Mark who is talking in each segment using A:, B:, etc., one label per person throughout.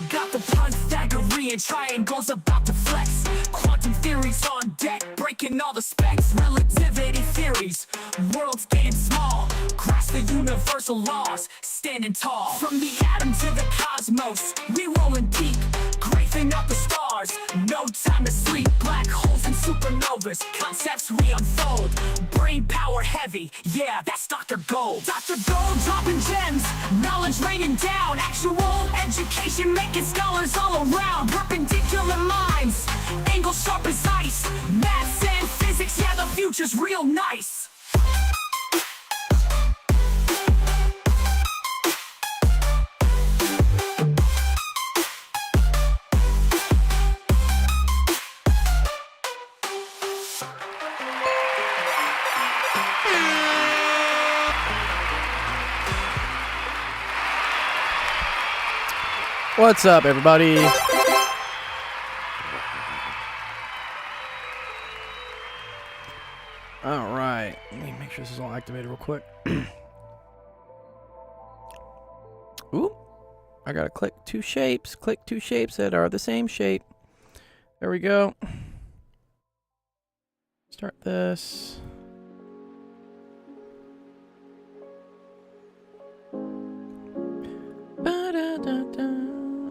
A: Got the Pythagorean triangles about to flex. Quantum theories on deck, breaking all the specs. Relativity theories, worlds getting small. Grasp the universal laws, standing tall. From the atom to the cosmos, we rolling deep. Gracing up the stars, no time to sleep. Black holes and supernovas, concepts we unfold. Brain power heavy, yeah, that's Dr. Gold. Dr. Gold dropping gems, knowledge raining down. Actual education making scholars all around. Perpendicular minds, angles sharp as ice. Maths and physics, yeah, the future's real nice.
B: What's up, everybody? All right, let me make sure this is all activated real quick. Ooh, I gotta click two shapes. Click two shapes that are the same shape. There we go. Start this.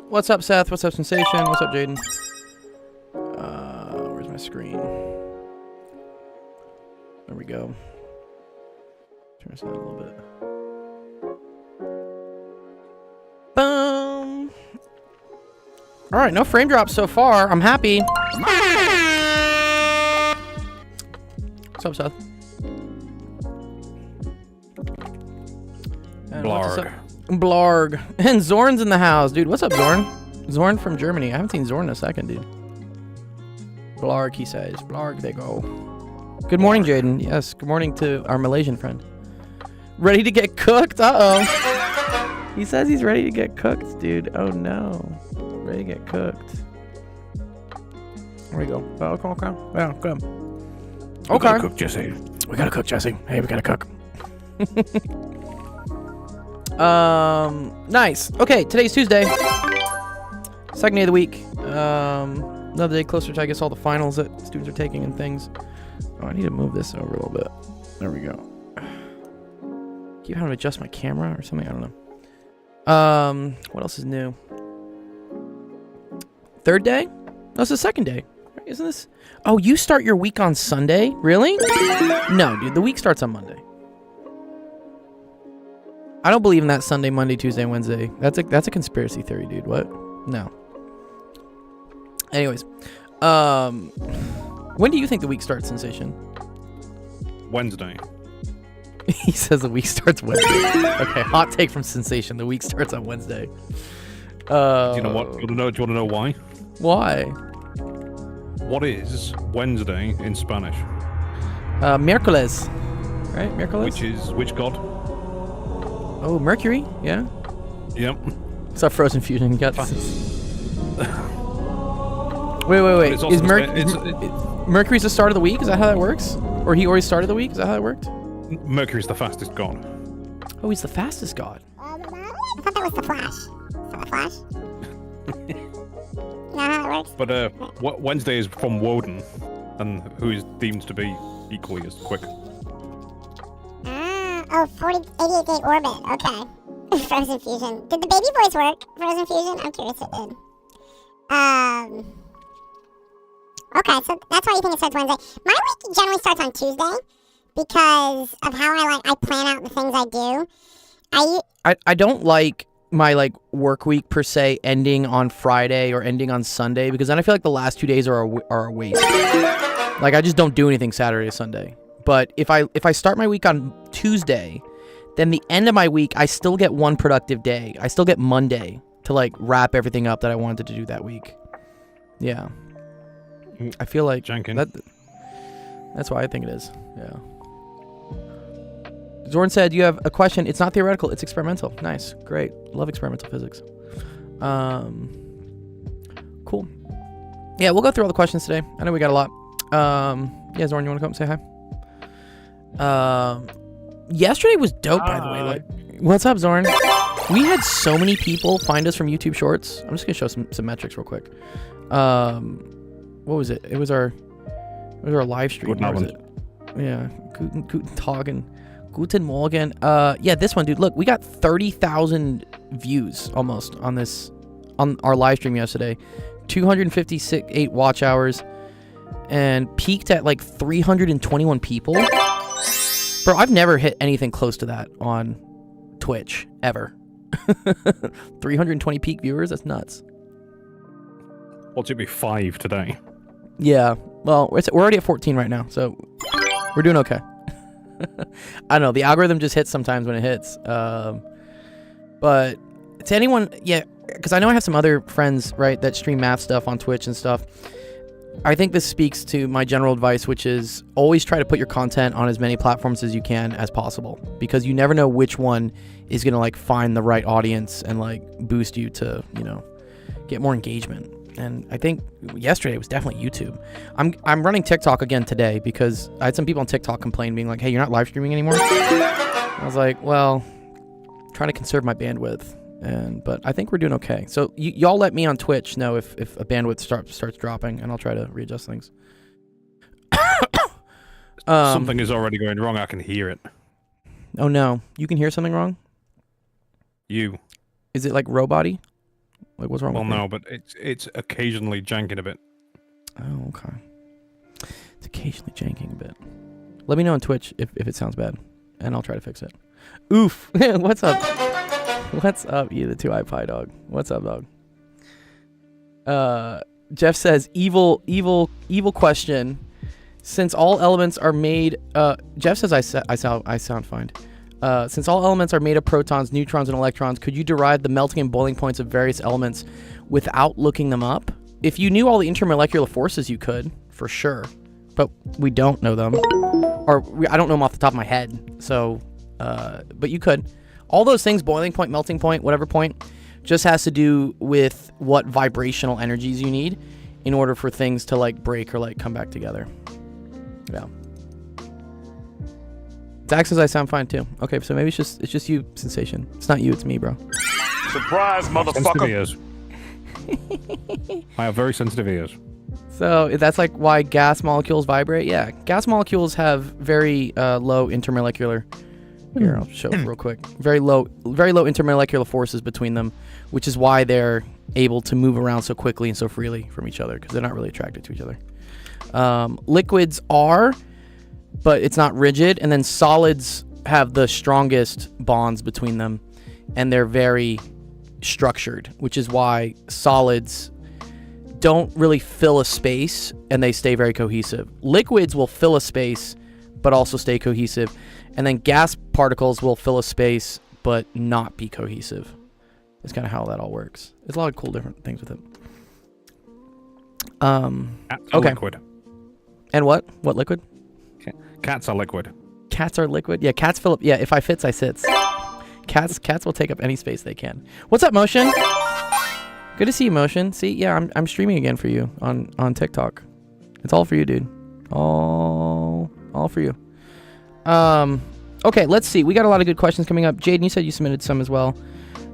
B: What's up, Seth? What's up, Sensation? What's up, Jaden? Where's my screen? There we go. Turn this down a little bit. Boom! Alright, no frame drops so far. I'm happy. What's up, Seth?
C: Blarg.
B: Blarg. And Zorn's in the house. Dude, what's up, Zorn? Zorn from Germany. I haven't seen Zorn in a second, dude. Blarg, he says. Blarg, they go. Good morning, Jaden. Yes, good morning to our Malaysian friend. Ready to get cooked? Uh-oh. He says he's ready to get cooked, dude. Oh, no. Ready to get cooked. There we go. Oh, come on. Yeah, come. Okay.
C: We gotta cook, Jesse.
B: We gotta cook, Jesse. Hey, we gotta cook. Nice. Okay, today's Tuesday. Second day of the week. Another day closer to, I guess, all the finals that students are taking and things. Oh, I need to move this over a little bit. There we go. Keep having to adjust my camera or something. I don't know. What else is new? Third day? No, it's the second day. Isn't this? Oh, you start your week on Sunday? Really? No, dude. The week starts on Monday. I don't believe in that Sunday, Monday, Tuesday, Wednesday. That's a conspiracy theory, dude. What? No. Anyways, when do you think the week starts, Sensation?
C: Wednesday.
B: He says the week starts Wednesday. Okay, hot take from Sensation. The week starts on Wednesday.
C: Do you know what? Do you want to know why?
B: Why?
C: What is Wednesday in Spanish?
B: Miércoles. Right? Miércoles?
C: Which god?
B: Oh, Mercury? Yeah.
C: Yep.
B: What's up, Frozen Fusion? You got Wait. Is Mercury's the start of the week? Is that how that works? Or he already started the week? Is that how it worked?
C: Mercury's the fastest god.
B: Oh, he's the fastest god.
D: I thought that was the Flash. Is that the Flash? You know how it works?
C: But Wednesday is from Woden, and who is deemed to be equally as quick.
D: Oh, 88 day orbit. Okay. Frozen Fusion. Did the baby voice work? Frozen Fusion? I'm curious if it did. Okay, so that's why you think it starts Wednesday. My week generally starts on Tuesday because of how I plan out the things I do.
B: I don't like my work week per se ending on Friday or ending on Sunday because then I feel like the last 2 days are a waste. I just don't do anything Saturday or Sunday. But if I start my week on Tuesday, then the end of my week I still get one productive day. I still get Monday to wrap everything up that I wanted to do that week. Yeah. I feel like that's why I think it is. Yeah. Zorn said, you have a question. It's not theoretical. It's experimental. Nice. Great. Love experimental physics. Cool. Yeah, we'll go through all the questions today. I know we got a lot. Yeah, Zorn, you want to come say hi? Yesterday was dope, by the way. What's up, Zorn? We had so many people find us from YouTube Shorts. I'm just gonna show some metrics real quick. What was it? It was our live stream. What was it? Yeah, guten Tag and guten Morgen. Yeah, this one, dude. Look, we got 30,000 views almost on our live stream yesterday. 258 watch hours, and peaked at like 321 people. Bro, I've never hit anything close to that on Twitch ever. 320 peak viewers. That's nuts.
C: What's it be 5 today?
B: Yeah. Well, we're already at 14 right now, so we're doing okay. I don't know. The algorithm just hits sometimes when it hits. But to anyone, yeah, because I know I have some other friends, right, that stream math stuff on Twitch and stuff. I think this speaks to my general advice, which is always try to put your content on as many platforms as you can as possible, because you never know which one is going to like find the right audience and like boost you to, you know, get more engagement. And I think yesterday it was definitely YouTube. I'm running TikTok again today because I had some people on TikTok complain, being like, hey, you're not live streaming anymore. I was like, well, trying to conserve my bandwidth. But I think we're doing okay. So y'all let me on Twitch know if a bandwidth starts dropping, and I'll try to readjust things.
C: Something is already going wrong. I can hear it.
B: Oh no, you can hear something wrong?
C: You.
B: Is it like robot-y? Like what's wrong with it?
C: Well, no, but it's occasionally janking a bit.
B: Oh, okay. It's occasionally janking a bit. Let me know on Twitch if it sounds bad, and I'll try to fix it. Oof. What's up? What's up, you the 2-eyed pie dog? What's up, dog? Jeff says, evil question. Since all elements are made, Jeff says I sound fine. Since all elements are made of protons, neutrons, and electrons, could you derive the melting and boiling points of various elements without looking them up? If you knew all the intermolecular forces, you could, for sure. But we don't know them. I don't know them off the top of my head. So, but you could. All those things, boiling point, melting point, whatever point, just has to do with what vibrational energies you need in order for things to like break or like come back together. Yeah. Zach says I sound fine too. Okay, so maybe it's just you, Sensation. It's not you, it's me, bro.
C: Surprise, motherfucker! I have very sensitive ears.
B: So that's like why gas molecules vibrate. Yeah, gas molecules have very low intermolecular. Here, I'll show it real quick. Very low intermolecular forces between them, which is why they're able to move around so quickly and so freely from each other, because they're not really attracted to each other. Liquids are, but it's not rigid, and then solids have the strongest bonds between them, and they're very structured, which is why solids don't really fill a space, and they stay very cohesive. Liquids will fill a space, but also stay cohesive. And then gas particles will fill a space, but not be cohesive. That's kind of how that all works. There's a lot of cool different things with it. Okay.
C: Liquid.
B: And what? What liquid?
C: Cats are liquid.
B: Cats are liquid? Yeah, cats fill up. Yeah, if I fits, I sits. Cats will take up any space they can. What's up, Motion? Good to see you, Motion. See, yeah, I'm streaming again for you on TikTok. It's all for you, dude. All for you. Okay, let's see. We got a lot of good questions coming up. Jaden, you said you submitted some as well.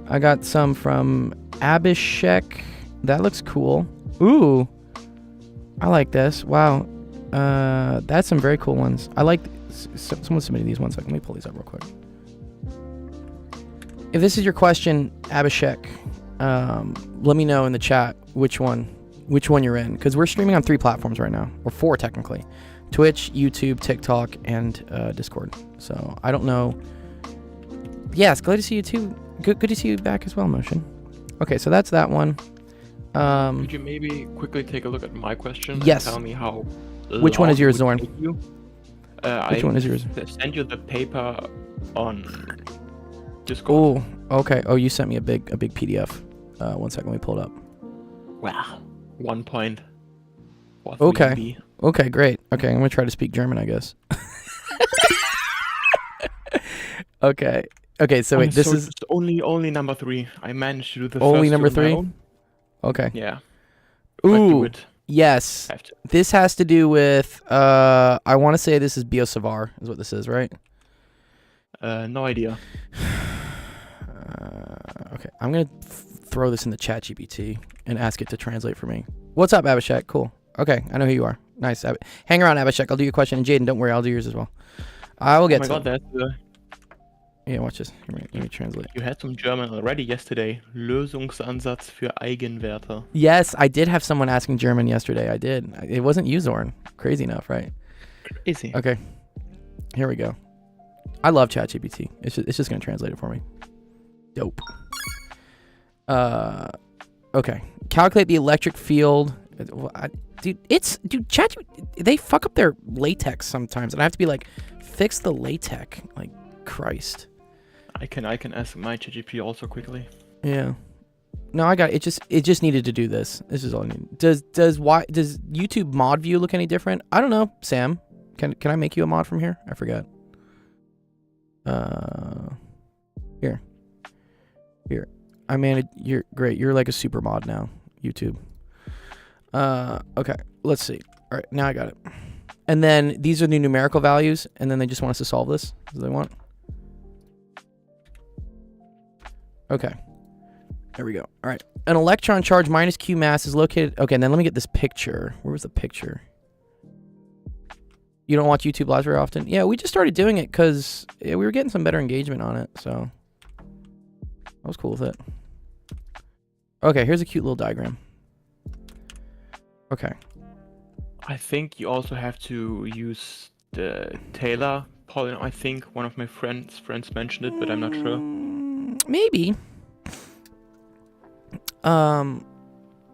B: I got some from Abhishek. That looks cool. Ooh. I like this. Wow. That's some very cool ones. I like... Someone submitted these ones. Let me pull these up real quick. If this is your question, Abhishek, let me know in the chat which one you're in. Because we're streaming on 3 platforms right now. Or 4, technically. Twitch, YouTube, TikTok, and Discord. So I don't know. Yeah, it's glad to see you too. Good to see you back as well, Motion. Okay, so that's that one.
E: Could you maybe quickly take a look at my question?
B: Yes.
E: And tell me how.
B: Which one is yours,
E: long
B: Zorn?
E: it would take you?
B: Which one is yours?
E: Send you the paper on Discord.
B: Oh, okay. Oh, you sent me a big PDF. 1 second, let me pull it up.
E: Wow. 1 point.
B: Okay. Okay, great. Okay, I'm gonna try to speak German, I guess. Okay. So wait, this is
E: only number 3. I managed to do the
B: only
E: first
B: number
E: 2 on my
B: 3.
E: own.
B: Okay.
E: Yeah.
B: Ooh.
E: It.
B: Yes. This has to do with I want to say this is Biosavar is what this is, right?
E: No idea.
B: Okay, I'm gonna throw this in the chat GPT and ask it to translate for me. What's up, Abhishek? Cool. Okay, I know who you are. Nice. Hang around, Abhishek. I'll do your question. And Jaden, don't worry, I'll do yours as well. I will get
E: Oh my god, that's
B: Yeah, watch this. Let me translate.
E: you had some German already yesterday. Lösungsansatz für Eigenwerte.
B: Yes, I did have someone asking German yesterday. I did. It wasn't you, Zorn. Crazy enough, right?
E: Easy.
B: Okay. Here we go. I love ChatGPT. It's just gonna translate it for me. Dope. Okay. Calculate the electric field. Dude, they fuck up their latex sometimes, and I have to be like, fix the latex. Like, Christ.
E: I can ask my ChatGPT also quickly.
B: Yeah. No, I got it. It just needed to do this. This is all I need. Does YouTube mod view look any different? I don't know. Sam, can I make you a mod from here? I forgot. Here. I managed. You're great. You're like a super mod now. YouTube. Okay. Let's see. All right. Now I got it. And then these are the numerical values, and then they just want us to solve this. Do they want? Okay. There we go. All right. An electron charge minus Q mass is located. Okay, and then let me get this picture. Where was the picture? You don't watch YouTube lives very often? Yeah, we just started doing it because we were getting some better engagement on it, so I was cool with it. Okay, here's a cute little diagram. Okay.
E: I think you also have to use the Taylor polynomial. I think one of my friends mentioned it, but I'm not sure.
B: Maybe.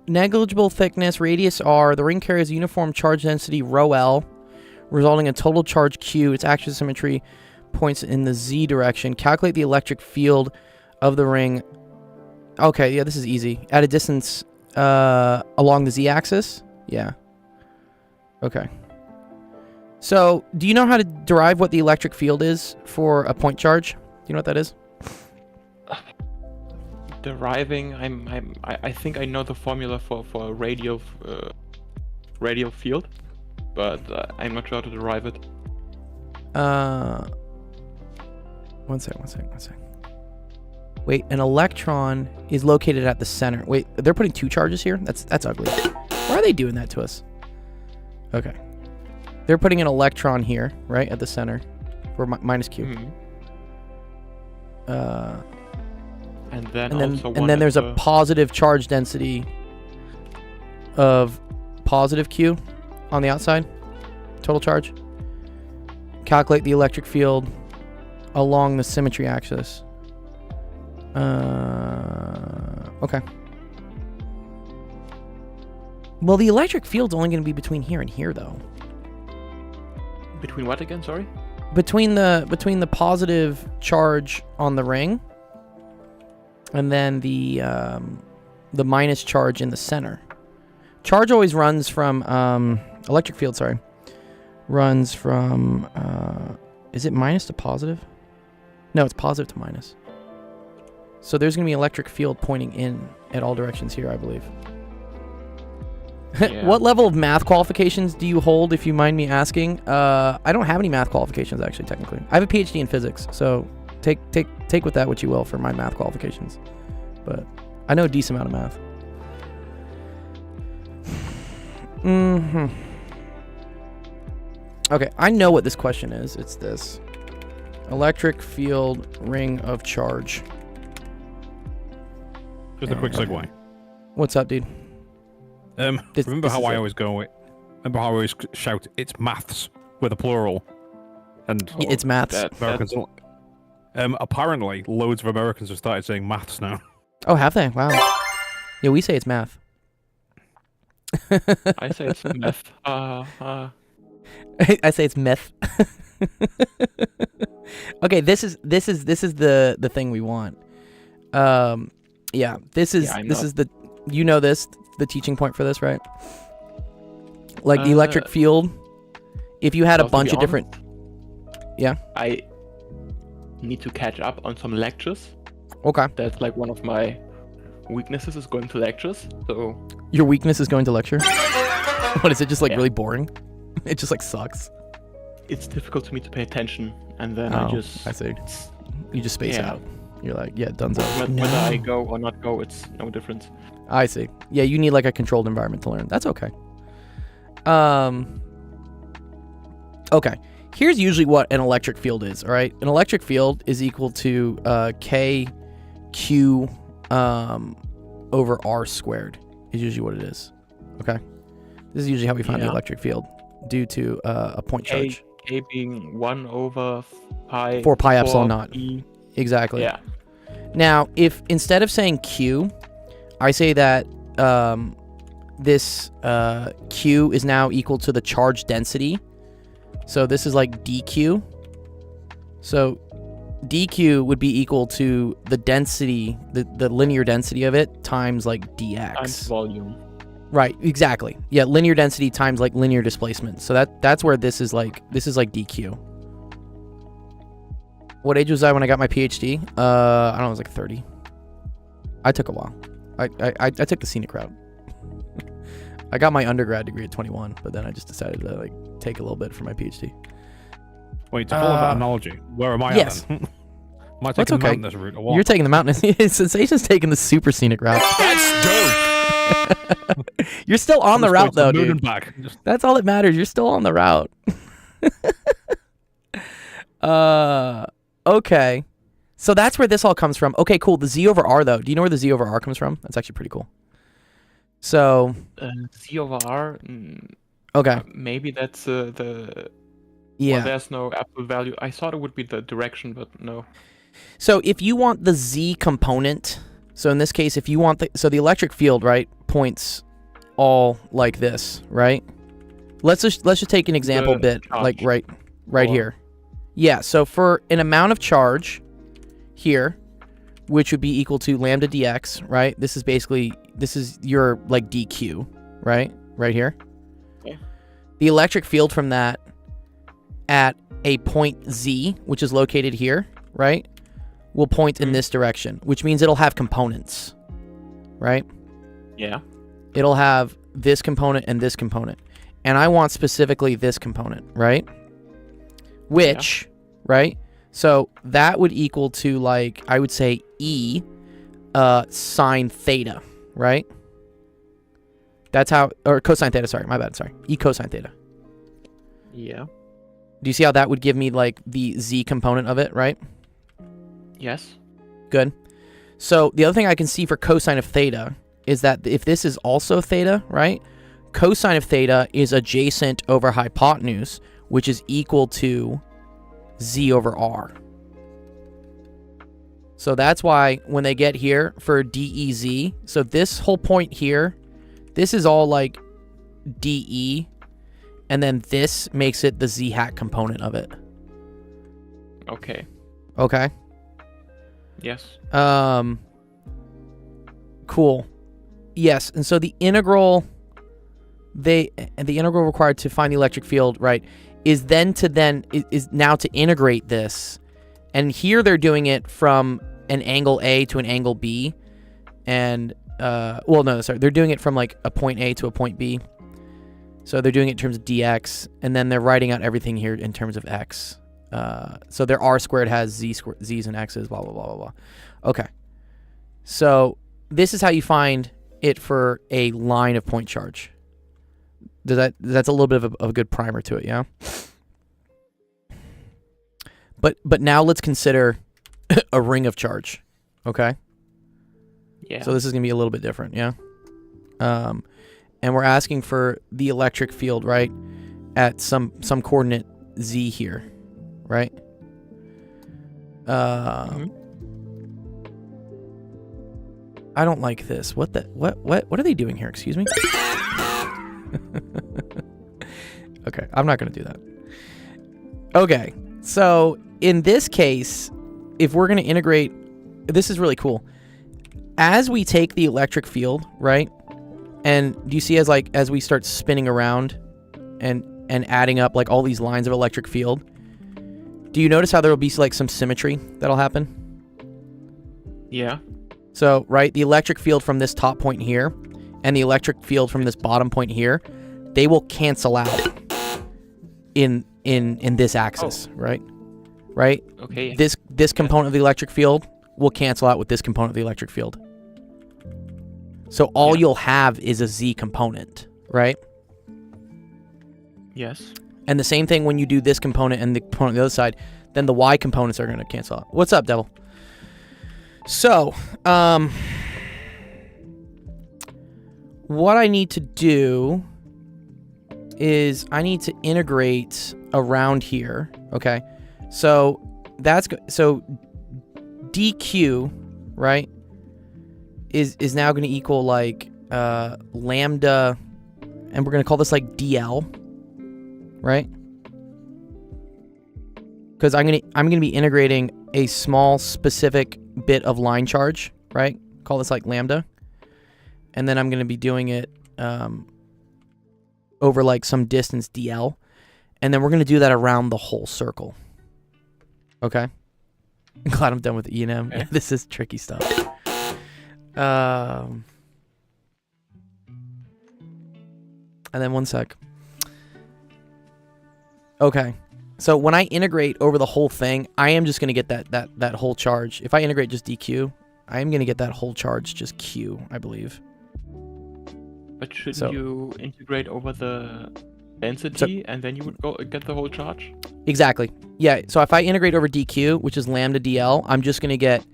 B: Negligible thickness, radius r. The ring carries uniform charge density rho l, resulting in total charge q. Its axial symmetry points in the z direction. Calculate the electric field of the ring. Okay, yeah, this is easy. At a distance along the z-axis. Yeah. Okay. So, do you know how to derive what the electric field is for a point charge? Do you know what that is?
E: Deriving, I think I know the formula for a radio field, but I'm not sure how to derive it.
B: One sec. Wait, an electron is located at the center. Wait, they're putting two charges here? That's ugly. Why are they doing that to us? Okay. They're putting an electron here, right, at the center, for minus Q.
E: Mm-hmm. And
B: then there's a positive charge density of positive Q on the outside. Total charge. Calculate the electric field along the symmetry axis. Okay. Well, the electric field's only going to be between here and here, though.
E: Between what again? Sorry.
B: Between the positive charge on the ring, and then the minus charge in the center. Charge always runs from electric field. Sorry, runs from is it minus to positive? No, it's positive to minus. So there's going to be electric field pointing in at all directions here, I believe.
E: Yeah.
B: What level of math qualifications do you hold, if you mind me asking? I don't have any math qualifications, actually, technically. I have a PhD in physics, so take with that what you will for my math qualifications. But I know a decent amount of math. Okay, I know what this question is. It's this. Electric field ring of charge.
C: Just a quick segue.
B: What's up, dude?
C: Remember how I always shout, it's maths with a plural? And
B: it's maths.
C: Americans apparently, loads of Americans have started saying maths now.
B: Oh, have they? Wow. Yeah, we say it's math.
E: I say it's meth.
B: I say it's meth. Okay, this is the thing we want. Yeah, this is the the teaching point for this, right? Like the electric field. If you had a bunch of different. Yeah.
E: I need to catch up on some lectures.
B: Okay.
E: That's like one of my weaknesses is going to lectures. So
B: your weakness is going to lecture? What is it? Just like really boring? It just like sucks.
E: It's difficult for me to pay attention, and then
B: I see. You just space out. You're like, yeah, dunzo.
E: Whether I go or not go, it's no difference.
B: I see. Yeah, you need like a controlled environment to learn. That's okay. Okay. Here's usually what an electric field is, all right? An electric field is equal to KQ over R squared is usually what it is, okay? This is usually how we find the electric field due to a point charge.
E: K being 1 over pi.
B: 4 pi epsilon naught.
E: E.
B: Exactly.
E: Yeah.
B: Now, if instead of saying Q, I say that this Q is now equal to the charge density. So this is like dq. So dq would be equal to the density, the linear density of it times like dx.
E: Times volume.
B: Right, exactly. Yeah, linear density times like linear displacement. So that's where this is like dq. What age was I when I got my PhD? I don't know, I was like 30. I took a while. I took the scenic route. I got my undergrad degree at 21, but then I just decided to like take a little bit for my PhD.
C: Wait, to follow that analogy, where am I
B: yes.
C: at then? Am I taking the mountainous route or what?
B: You're taking the mountainous. Sensation's taking the super scenic route.
A: That's dope.
B: You're still on the route though, dude.
C: Back.
B: That's all that matters. You're still on the route. Okay. So that's where this all comes from. Okay, cool. The Z over R though. Do you know where the Z over R comes from? That's actually pretty cool. So
E: Z over R.
B: Okay.
E: Maybe that's the.
B: Yeah.
E: Well, there's no absolute value. I thought it would be the direction, but no.
B: So if you want the Z component, so in this case, if you want the electric field, right, points all like this, right? Let's just take an example bit, like right here. Yeah. So for an amount of charge here, which would be equal to lambda dx, right? This is your like dq, right? Right here.
E: Okay.
B: The electric field from that at a point Z, which is located here, right, will point in this direction, which means it'll have components, right?
E: Yeah.
B: It'll have this component and this component. And I want specifically this component, right? Which, right? So that would equal to, like, I would say E sine theta, right? That's how, or cosine theta, sorry, my bad, sorry. E cosine theta.
E: Yeah.
B: Do you see how that would give me, like, the Z component of it, right?
E: Yes.
B: Good. So the other thing I can see for cosine of theta is that if this is also theta, right? Cosine of theta is adjacent over hypotenuse, which is equal to Z over R. So that's why when they get here for DEZ, so this whole point here, this is all like DE, and then this makes it the Z hat component of it.
E: Okay.
B: Okay.
E: Yes.
B: Cool. Yes, and so the integral required to find the electric field, right, is now to integrate this. And here they're doing it from an angle A to an angle B. And well, no, sorry. They're doing it from like a point A to a point B. So they're doing it in terms of dx, and then they're writing out everything here in terms of x. So their r squared has z's and x's, blah, blah, blah, blah, blah. Okay. So this is how you find it for a line of point charge. That's a little bit of a good primer to it, yeah? But now let's consider a ring of charge, okay?
E: Yeah.
B: So this is going to be a little bit different, yeah? And we're asking for the electric field, right, at some coordinate z here, right? I don't like this. What are they doing here? Excuse me? Okay, I'm not going to do that. Okay, so in this case, if we're going to integrate, this is really cool. As we take the electric field, right? And do you see as we start spinning around and adding up like all these lines of electric field, do you notice how there will be like some symmetry that'll happen?
E: Yeah.
B: So, right, the electric field from this top point here and the electric field from this bottom point here, they will cancel out in this axis, right? Right?
E: Okay.
B: This component of the electric field will cancel out with this component of the electric field. So all you'll have is a Z component, right?
E: Yes.
B: And the same thing when you do this component and the component on the other side, then the Y components are going to cancel out. What's up, Devil? So, what I need to do is I need to integrate around here. Okay. So so DQ, right, is now going to equal like lambda, and we're going to call this like DL, right? Because I'm gonna be integrating a small specific bit of line charge, right? Call this like lambda, and then I'm gonna be doing it over like some distance DL, and then we're gonna do that around the whole circle. Okay. I'm glad I'm done with E and M.
E: Okay.
B: This is tricky stuff. And then one sec. Okay. So when I integrate over the whole thing, I am just going to get that whole charge. If I integrate just DQ, I am going to get that whole charge just Q, I believe.
E: But shouldn't you integrate over the density and then you would get the whole charge?
B: Exactly. Yeah. So if I integrate over DQ, which is lambda DL, I'm just going to get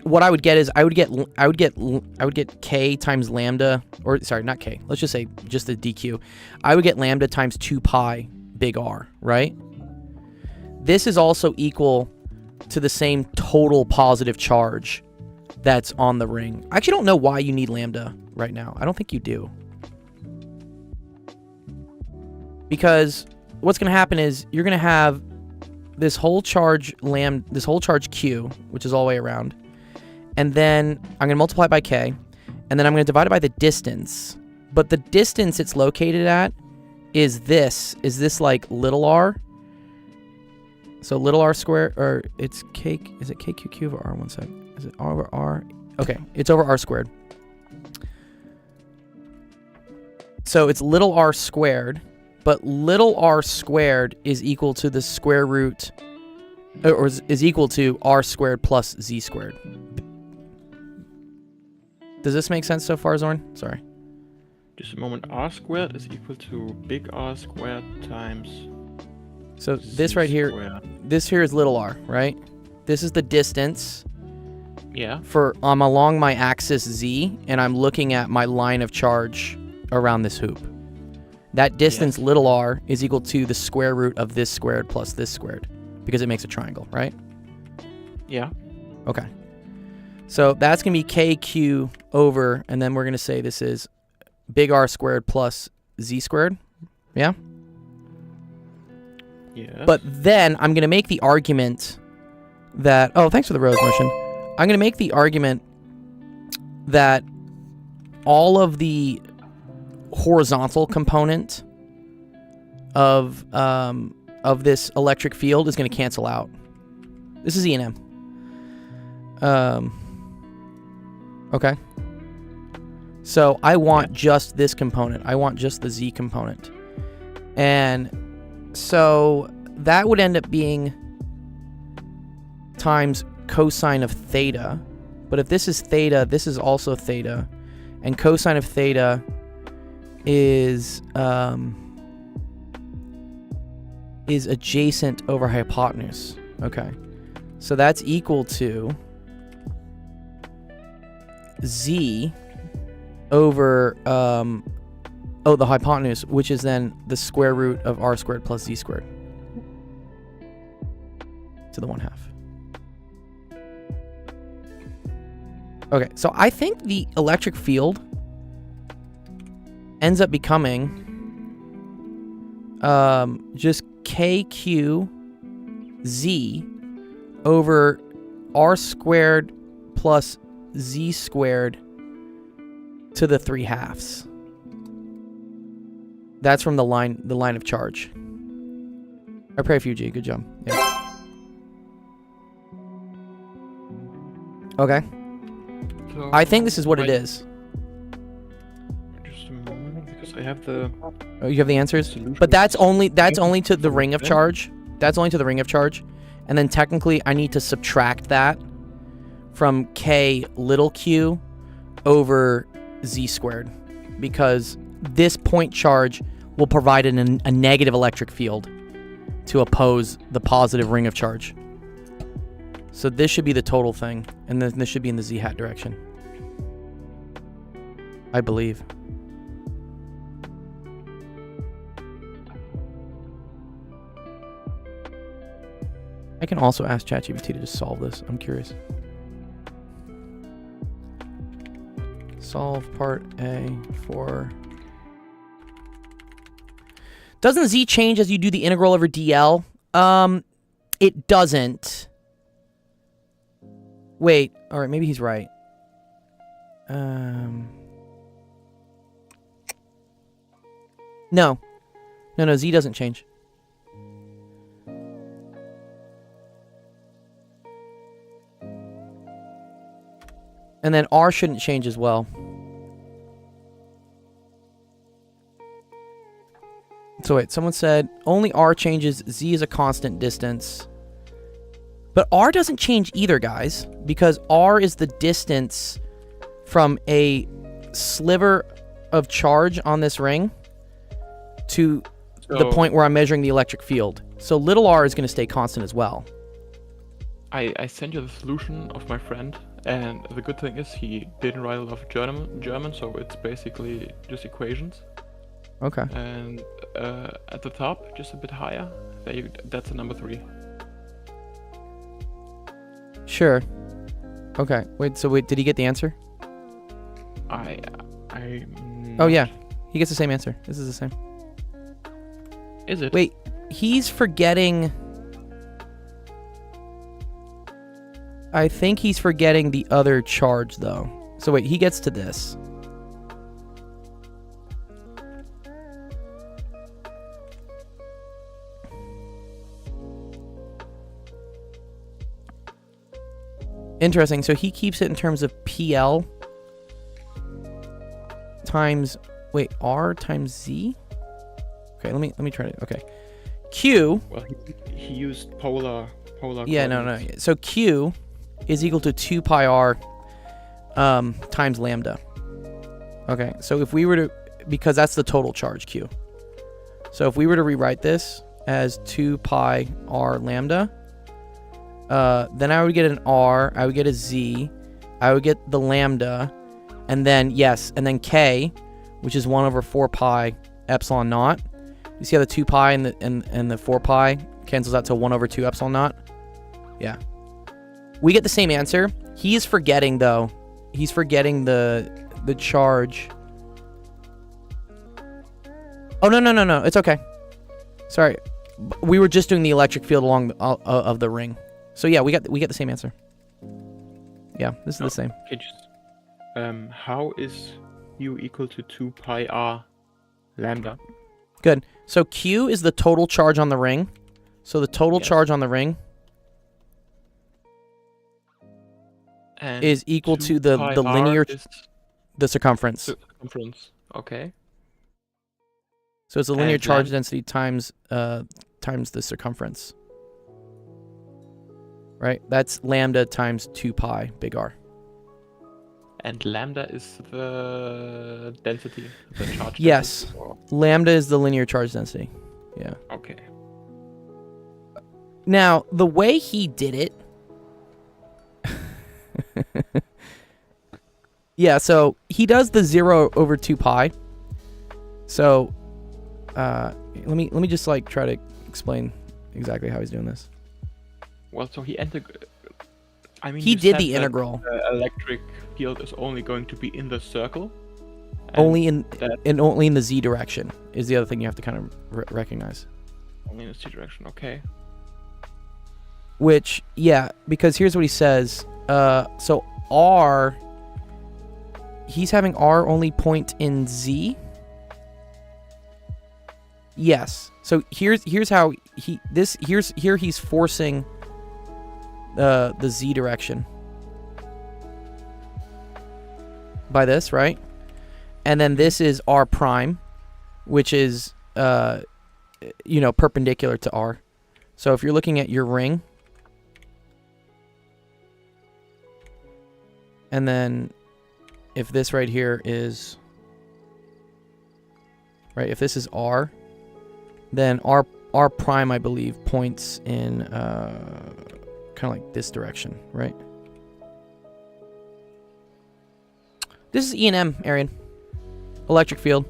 B: what I would get is I would get K times lambda, or sorry, not K. Let's just say just the DQ. I would get lambda times 2 pi big R, right? This is also equal to the same total positive charge that's on the ring. I actually don't know why you need lambda right now. I don't think you do. Because what's going to happen is you're going to have this whole charge Q, which is all the way around. And then I'm going to multiply it by K, and then I'm going to divide it by the distance. But the distance it's located at is this like little r? So little r squared, or it's K, is it KQQ over R? One sec. Is it R over R? Okay, it's over R squared. So it's little r squared, but little r squared is equal to the square root, or is equal to R squared plus Z squared. Does this make sense so far, Zorn? Sorry.
E: Just a moment. R squared is equal to big R squared times.
B: So
E: Z
B: this right here,
E: squared.
B: this here is little r, right? This is the distance.
E: Yeah.
B: I'm along my axis Z, and I'm looking at my line of charge around this hoop. That distance,
E: Yes.
B: little r, is equal to the square root of this squared plus this squared, because it makes a triangle, right?
E: Yeah.
B: Okay. So that's going to be KQ over, and then we're going to say this is big R squared plus Z squared. Yeah?
E: Yes.
B: But then I'm going to make the argument that... Oh, thanks for the rose motion. I'm going to make the argument that all of the horizontal component of this electric field is going to cancel out. This is E&M. Okay. So I want just this component. I want just the Z component. And so that would end up being times cosine of theta. But if this is theta, this is also theta. And cosine of theta is adjacent over hypotenuse. Okay. So that's equal to Z over the hypotenuse, which is then the square root of R squared plus Z squared to the 1/2. Okay, so I think the electric field ends up becoming just KQZ over R squared plus Z squared to the 3/2. That's from the line of charge. I pray for you, G. Good job. Yeah. Okay.
E: So
B: I think this is what it is.
E: Just a moment, because I have the
B: Oh, you have the answers?
E: solution.
B: But that's only to the ring of charge. That's only to the ring of charge. And then technically I need to subtract that from k little q over z squared, because this point charge will provide a negative electric field to oppose the positive ring of charge. So this should be the total thing, and then this should be in the z hat direction, I believe. I can also ask ChatGPT to just solve this. I'm curious. Solve part A for... Doesn't z change as you do the integral over dl? It doesn't. Wait. All right, maybe he's right. No. No, z doesn't change. And then r shouldn't change as well. So wait, someone said only r changes, z is a constant distance. But r doesn't change either, guys, because r is the distance from a sliver of charge on this ring to the point where I'm measuring the electric field. So little r is going to stay constant as well.
E: I sent you the solution of my friend, and the good thing is he didn't write a lot of German, so it's basically just equations.
B: Okay.
E: And at the top, just a bit higher, that's a number 3.
B: Sure. Okay. Wait, did he get the answer?
E: Oh
B: yeah. He gets the same answer. This is the same.
E: Is it?
B: Wait, he's forgetting... I think he's forgetting the other charge, though. So wait, he gets to this. Interesting. So he keeps it in terms of PL times... Wait, R times Z? Okay, let me try to... Okay. Q...
E: Well, he used polar
B: Yeah, no. So Q is equal to 2 pi r times lambda. Okay, so if we were to... Because that's the total charge, Q. So if we were to rewrite this as 2 pi r lambda, then I would get an r, I would get a z, I would get the lambda, and then, and then k, which is 1 over 4 pi epsilon naught. You see how the 2 pi and the 4 pi cancels out to 1 over 2 epsilon naught? Yeah. We get the same answer. He is forgetting, though. He's forgetting the charge. Oh, no. It's okay. Sorry. We were just doing the electric field along of the ring. So yeah, we get the same answer. Yeah, this is the same.
E: Okay, just how is u equal to 2 pi r lambda?
B: Good. So Q is the total charge on the ring. So the total charge on the ring
E: and
B: is equal to the linear the circumference.
E: Circumference. Okay.
B: So it's the linear charge density times the circumference. Right? That's lambda times 2 pi big R.
E: And lambda is the density, the charge
B: yes.
E: density? Or...
B: Lambda is the linear charge density. Yeah.
E: Okay.
B: Now, the way he did it... yeah, so he does the 0 over 2 pi. So, let me just like try to explain exactly how he's doing this.
E: Well, so he
B: he did the integral.
E: The electric field is only going to be in the circle.
B: Only in the z direction is the other thing you have to kind of recognize.
E: Only in the z direction, okay.
B: Which, yeah, because here's what he says. So R, he's having R only point in z. Yes. So here's how he's forcing the z direction by this, right? And then this is R prime, which is perpendicular to R. So if you're looking at your ring, And then if this right here is, right, if this is R, then R prime, I believe, points in kind of like this direction, right? This is E and M, Arian. Electric field.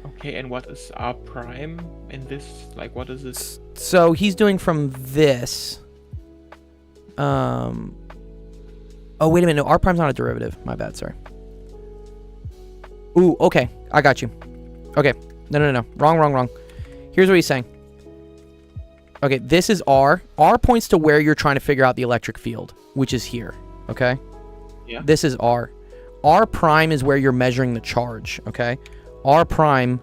E: Okay, and what is R prime in this? Like, what is this?
B: So he's doing from this. Oh, wait a minute. No, R prime's not a derivative. My bad, sorry. Ooh, okay. I got you. Okay. No. Wrong. Here's what he's saying. Okay, this is R. R points to where you're trying to figure out the electric field, which is here. Okay?
E: Yeah.
B: This is R. R prime is where you're measuring the charge. Okay? R prime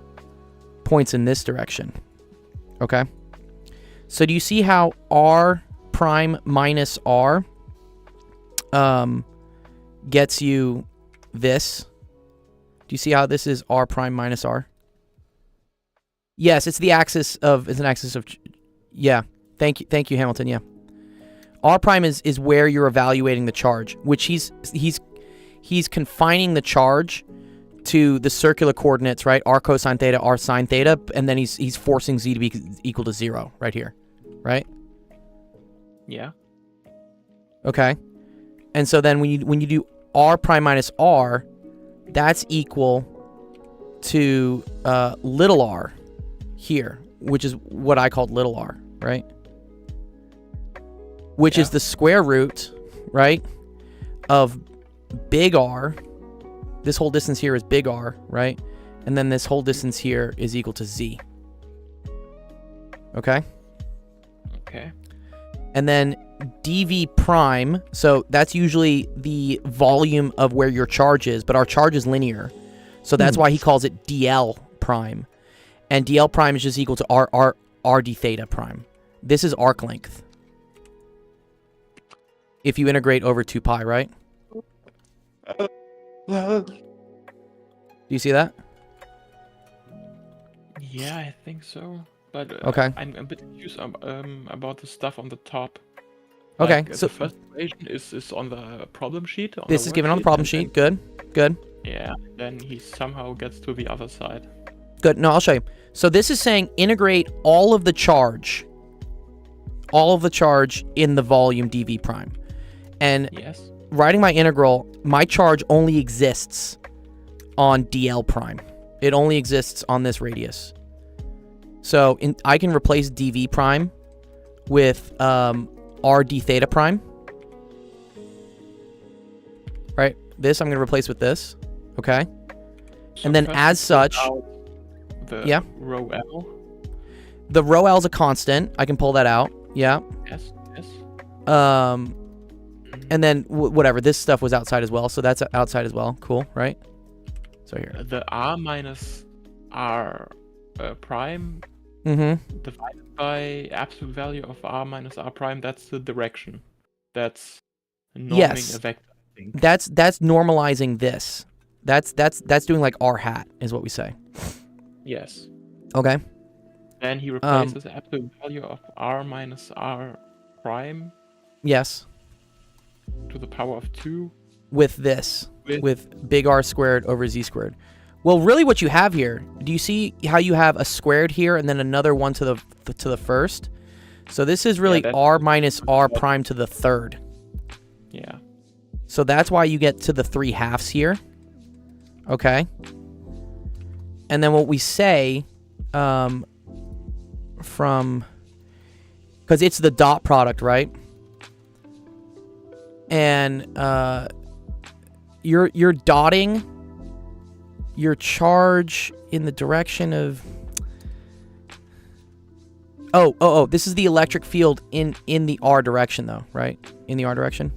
B: points in this direction. Okay? So do you see how R prime minus R gets you this? Do you see how this is R prime minus R? Yes, it's the axis of, yeah. Thank you, Hamilton, yeah. R prime is where you're evaluating the charge, which he's confining the charge to the circular coordinates, right? R cosine theta, R sine theta, and then he's forcing z to be equal to 0 right here, right?
E: Yeah.
B: Okay. And so then when you do R prime minus R, that's equal to little r here, which is what I called little r, right? Which is the square root, right, of big R. This whole distance here is big R, right? And then this whole distance here is equal to z. Okay?
E: Okay.
B: And then dv prime, so that's usually the volume of where your charge is, but our charge is linear. So that's why he calls it dl prime. And dl prime is just equal to r d theta prime. This is arc length. If you integrate over 2 pi, right? Do you see that?
E: Yeah, I think so. But
B: Okay.
E: I'm a bit confused about the stuff on the top.
B: Okay,
E: Like,
B: so
E: the first equation is on the problem sheet.
B: this is given on the problem sheet. Good.
E: Yeah, then he somehow gets to the other side.
B: Good. No, I'll show you. So this is saying integrate all of the charge in the volume dv prime. And
E: Yes.
B: writing my integral, my charge only exists on dl prime. It only exists on this radius. So I can replace dv prime with r d theta prime. Right? This I'm going to replace with this. Okay?
E: So
B: And then
E: first
B: as
E: we put
B: such,
E: out the
B: yeah.
E: rho L.
B: The rho L is a constant. I can pull that out. Yeah.
E: Yes.
B: And then whatever. This stuff was outside as well, so that's outside as well. Cool, right? So here.
E: The R minus R prime
B: Mm-hmm.
E: divided by absolute value of R minus R prime, that's the direction. That's norming
B: Yes.
E: a vector, I think.
B: That's normalizing this. That's doing like r hat is what we say.
E: Yes.
B: Okay.
E: Then he replaces the absolute value of R minus R prime
B: Yes.
E: to the power of 2.
B: With this.
E: With-
B: With big R squared over Z squared. Well, really what you have here, do you see how you have a squared here and then another one to the first? So this is really
E: that's-
B: R minus R prime to the third.
E: Yeah.
B: So that's why you get to the 3/2 here. Okay. And then what we say from, because it's the dot product, right? And you're dotting your charge in the direction of, oh, this is the electric field in the R direction though, right? In the R direction.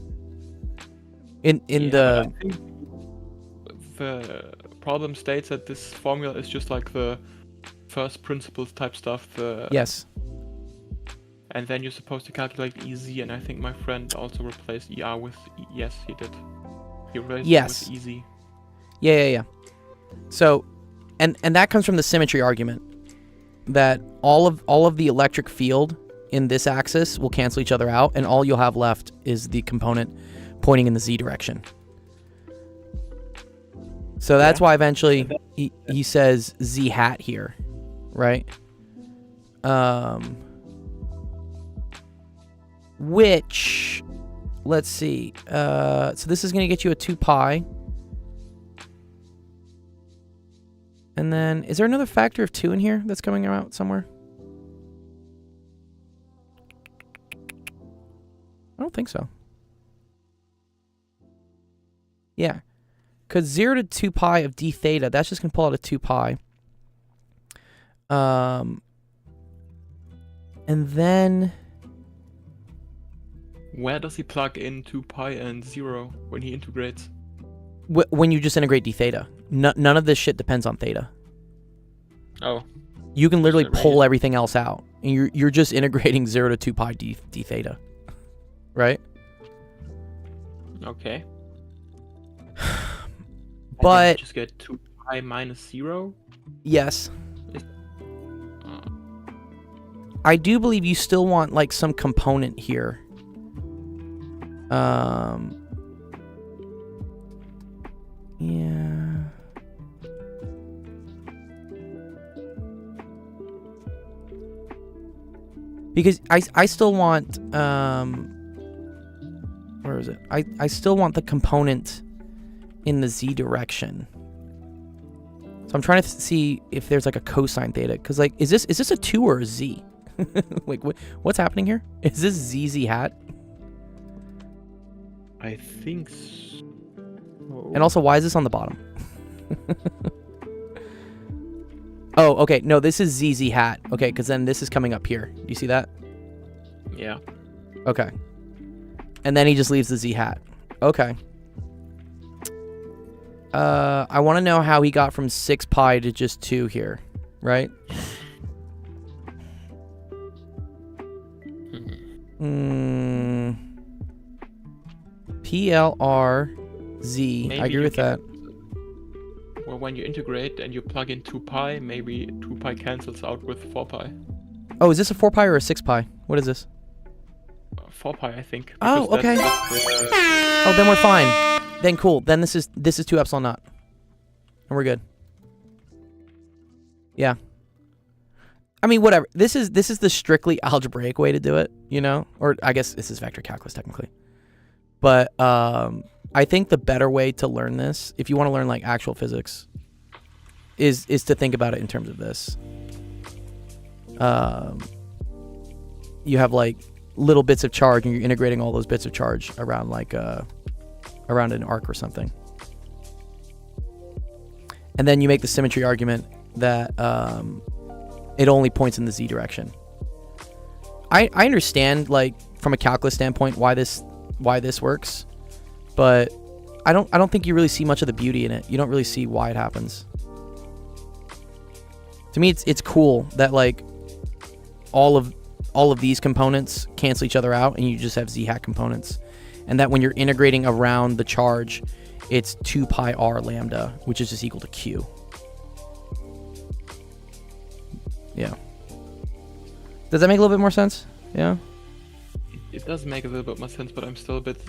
B: In
E: Yeah,
B: the
E: I think the problem states that this formula is just like the first principles type stuff.
B: yes.
E: And then you're supposed to calculate EZ, and I think my friend also replaced ER with yes, he did. He replaced
B: Yes.
E: it with EZ.
B: Yeah. So, and that comes from the symmetry argument that all of the electric field in this axis will cancel each other out, and all you'll have left is the component pointing in the z direction. So that's
E: Yeah.
B: why eventually he says z hat here, right? Which, let's see. So this is going to get you a 2 pi. And then, is there another factor of 2 in here that's coming out somewhere? I don't think so. Yeah. Because 0 to 2 pi of d theta, that's just going to pull out a 2 pi. And then...
E: Where does he plug in 2 pi and 0 when he integrates?
B: When you just integrate d theta. None of this shit depends on theta.
E: Oh.
B: You can literally
E: Just
B: pull everything else out. And you're just integrating 0 to 2 pi d theta. Right?
E: Okay.
B: But...
E: just get 2 pi minus 0?
B: Yes.
E: Uh,
B: I do believe you still want, like, some component here. Yeah. Because I still want, where is it? I still want the component in the z direction. So I'm trying to see if there's like a cosine theta. Because, like, is this a 2 or a z? Like, what's happening here? Is this z hat?
E: I think so.
B: And also, why is this on the bottom? Oh, okay. No, this is ZZ hat. Okay, because then this is coming up here. Do you see that?
E: Yeah.
B: Okay. And then he just leaves the Z hat. Okay. I want to know how he got from 6 pi to just 2 here, right? PLRZ.
E: Maybe
B: I agree
E: you
B: with
E: can-
B: that.
E: Well, when you integrate and you plug in 2 pi, maybe 2 pi cancels out with 4 pi.
B: Oh, is this a 4 pi or a 6 pi? What is this?
E: 4 pi, I think.
B: Oh,
E: because
B: okay.
E: that's the-
B: Oh, then we're fine. Then cool. Then this is 2 epsilon naught. And we're good. Yeah. I mean, whatever. This is the strictly algebraic way to do it, you know? Or I guess this is vector calculus technically. But I think the better way to learn this, if you want to learn like actual physics, is to think about it in terms of this. You have like little bits of charge, and you're integrating all those bits of charge around like around an arc or something. And then you make the symmetry argument that it only points in the z direction. I understand, like, from a calculus standpoint why this works, but I don't think you really see much of the beauty in it. You don't really see why it happens. To me, it's cool that like all of these components cancel each other out, and you just have z hat components, and that when you're integrating around the charge, it's 2 pi r lambda, which is just equal to q. Yeah. Does that make a little bit more sense? Yeah.
E: It does make a little bit more sense, but I'm still a bit.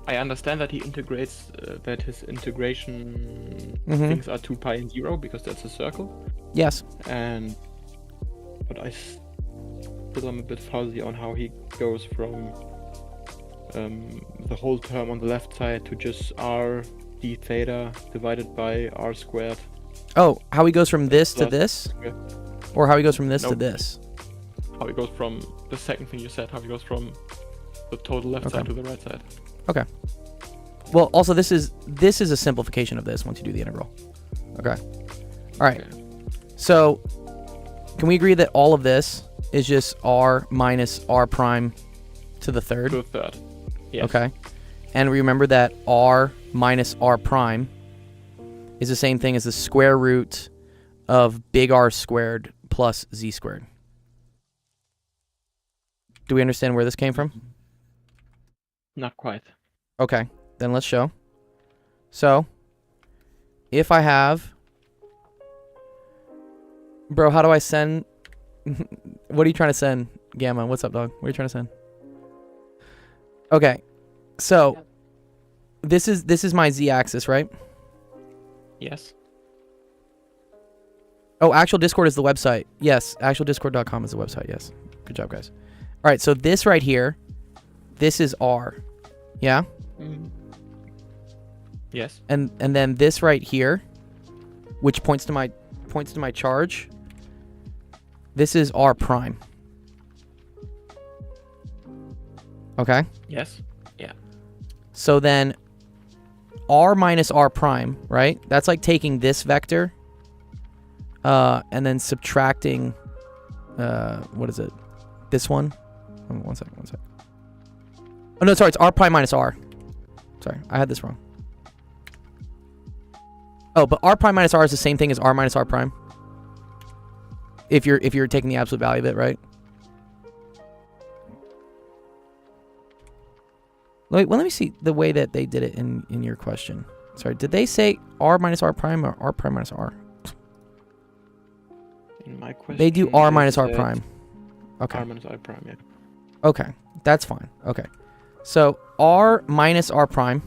E: I understand that he integrates, that his integration things are 2 pi and 0 because that's a circle.
B: Yes.
E: But I still am a bit fuzzy on how he goes from the whole term on the left side to just r d theta divided by r squared.
B: Oh, how he goes from this to
E: Plus
B: this?
E: squared.
B: Or how he goes from this to
E: Nope.
B: this?
E: How he goes from the second thing you said, how he goes from the total left
B: Okay.
E: side to the right side.
B: Okay. Well, also this is a simplification of this once you do the integral. Okay. All right.
E: Okay.
B: So, can we agree that all of this is just r minus r prime to the third?
E: To the third. Yes.
B: Okay. And remember that r minus r prime is the same thing as the square root of big R squared plus z squared. Do we understand where this came from?
E: Not quite.
B: Okay, then let's show. So, if I have... Bro, how do I send... What are you trying to send, Gamma? What's up, dog? What are you trying to send? Okay, so this is my z-axis, right?
E: Yes.
B: Oh, actual Discord is the website. Yes, actualdiscord.com is the website. Yes. Good job, guys. All right, so this right here, this is R. Yeah?
E: Mm. Yes.
B: And then this right here, which points to my charge, this is R prime. Okay?
E: Yes. Yeah.
B: So then R minus R prime, right? That's like taking this vector and then subtracting what is it? This one? One second. Oh no, sorry, it's R prime minus R. Sorry, I had this wrong. Oh, but R prime minus R is the same thing as R minus R prime. If you're taking the absolute value of it, right? Wait, well, let me see the way that they did it in your question. Sorry, did they say R minus R prime or R prime minus R?
E: In my question,
B: They do R minus R prime. Okay.
E: R minus R prime, yeah.
B: Okay, that's fine. Okay, so R minus R prime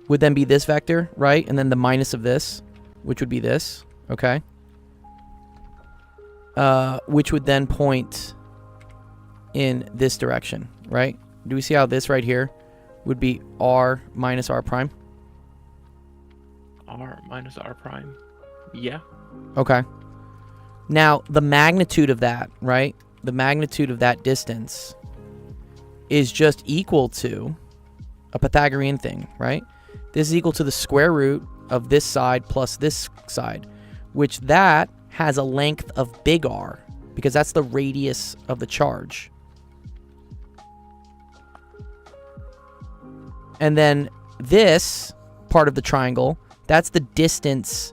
B: would then be this vector, right? And then the minus of this, which would be this, okay? Which would then point in this direction, right? Do we see how this right here would be R minus R prime?
E: R minus R prime. Yeah.
B: Okay. Now, the magnitude of that, right? The magnitude of that distance is just equal to a Pythagorean thing, right? This is equal to the square root of this side plus this side, which that has a length of big R, because that's the radius of the charge. And then this part of the triangle, that's the distance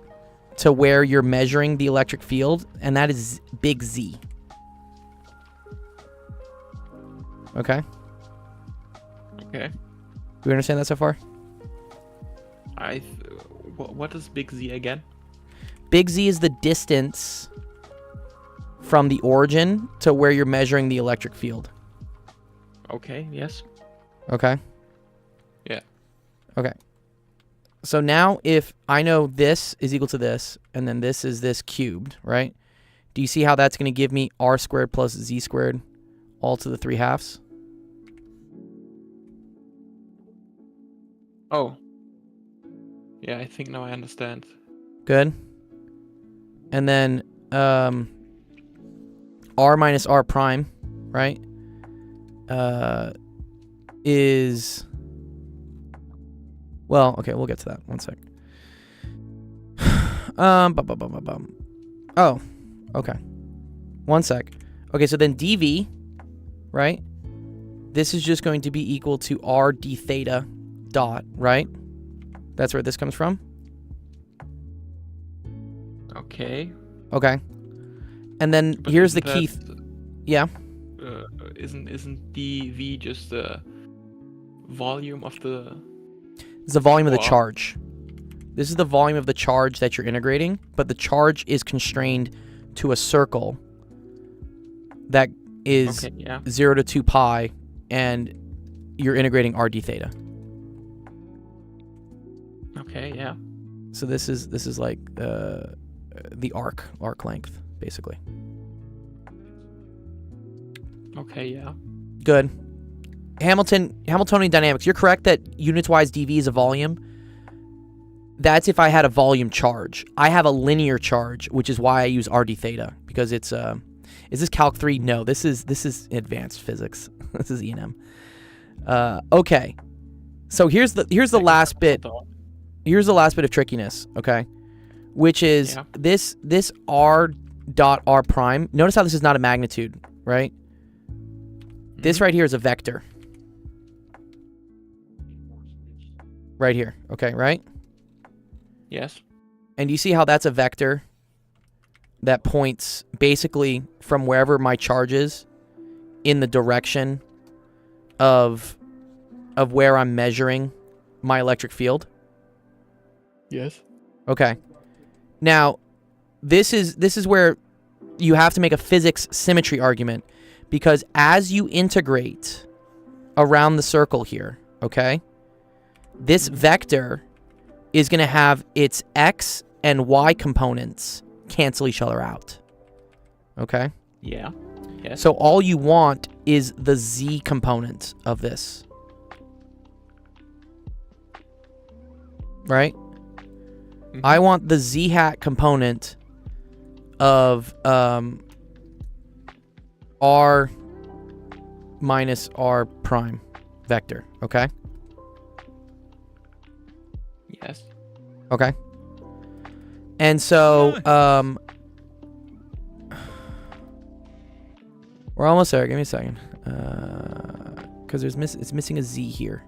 B: to where you're measuring the electric field, and that is big Z. Okay?
E: Okay.
B: Do you understand that so far?
E: What is big Z again?
B: Big Z is the distance from the origin to where you're measuring the electric field.
E: Okay, yes.
B: Okay?
E: Yeah.
B: Okay. So now if I know this is equal to this, and then this is this cubed, right? Do you see how that's going to give me R squared plus Z squared all to the 3/2?
E: Oh. Yeah, I think now I understand.
B: Good. And then R minus R prime, right? Is... Well, okay, we'll get to that. One sec. Oh, okay. One sec. Okay, so then dV, right? This is just going to be equal to R d theta dot, right? That's where this comes from.
E: Okay.
B: Okay. And then
E: But
B: here's the
E: isn't
B: key. Yeah.
E: Isn't dV just the volume of the...
B: It's the volume of the
E: Wow.
B: charge. This is the volume of the charge that you're integrating, but the charge is constrained to a circle that is
E: Okay, yeah.
B: 0 to 2 pi, and you're integrating R d theta.
E: Okay, yeah.
B: So this is like the arc length, basically.
E: Okay, yeah.
B: Good. Hamiltonian dynamics. You're correct that units-wise dV is a volume. That's if I had a volume charge. I have a linear charge, which is why I use R d theta, because it's is this Calc 3? No, this is advanced physics. This is E&M. Okay. So here's the last bit. Here's the last bit of trickiness, okay? Which is this R dot R prime. Notice how this is not a magnitude, right? This right here is a vector. Right here, okay, right?
E: Yes.
B: And you see how that's a vector that points basically from wherever my charge is in the direction of where I'm measuring my electric field?
E: Yes.
B: Okay. Now, this is where you have to make a physics symmetry argument, because as you integrate around the circle here, okay, This vector is going to have its x and y components cancel each other out. Okay?
E: Yeah. Yes.
B: So all you want is the z component of this. Right? I want the z hat component of r minus r prime vector. Okay?
E: Yes.
B: Okay. And so, we're almost there. Give me a second. Because it's missing a z here.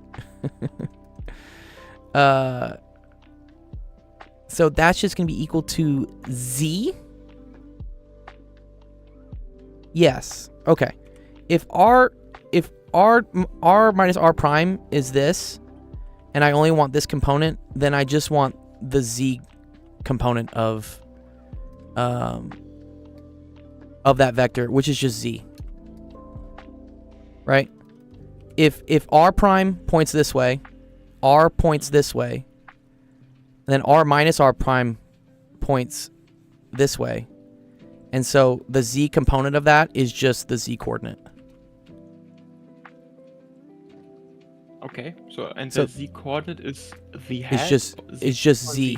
B: So that's just going to be equal to z. Yes. Okay. If r minus r prime is this, and I only want this component, then I just want the z component of that vector, which is just z. Right? If r prime points this way, r points this way, then r minus r prime points this way. And so the z component of that is just the z coordinate.
E: Okay. So the z coordinate is the hat.
B: It's just z.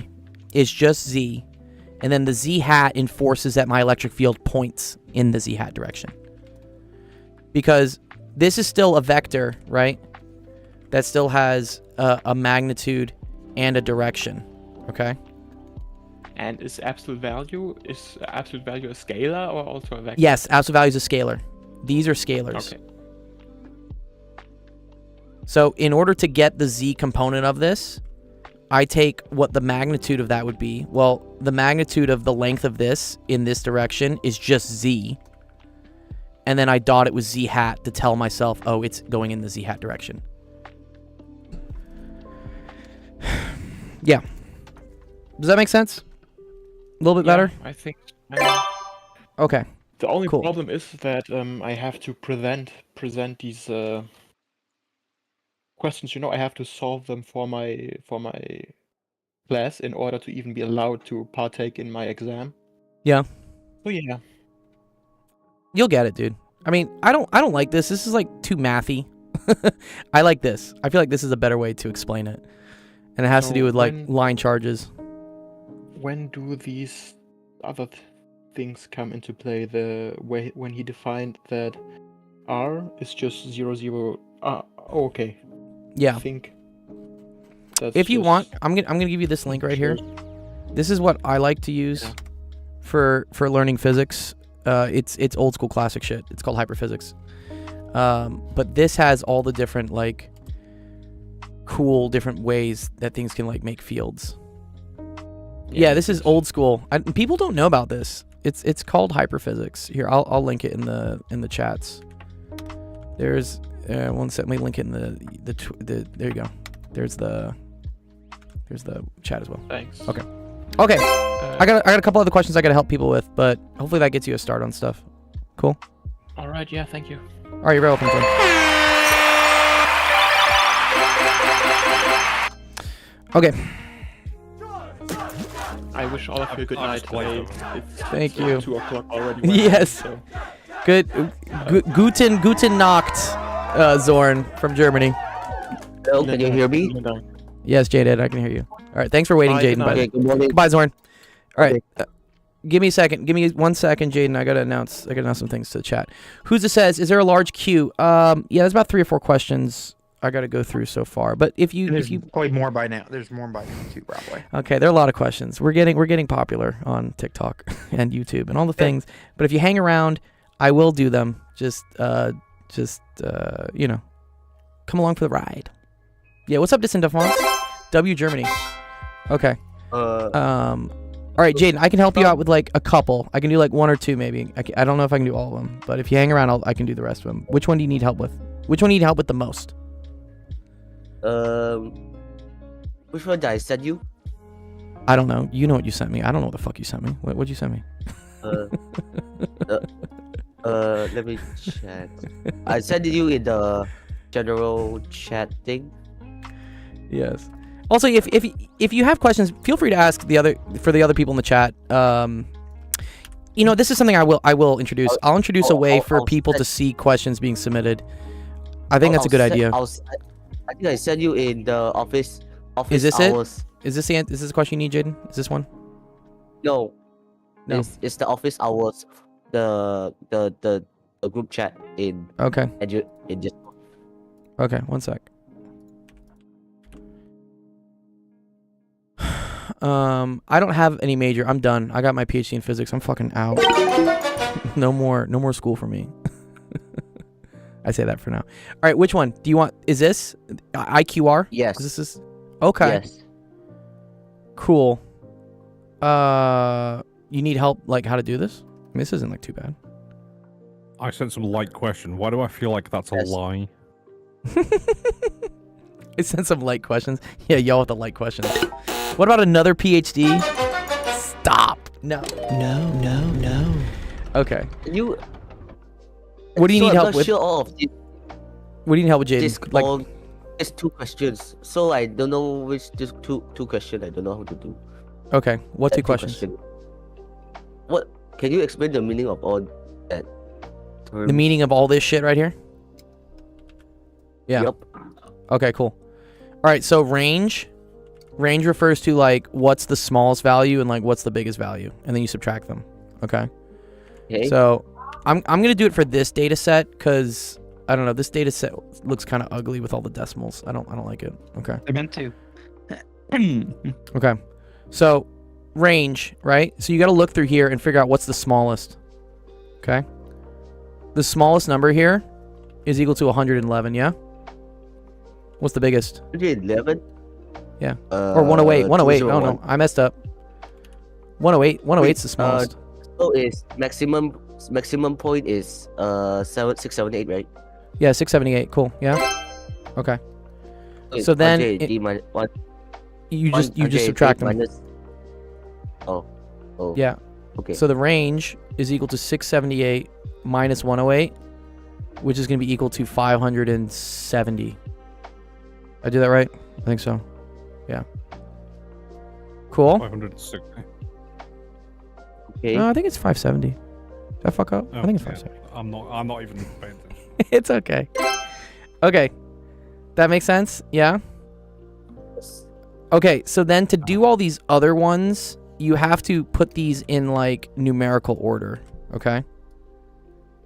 B: It's just z. And then the z hat enforces that my electric field points in the z hat direction. Because this is still a vector, right? That still has a magnitude and a direction. Okay?
E: And is absolute value a scalar or also a vector?
B: Yes, absolute value is a scalar. These are scalars.
E: Okay.
B: So in order to get the z component of this, I take what the magnitude of that would be. Well, the magnitude of the length of this in this direction is just z. And then I dot it with z hat to tell myself, oh, it's going in the z hat direction. Yeah. Does that make sense? A little bit better?
E: I think.
B: Okay.
E: The only
B: Cool.
E: problem is that I have to present these questions. I have to solve them for my class in order to even be allowed to partake in my exam.
B: Yeah.
E: So yeah.
B: You'll get it, dude. I mean, I don't like this. This is like too mathy. I like this. I feel like this is a better way to explain it. And it has to do with like line charges.
E: When do these other things come into play? The way when he defined that R is just 0, 0. Okay.
B: Yeah.
E: I think that's
B: If you
E: just-
B: want, I'm gonna give you this link right here. This is what I like to use for learning physics. It's old school classic shit. It's called hyperphysics. But this has all the different like cool different ways that things can like make fields. Yeah, this is old school. People don't know about this. It's called hyperphysics. Here, I'll link it in the chats. There's one sec. Let me link it in the there you go. There's the chat as well.
E: Thanks.
B: Okay. I got a couple other questions I gotta help people with, but hopefully that gets you a start on stuff. Cool.
E: All right. Yeah. Thank you.
B: All right, you're very welcome, Tim. Okay.
E: I wish all of you a good night. It's
B: Thank you.
E: 2 o'clock already.
B: Yes.
E: So.
B: Good. Guten Nacht, Zorn from Germany.
F: Hello, can you hear me?
B: Yes, Jaden, I can hear you. All right, thanks for waiting,
E: Bye,
B: Jaden.
E: good night.
F: Okay, good morning.
B: Goodbye, Zorn. All right, give me a second. Give me 1 second, Jaden. I gotta announce some things to the chat. Who's it says? Is there a large queue? Yeah, there's about 3 or 4 questions I gotta go through so far. But if you
G: probably more by now. There's more by now too, probably.
B: okay, there are a lot of questions. We're getting popular on TikTok and YouTube and all the things. But if you hang around, I will do them. Just you know, come along for the ride. Yeah, what's up, Distant Defonce? W Germany. Okay. All right, Jaden, I can help you out with like a couple. I can do like 1 or 2 maybe. I don't know if I can do all of them, but if you hang around, I can do the rest of them. Which one do you need help with? Which one do you need help with the most?
F: Which one did I send you?
B: I don't know. You know what you sent me. I don't know what the fuck you sent me. What'd you send me?
F: Let me check. I sent you in the general chat thing.
B: Yes. Also, if you have questions, feel free to ask the other people in the chat. You know, this is something I will introduce. I'll introduce a way for people to see questions being submitted. I think that's a good idea.
F: I think I sent you in the office.
B: Is this
F: hours.
B: it? Is this a question you need, Jaden? Is this one?
F: No.
B: No.
F: It's the office hours. The group chat in.
B: Okay.
F: In just.
B: Okay. One sec. I don't have any major. I'm done. I got my PhD in physics. I'm fucking out. No more school for me. I say that for now. All right, which one do you want? Is this IQR?
F: Yes.
B: This is okay.
F: Yes.
B: Cool. You need help like how to do this? I mean, this isn't like too bad.
C: I sent some light question. Why do I feel like that's a lie?
B: It sent some light questions. Yeah, y'all with the light questions. What about another PhD? Stop. No. Okay.
F: You.
B: What do you need help with?
F: Sure all of this,
B: What do you need help with, Jaden?
F: it's 2 questions. So I don't know which just two questions. I don't know how to do.
B: Okay. What
F: That
B: 2 questions?
F: What can you explain the meaning of all that?
B: The meaning of all this shit right here? Yeah.
F: Yep.
B: Okay, cool. All right, so range refers to like what's the smallest value and like what's the biggest value, and then you subtract them. Okay.
F: Okay.
B: So I'm gonna do it for this data set because I don't know, this data set looks kind of ugly with all the decimals. I don't like it. Okay.
G: I meant to.
B: Okay. So range, right? So you got to look through here and figure out what's the smallest. Okay. The smallest number here is equal to 111. Yeah. What's the biggest?
F: 111.
B: Yeah. Or 108. 108. Oh no, I messed up. 108. 108's the smallest.
F: So is maximum point is 678, right?
B: Yeah, 678. Cool. Yeah. Okay. So then you just subtract them.
F: Minus, oh.
B: Yeah.
F: Okay.
B: So the range is equal to 678 minus 108, which is going to be equal to 570. I do that right? I think so. Yeah. Cool.
C: 560.
F: Okay.
B: No, I think it's 570. Did I fuck up? I think it's 570.
C: I'm not even paying attention.
B: It's okay. Okay. That makes sense? Yeah? Okay, so then to do all these other ones, you have to put these in like numerical order, okay?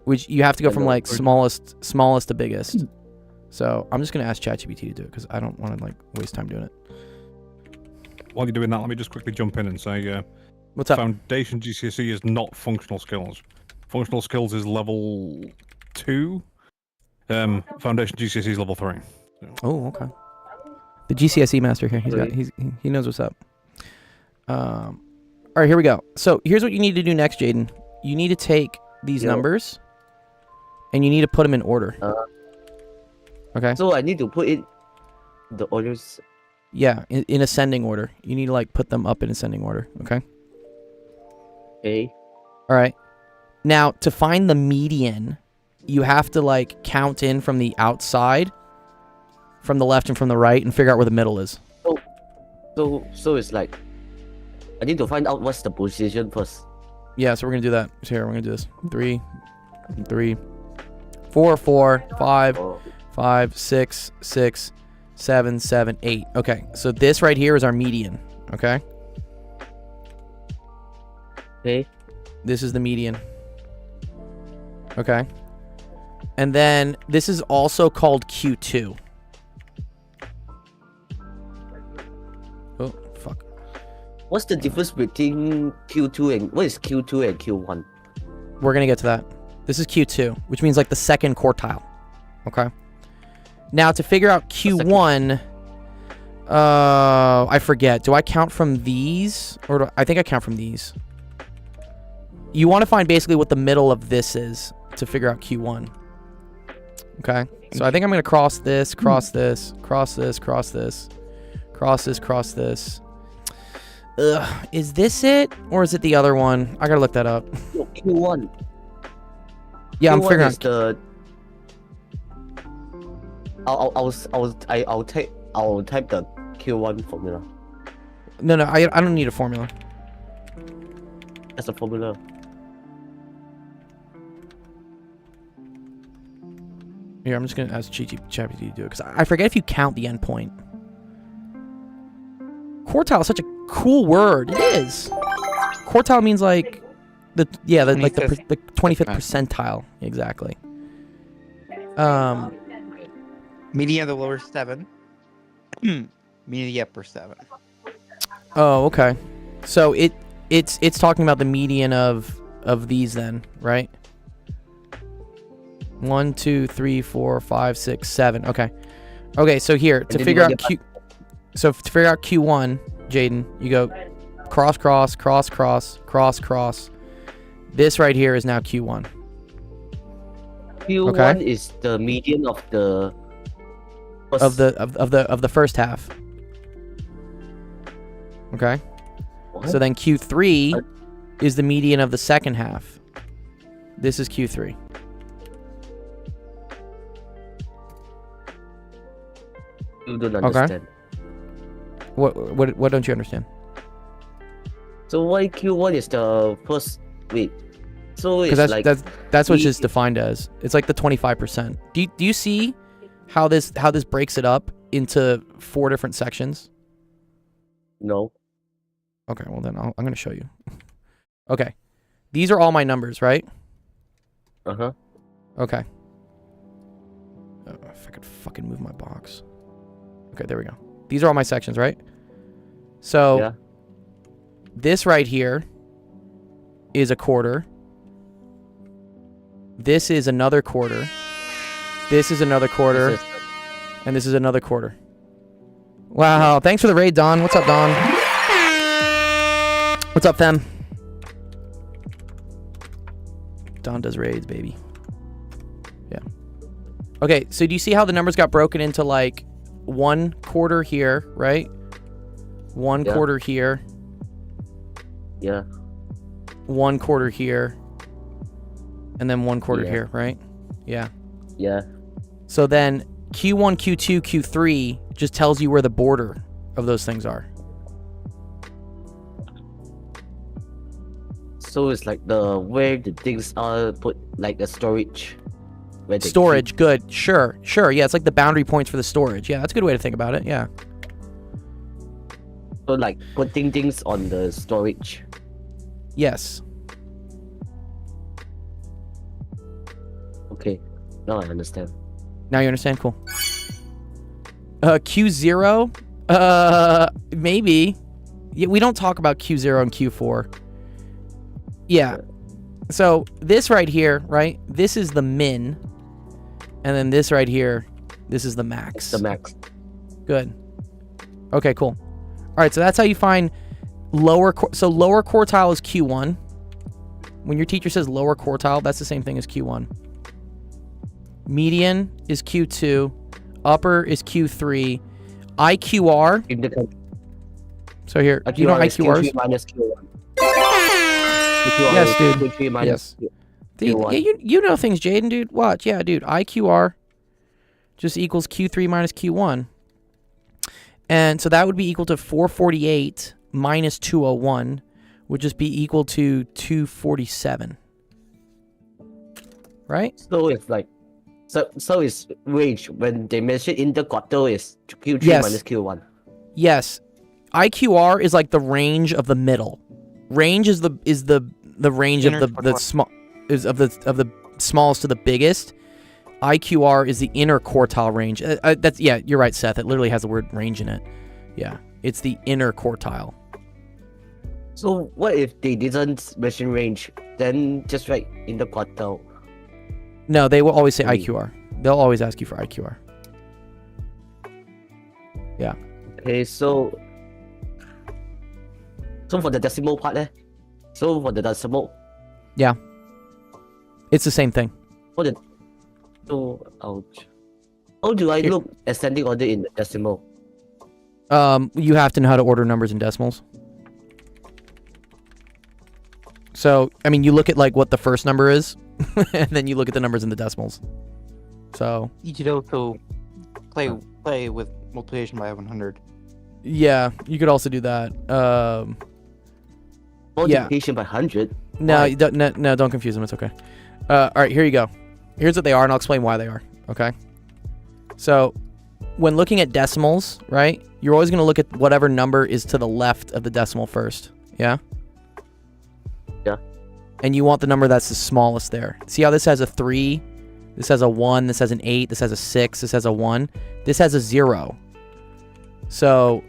B: Which you have to go from like smallest to biggest. So I'm just gonna ask ChatGPT to do it because I don't want to like waste time doing it.
C: While you're doing that, let me just quickly jump in and say,
B: what's up?
C: Foundation GCSE is not functional skills. Functional skills is level 2. Foundation GCSE is level 3. So.
B: Oh, okay. The GCSE master here. He knows what's up. All right, here we go. So here's what you need to do next, Jaden. You need to take these numbers, and you need to put them in order. Okay.
F: So I need to put in the orders.
B: Yeah, in ascending order. You need to like put them up in ascending order. Okay.
F: Okay.
B: All right. Now to find the median, you have to like count in from the outside, from the left and from the right, and figure out where the middle is.
F: So it's like I need to find out what's the position first.
B: Yeah, so we're gonna do that. So here we're gonna do this. 3, 4, 4, 5, 5, 6, 6, 7, 7, 8. Okay, so this right here is our median. Okay.
F: Okay.
B: This is the median. Okay. And then this is also called Q2. Oh, fuck.
F: What's the difference between Q2 and what is Q2 and Q1?
B: We're going to get to that. This is Q2, which means like the second quartile. Okay. Now to figure out Q1, I forget. Do I count from these? Or I think I count from these. You want to find basically what the middle of this is to figure out Q1. Okay. So I think I'm going to cross this, cross this, cross this, cross this, cross this, cross this. Ugh. Is this it? Or is it the other one? I got to look that up.
F: No, Q1.
B: Yeah, I'm
F: Q1
B: figuring
F: is
B: out.
F: the... I'll type the Q1 formula.
B: No, I don't need a formula.
F: That's a formula.
B: Here, I'm just gonna ask ChatGPT to do it because I forget if you count the endpoint. Quartile is such a cool word. It is. Quartile means like the 25th percentile. Exactly.
G: Median of the lower 7. Median of the upper 7.
B: Oh, okay. So it's talking about the median of these then, right? 1, 2, 3, 4, 5, 6, 7. Okay. Okay, so here to figure out Q1, Jaden, you go cross cross cross cross cross cross. This right here is now Q1.
F: Q1
B: Okay.
F: is the median of the
B: Of the first half. Okay.
F: What?
B: So then Q3 is the median of the second half. This is Q3.
F: You don't understand.
B: What don't you understand?
F: So why Q1 is the first? Wait. So it's
B: Because
F: like
B: that's what's just defined as. It's like the 25%. Do you see how this breaks it up into 4 different sections?
F: no.
B: Okay, well then I'm gonna show you. Okay, these are all my numbers, right?
F: Uh-huh.
B: Okay. If I could fucking move my box. Okay, there we go. These are all my sections, right? So
F: Yeah.
B: this right here is a quarter. This is another quarter. This is another quarter.
F: This is-
B: And this is another quarter. Wow, thanks for the raid, Don. What's up, Don? What's up, fam? Don does raids, baby. Yeah. Okay, so do you see how the numbers got broken into like 1 quarter here, right? 1
F: Yeah.
B: quarter here,
F: Yeah.
B: 1 quarter here, and then 1 quarter
F: Yeah.
B: here, right? Yeah.
F: Yeah.
B: So then Q1, Q2, Q3 just tells you where the border of those things are.
F: So it's like where the things are put, like a storage. Where they
B: Storage, good. Sure. Yeah, it's like the boundary points for the storage. Yeah, that's a good way to think about it. Yeah.
F: keep- So like putting things on the storage.
B: Yes.
F: Okay. Now I understand.
B: Now you understand? Cool. Q0? Maybe. Yeah, we don't talk about Q0 and Q4. Yeah. So this right here, right? This is the min. And then this right here, this is the max.
F: The max.
B: Good. Okay, cool. All right, so that's how you find lower quartile is Q1. When your teacher says lower quartile, that's the same thing as Q1. Median is Q2. Upper is Q3. IQR.
F: In the
B: So here, do you know
F: is
B: IQRs?
F: Q3 minus Q1. IQR
B: Yes,
F: is
B: dude.
F: Q3 minus
B: Dude,
F: Q1.
B: yeah, you know things, Jaden, dude. Watch. Yeah, dude. IQR just equals Q3 minus Q1. And so that would be equal to 448 minus 201 would just be equal to 247. Right?
F: So it's like, so it's range when they mention interquartile is Q3
B: Yes.
F: minus Q1.
B: Yes. IQR is like the range of the middle. Range is the range of
G: Inner
B: the small is of the smallest to the biggest. IQR is the inner quartile range. That's yeah, you're right, Seth. It literally has the word range in it. Yeah, it's the inner quartile.
F: So what if they didn't mention range? Then just write interquartile.
B: No, they will always say
F: Maybe.
B: IQR. They'll always ask you for IQR. Yeah.
F: Okay, so for the decimal part, so for the decimal,
B: Yeah. It's the same thing.
F: so ouch. How do I
B: Here-
F: look ascending order in the decimal?
B: You have to know how to order numbers in decimals. So, I mean, you look at like what the first number is, and then you look at the numbers in the decimals. So,
G: You could also play with multiplication by 100.
B: Yeah, you could also do that.
F: Multiplication by 100.
B: No,
F: Why?
B: you don't, no, don't confuse them. It's okay. All right, here you go. Here's what they are, and I'll explain why they are. Okay. So, when looking at decimals, right, you're always going to look at whatever number is to the left of the decimal first. Yeah?
F: Yeah.
B: And you want the number that's the smallest there. See how this has a 3? This has a 1. This has an 8. This has a 6. This has a 1. This has a 0. So,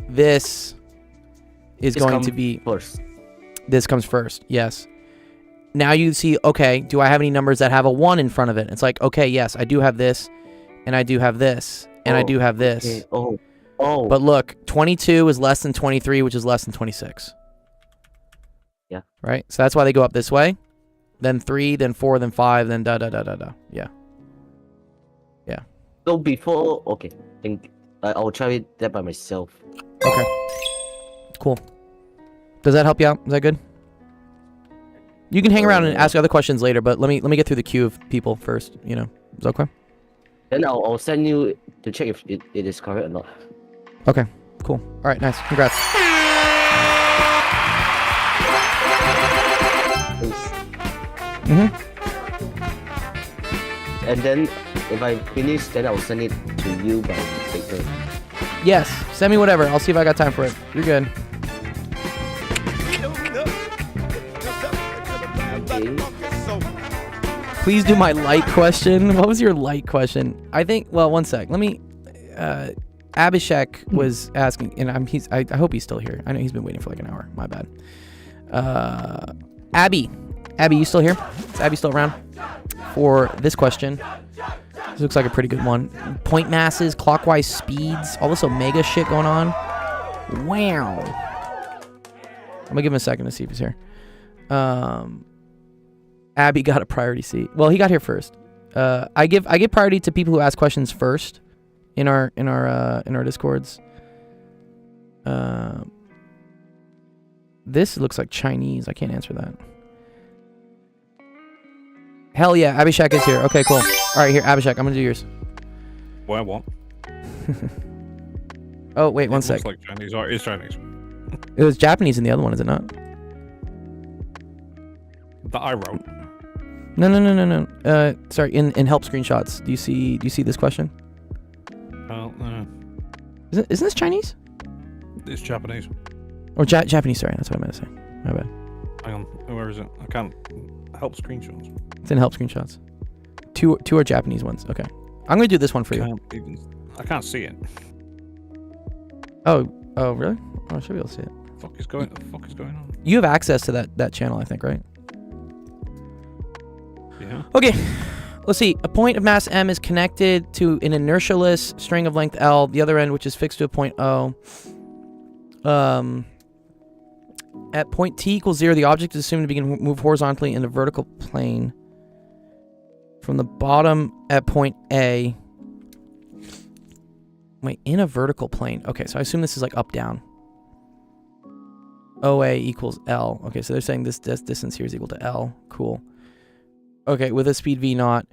B: this is going to be...
F: first.
B: This comes first. Yes. Now you see, okay, do I have any numbers that have a 1 in front of it? It's like, okay, yes, I do have this, and I do have this, and I do have this.
F: Okay. Oh.
B: But look, 22 is less than 23, which is less than 26.
F: Yeah.
B: Right? So that's why they go up this way. Then 3, then 4, then 5, then da-da-da-da-da. Yeah. Yeah.
F: So before, okay, think I'll try that by myself.
B: Okay. Cool. Does that help you out? Is that good? You can hang around and ask other questions later, but let me get through the queue of people first, you know. Is that okay?
F: Then I'll send you to check if it is correct or not.
B: Okay, cool. All right, nice. Congrats.
F: And then if I finish, then I'll send it to you by later.
B: Yes, send me whatever. I'll see if I got time for it. You're good.
F: Okay.
B: Please do my light question. What was your light question? I think, well, one sec. Let me, Abhishek was asking, and I hope he's still here. I know he's been waiting for like an hour. My bad. Abby, you still here? Is Abby still around for this question? This looks like a pretty good one. Point masses, clockwise speeds, all this omega shit going on. Wow. I'm gonna give him a second to see if he's here. Abby got a priority seat. Well, he got here first. I give priority to people who ask questions first in our Discords. This looks like Chinese. I can't answer that. Hell yeah, Abhishek is here. Okay, cool. All right, here, Abhishek, I'm gonna do yours.
C: Where what?
B: Oh wait, one sec.
C: Looks like Chinese. Or it's Chinese.
B: It was Japanese in the other one, is it not?
C: That I wrote.
B: No. Sorry. In help screenshots, do you see this question?
C: Well,
B: Isn't this Chinese?
C: it's Japanese.
B: Or Japanese? Sorry, that's what I meant to say. My bad.
C: Hang on, where is it? I can't help screenshots.
B: It's in help screenshots. Two are Japanese ones. Okay, I'm gonna do this one for you.
C: I can't see it.
B: Oh, really? Oh, I should be able to see it.
C: The fuck is going on?
B: You have access to that channel, I think, right?
C: Yeah.
B: Okay, let's see. A point of mass m is connected to an inertialess string of length L, the other end which is fixed to a point O. At point t equals 0, the object is assumed to begin to move horizontally in a vertical plane from the bottom at point A. Wait, in a vertical plane. Okay, so I assume this is like up down. OA equals L. Okay, so they're saying this distance here is equal to L. Cool. Okay, with a speed v0.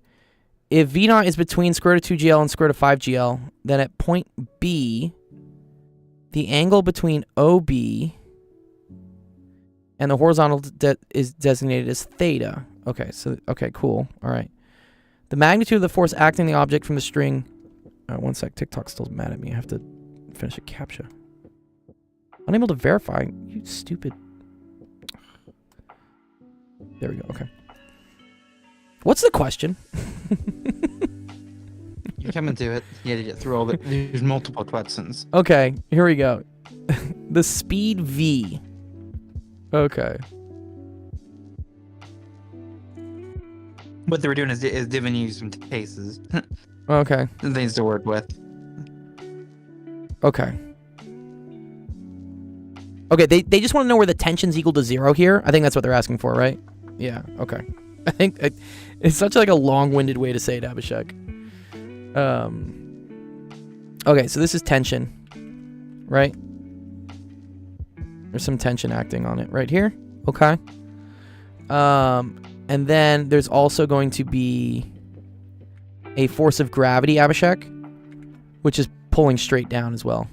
B: If v0 is between square root of 2gl and square root of 5gl, then at point B, the angle between OB and the horizontal is designated as theta. Okay, so, okay, cool. All right. The magnitude of the force acting the object from the string... one sec, TikTok's still mad at me. I have to finish a CAPTCHA. Unable to verify. You stupid... There we go, okay. What's the question?
G: You come into it. You had to get through all the... There's multiple questions.
B: Okay, here we go. The speed V. Okay.
G: What they were doing is giving you some cases.
B: Okay.
G: Some things to work with.
B: Okay. Okay, they just want to know where the tension's equal to 0 here. I think that's what they're asking for, right? Yeah, okay. I think it's such like a long-winded way to say it, Abhishek. Okay, so this is tension, right? There's some tension acting on it right here. Okay. And then there's also going to be a force of gravity, Abhishek, which is pulling straight down as well.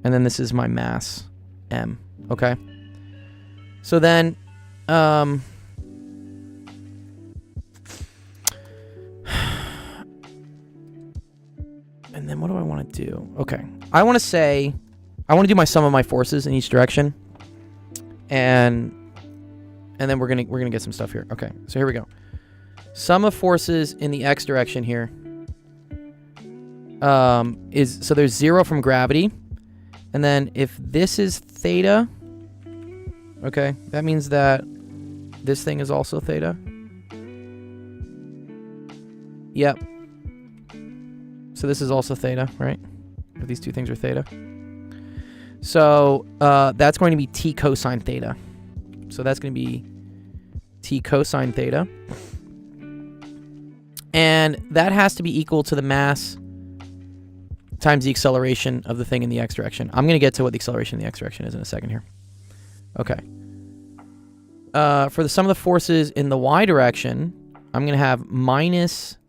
B: And then this is my mass, m. Okay? So then, and then what do I want to do? Okay. I want to do my sum of my forces in each direction. And then we're gonna get some stuff here. Okay, so here we go. Sum of forces in the x direction here is, so there's 0 from gravity, and then if this is theta, okay, that means that this thing is also theta. Yep. So this is also theta, right? If these two things are theta. So that's going to be t cosine theta. So that's going to be t cosine theta. And that has to be equal to the mass times the acceleration of the thing in the x direction. I'm going to get to what the acceleration in the x direction is in a second here. Okay. For the sum of the forces in the y direction, I'm going to have minus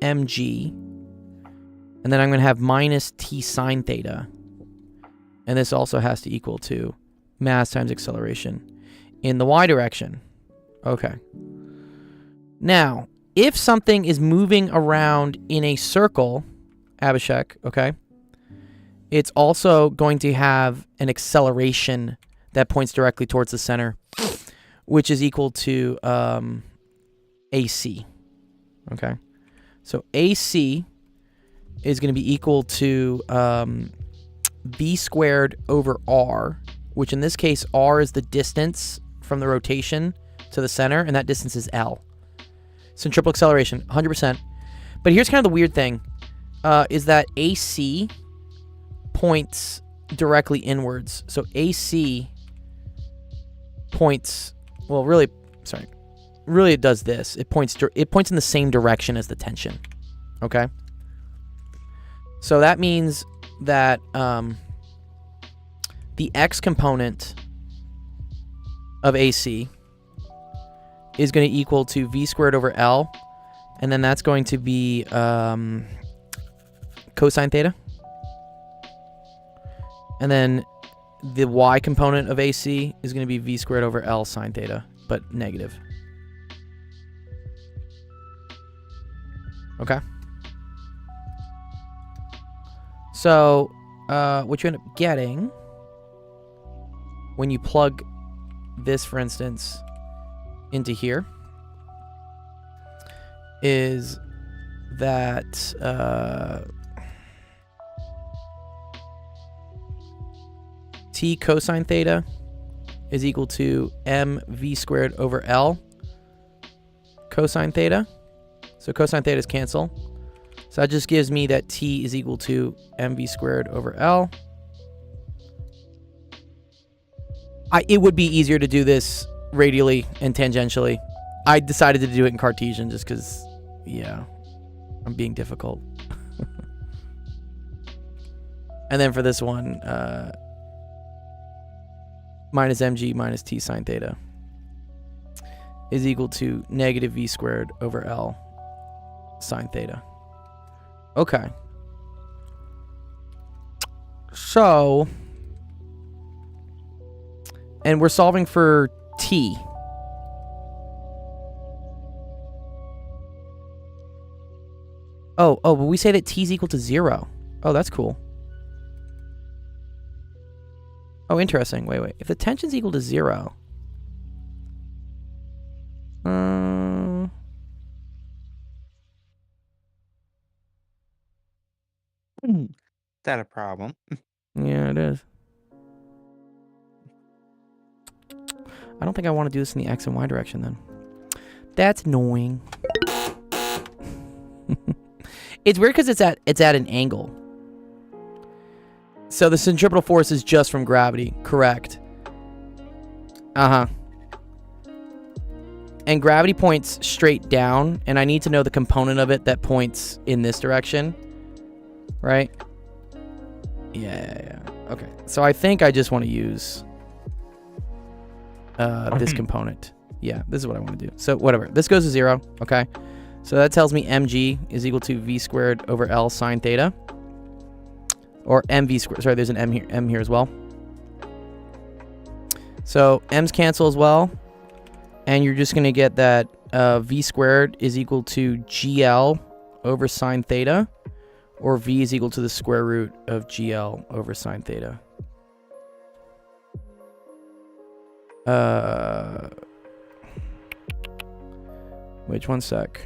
B: mg. And then I'm going to have minus t sine theta. And this also has to equal to mass times acceleration in the y direction. Okay. Now, if something is moving around in a circle, Abhishek, okay, it's also going to have an acceleration that points directly towards the center, which is equal to AC. Okay. So AC is going to be equal to v squared over r, which in this case, r is the distance from the rotation to the center, and that distance is L. Centripetal acceleration, 100%. But here's kind of the weird thing, is that AC points directly inwards. So AC points, well, really it does this. It points in the same direction as the tension. Okay? So that means that the x component of AC is going to equal to v squared over L, and then that's going to be cosine theta. And then the y component of AC is going to be v squared over L sine theta, but negative. Okay? So, what you end up getting when you plug this, for instance, into here is that t cosine theta is equal to mv squared over L cosine theta. So cosine thetas cancel. So that just gives me that t is equal to mv squared over L. It would be easier to do this radially and tangentially. I decided to do it in Cartesian just because, yeah, I'm being difficult. And then for this one, minus mg minus t sine theta is equal to negative v squared over L sine theta. Okay. So, and we're solving for t. Oh, but we say that t is equal to 0. Oh, that's cool. Oh, interesting. Wait. If the tension's equal to 0...
G: Is that a problem?
B: Yeah, it is. I don't think I want to do this in the x and y direction then. That's annoying. It's weird because it's at an angle. So the centripetal force is just from gravity, correct? Uh-huh. And gravity points straight down, and I need to know the component of it that points in this direction. Right? Yeah. Okay. So I think I just want to use this component. Yeah, this is what I want to do. So whatever. This goes to 0. Okay. So that tells me mg is equal to v squared over L sine theta. Or mv squared. Sorry, there's an m here as well. So m's cancel as well. And you're just going to get that v squared is equal to gl over sine theta. Or v is equal to the square root of gl over sine theta. Wait one sec.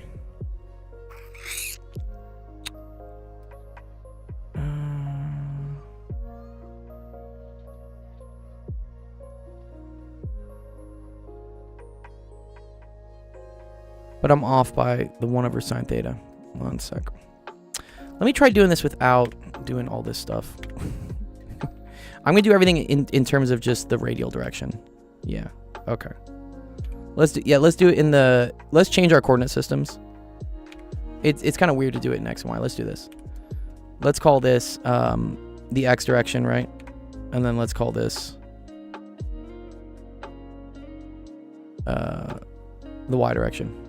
B: But I'm off by the 1 over sine theta. 1 sec. Let me try doing this without doing all this stuff. I'm gonna do everything in terms of just the radial direction. Yeah. Okay. Let's do it in the. Let's change our coordinate systems. It's kind of weird to do it in X and Y. Let's do this. Let's call this the X direction, right? And then let's call this the Y direction.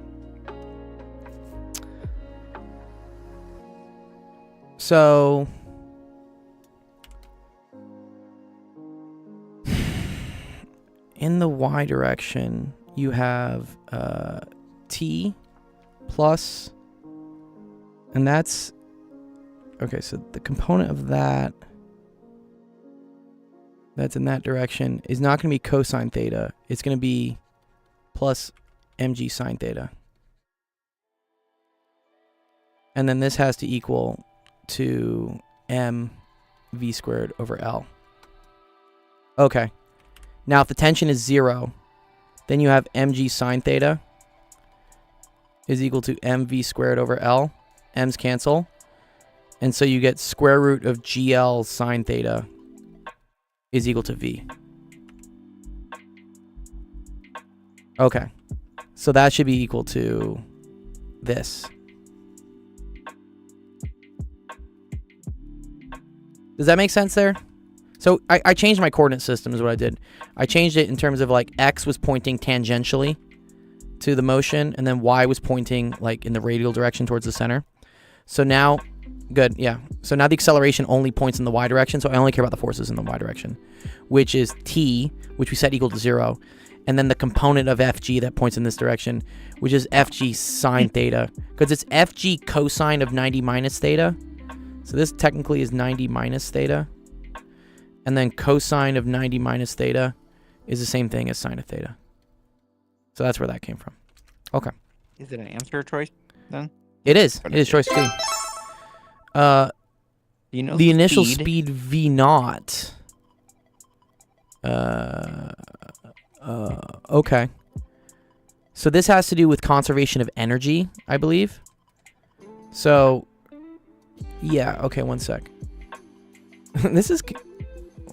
B: So in the Y direction, you have t plus, and that's okay. So the component of that that's in that direction is not going to be cosine theta. It's going to be plus mg sine theta. And then this has to equal to m v squared over L. Okay. Now if the tension is 0, then you have mg sine theta is equal to mv squared over L. M's cancel. And so you get square root of gl sine theta is equal to v. Okay. So that should be equal to this. Does that make sense there? So I changed my coordinate system is what I did. I changed it in terms of like X was pointing tangentially to the motion and then Y was pointing like in the radial direction towards the center. So now, good, yeah. So now the acceleration only points in the Y direction, so I only care about the forces in the Y direction, which is T, which we set equal to 0, and then the component of FG that points in this direction, which is FG sine theta, because it's FG cosine of 90 minus theta. So this technically is 90 minus theta. And then cosine of 90 minus theta is the same thing as sine of theta. So that's where that came from. Okay.
G: Is it an answer choice then?
B: It is. It is choice C.
G: You know
B: The initial speed V naught. Okay. So this has to do with conservation of energy, I believe. So, yeah. Okay, one sec. This is...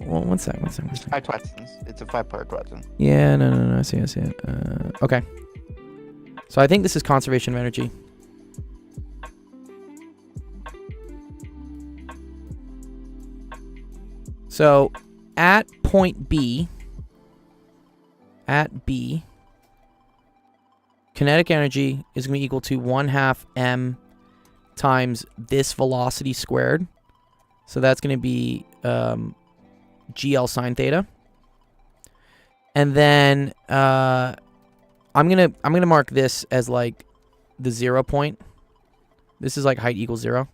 B: Well, one sec.
G: 5 Twatsons. It's a 5-part Twatson.
B: Yeah, no. I see it. Okay. So I think this is conservation of energy. So at point B, kinetic energy is going to be equal to 1/2 m times this velocity squared. So that's going to be GL sine theta. And then I'm gonna mark this as like the 0 point. This is like height equals 0.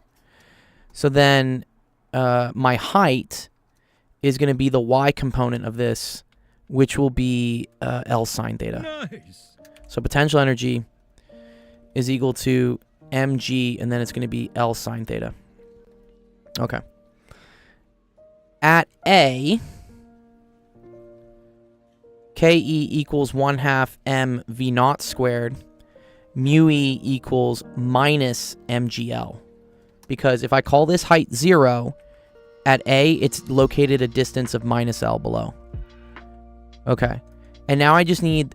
B: So then my height is going to be the y component of this, which will be L sine theta.
A: Nice.
B: So potential energy is equal to mg, and then it's going to be L sine theta. Okay. At A, KE equals 1/2 m V naught squared, mu E equals minus mgl. Because if I call this height 0, at A, it's located a distance of minus L below. Okay. And now I just need...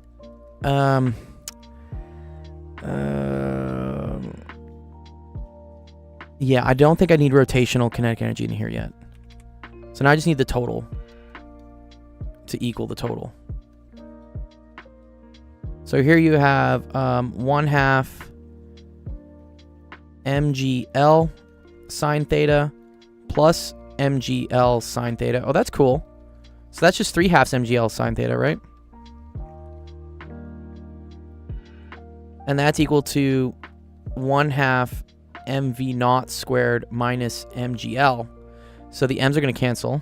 B: yeah, I don't think I need rotational kinetic energy in here yet. So now I just need the total to equal the total. So here you have 1/2 mgl sine theta plus MGL sine theta. Oh, that's cool. So that's just 3/2 MGL sine theta, right? And that's equal to 1/2 MV naught squared minus MGL. So the M's are going to cancel.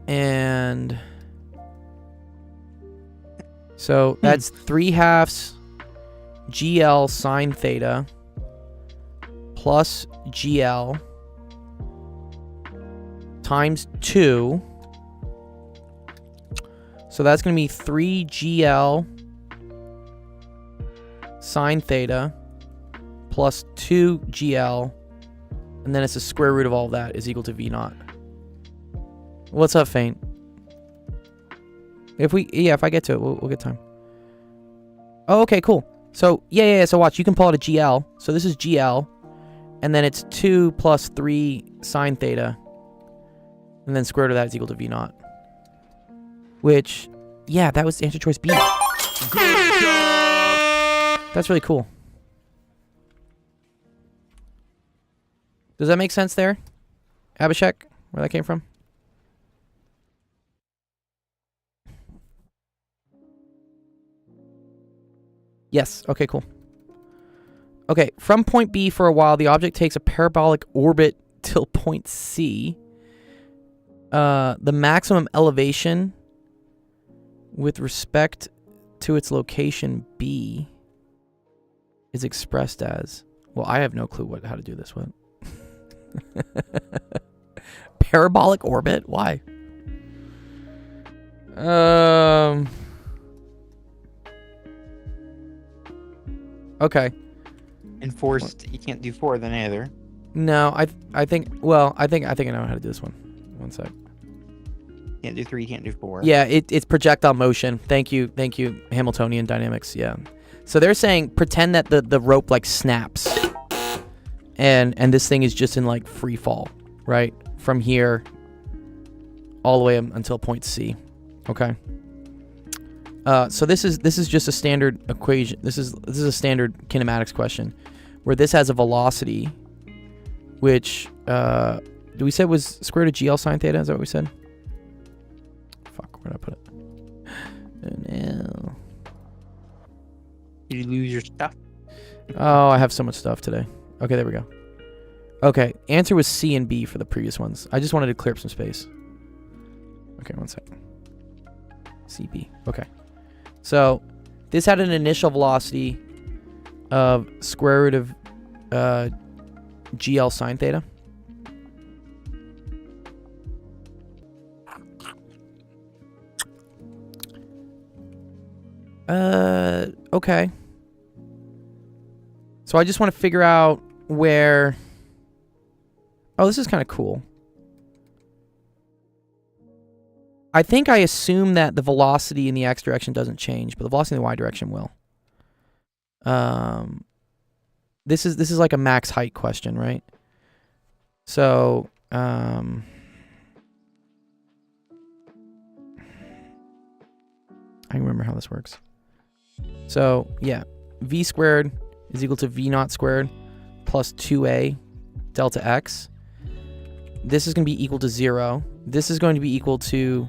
B: And so that's 3/2 GL sine theta plus GL times 2. So that's going to be 3GL sine theta plus 2GL, and then it's the square root of all of that is equal to V naught. What's up, Faint? If I get to it, we'll get time. Oh, okay, cool. So, yeah, so watch. You can pull out a GL. So this is GL, and then it's 2 plus 3 sine theta, and then square root of that is equal to V naught. Which, yeah, that was answer choice B. That's really cool. Does that make sense there? Abhishek, where that came from? Yes. Okay, cool. Okay, from point B for a while, the object takes a parabolic orbit till point C. The maximum elevation with respect to its location B is expressed as... Well, I have no clue how to do this one. Parabolic orbit? Why? Okay.
G: Enforced, you can't do 4 then either.
B: No, I think I know how to do this one. One sec.
G: Can't do 3, can't do 4.
B: Yeah, it's projectile motion. Thank you, Hamiltonian dynamics. Yeah. So they're saying pretend that the rope like snaps, and this thing is just in like free fall, right? From here all the way until point C. Okay. So this is just a standard equation. This is a standard kinematics question, where this has a velocity, which do we say was square root of GL sine theta? Is that what we said? Fuck, where did I put it? No.
G: Did you lose your stuff?
B: Oh, I have so much stuff today. Okay, there we go. Okay, answer was C and B for the previous ones. I just wanted to clear up some space. Okay, one second. CB. Okay. So this had an initial velocity of square root of GL sine theta. Okay. So I just want to figure out where... Oh, this is kind of cool. I think I assume that the velocity in the x direction doesn't change, but the velocity in the y direction will. This is like a max height question, right? So, I remember how this works. So, yeah, v squared is equal to v naught squared plus 2a delta x. This is going to be equal to 0. This is going to be equal to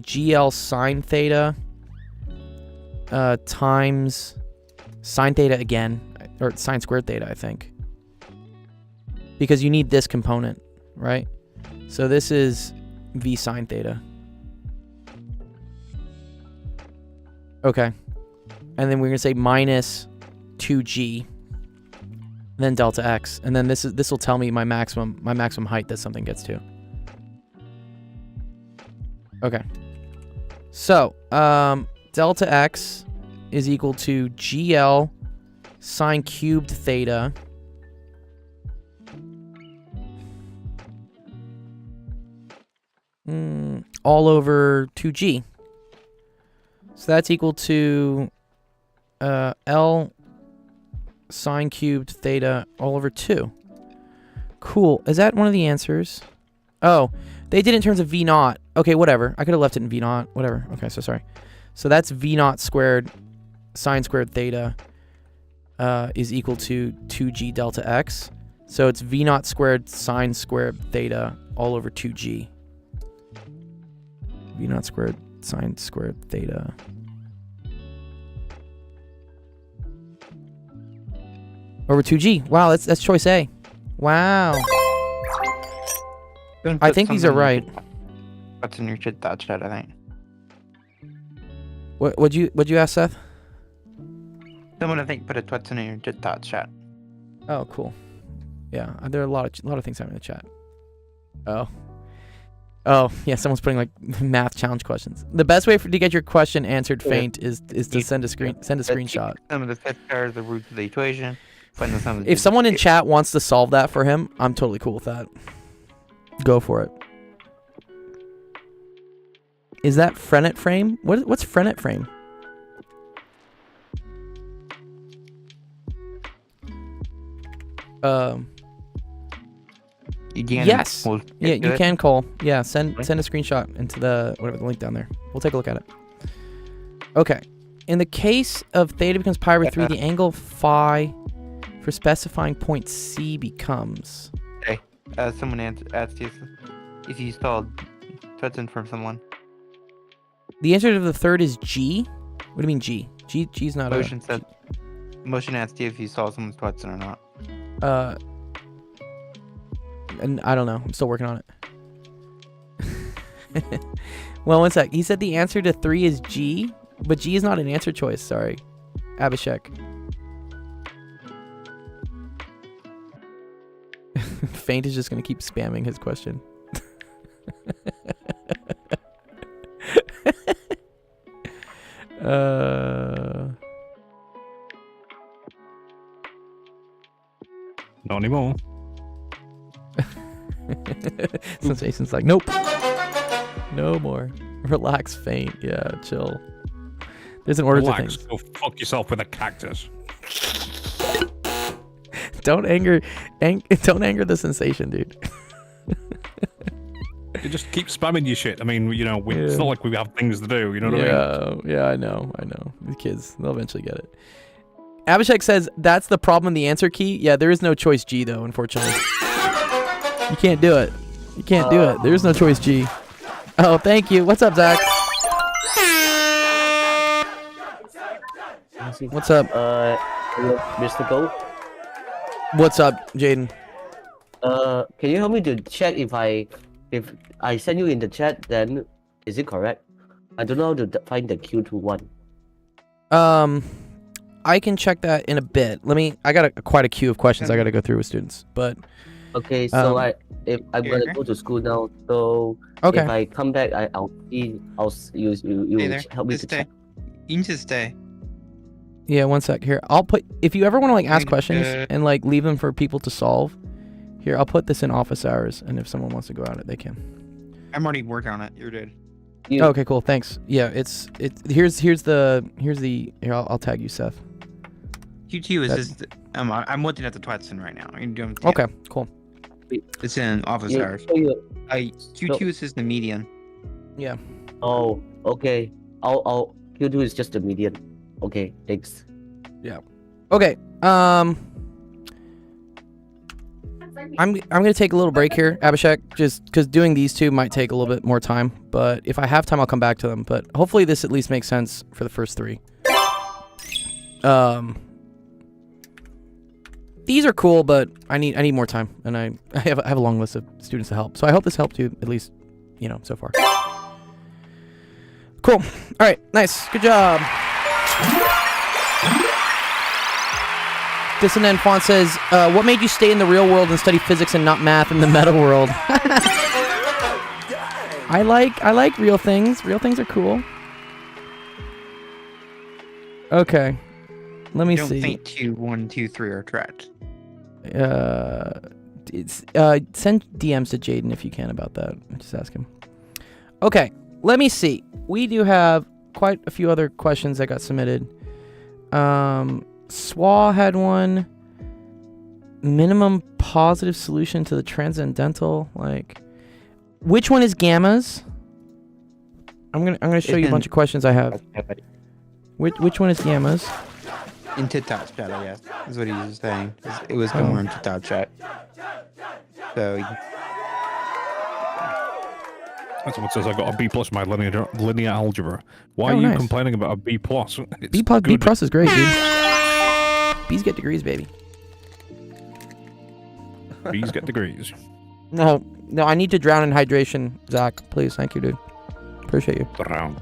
B: GL sine theta times sine theta again, or sine squared theta, I think. Because you need this component, right? So this is v sine theta. Okay. And then we're going to say minus 2g, then delta x. And then this will tell me my maximum height that something gets to. Okay. So, delta x is equal to GL sine cubed theta all over 2g. So that's equal to L sine cubed theta all over 2. Cool. Is that one of the answers? Oh, they did it in terms of v naught. Okay, whatever. I could have left it in v naught. Whatever. Okay, so sorry. So that's v naught squared sine squared theta is equal to 2g delta x. So it's v naught squared sine squared theta all over 2g. V naught squared sine squared theta. Over 2g. Wow, that's choice A. Wow. I think these are right.
G: What's in your chat chat, I think.
B: What'd you ask, Seth?
G: Someone I think put a twats in your chat.
B: Oh, cool. Yeah, there are a lot of things happening in the chat. Oh, yeah, someone's putting like math challenge questions. The best way to get your question answered faint is to send a screenshot.
G: Some of the fifth power, the roots of the equation. Find the sum of the
B: If someone in chat wants to solve that for him, I'm totally cool with that. Go for it. Is that Frenet frame? What's Frenet frame?
G: You can.
B: Yes.
G: We'll
B: Yeah,
G: get to
B: you
G: it.
B: can, Cole. Yeah, send a screenshot into the link down there. We'll take a look at it. Okay. In the case of theta becomes pi over 3, the angle phi for specifying point C becomes...
G: Okay. Someone asked you if you saw twats from someone.
B: The answer to the third is G? What do you mean G? G's not
G: Motion said. Motion asked you if you saw someone's twats or not.
B: And I don't know. I'm still working on it. Well, one sec. He said the answer to 3 is G, but G is not an answer choice. Sorry. Abhishek. Faint is just going to keep spamming his question.
C: Not anymore.
B: Sensation's like, nope. No more. Relax, Faint. Yeah, chill. There's an order to
C: Relax.
B: things.
C: Go fuck yourself with a cactus.
B: Don't anger the sensation, dude.
C: You just keep spamming your shit. I mean, you know, it's not like we have things to do. You know what I mean?
B: Yeah, I know. The kids, they'll eventually get it. Abhishek says that's the problem in the answer key. Yeah, there is no choice G though, unfortunately. You can't do it. You can't do it. There's no choice G. Oh, thank you. What's up, Zach? What's up?
F: Mr. Go.
B: What's up, Jaden?
F: Can you help me to check if I send you in the chat, then is it correct? I don't know how to find the Q21.
B: I can check that in a bit. I got quite a queue of questions I got to go through with students, but
F: Okay, so if I'm gonna go to school now, so
B: okay.
F: if I come back, I'll you
G: Stay there.
F: help me
G: Just
F: to
G: stay.
F: check.
G: You can just stay.
B: Yeah, one sec. Here, I'll put. If you ever want to like ask
G: Mm,
B: questions and like leave them for people to solve, here I'll put this in office hours, and if someone wants to go at it, they can.
G: I'm already working on it. You're good.
B: Okay, cool. Thanks. Yeah, here's the here. I'll tag you, Seth.
G: Q2 is
B: That-
G: just. I'm looking at the twatson right now. You're doing.
B: Okay, cool.
G: It's in office
F: You-
G: hours.
F: so you-
G: Q2 is just the median.
B: Yeah.
F: Oh, okay. I'll Q2 is just a median. Okay, thanks.
B: Okay. I'm gonna take a little break here, Abhishek, just because doing these two might take a little bit more time. But if I have time, I'll come back to them. But hopefully, this at least makes sense for the first 3. These are cool, but I need more time, and I have a long list of students to help. So I hope this helped you at least, so far. Cool. All right. Nice. Good job. Dissonant Font says, what made you stay in the real world and study physics and not math in the meta world? I like real things. Real things are cool. Okay. Let me
G: I don't
B: see.
G: think 2, 1, 2, 3 are tracked.
B: Send DMs to Jaden if you can about that. Just ask him. Okay. Let me see. We do have quite a few other questions that got submitted. Swa had one. Minimum positive solution to the transcendental. Like, which one is gammas? I'm gonna show you a bunch of questions I have. Which one is gammas?
G: In TikTok chat, I guess. Is what he's saying. It was somewhere in TikTok chat. So
C: Someone says I got a B plus in my linear algebra. Why
B: Oh,
C: are you
B: nice.
C: complaining about a B plus?
B: B plus is great, dude. B's get degrees, baby.
C: B's get degrees.
B: No, I need to drown in hydration, Zach. Please, thank you, dude. Appreciate you.
C: Drown.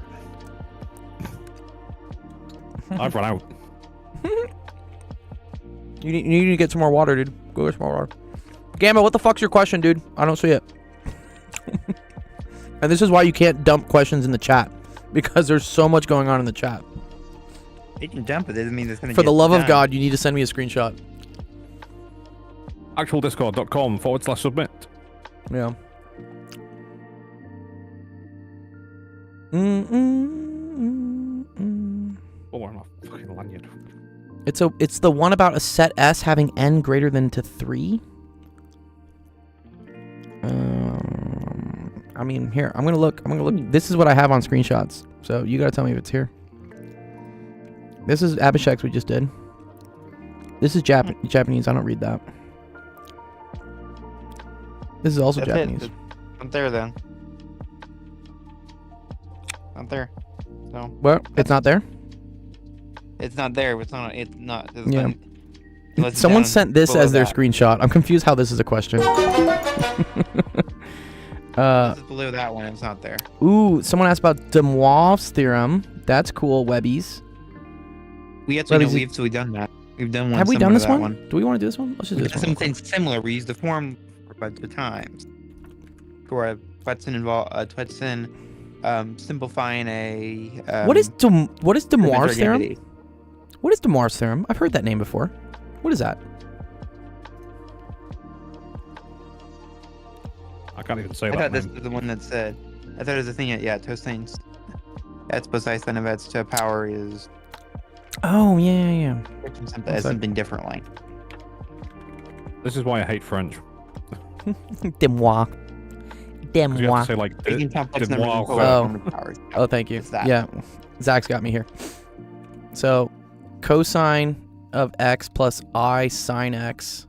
C: I've run out.
B: You need to get some more water, dude. Go get some more water. Gamma, what the fuck's your question, dude? I don't see it. And this is why you can't dump questions in the chat, because there's so much going on in the chat.
G: you can jump it. Doesn't mean it's gonna.
B: For the
G: get
B: love of
G: done.
B: God, you need to send me a screenshot.
C: Actualdiscord.com/submit.
B: Yeah.
C: Oh, I'm a fucking lanyard.
B: It's the one about a set S having n greater than to 3. I mean, here, I'm gonna look. This is what I have on screenshots. So you gotta tell me if it's here. This is Abhishek's we just did. This is Japanese. I don't read that. This is also
G: That's
B: Japanese.
G: it. Not there then. Not there. So
B: Well, it's not there.
G: it's not there. It's not. It's not. It's
B: Yeah.
G: not- unless it's
B: Someone
G: down
B: sent this
G: below
B: as their
G: that.
B: screenshot. I'm confused how this is a question.
G: This is below that one. It's not there.
B: Ooh, someone asked about De Moivre's theorem. That's cool, Webbies.
G: We actually
B: What is it?
G: we've actually done that. We've done one.
B: Have we
G: similar
B: done
G: to
B: this
G: that
B: one? Do we want to do this one? Let's just do
G: We've
B: this
G: done
B: one.
G: something similar. We used the form for a bunch of times. For a simplifying a.
B: What is De Moivre's
G: elementary
B: theorem?
G: identity.
B: What is De Moivre's theorem? I've heard that name before. What is that?
C: I can't even say
G: I
C: that.
G: thought this
C: name.
G: was the one that said. I thought it was the thing. Yeah, Toastings. That's plus I sin of x to power is
B: Oh, yeah.
G: something, something different like.
C: This is why I hate French.
B: De Moivre. De
C: 'Cause you have to
B: Moivre.
C: say like
G: Taking complex numbers and
C: Moivre.
G: co-ordinate powers.
B: Oh, thank you.
G: It's that.
B: Yeah, Zach's got me here. So, cosine of x plus I sine x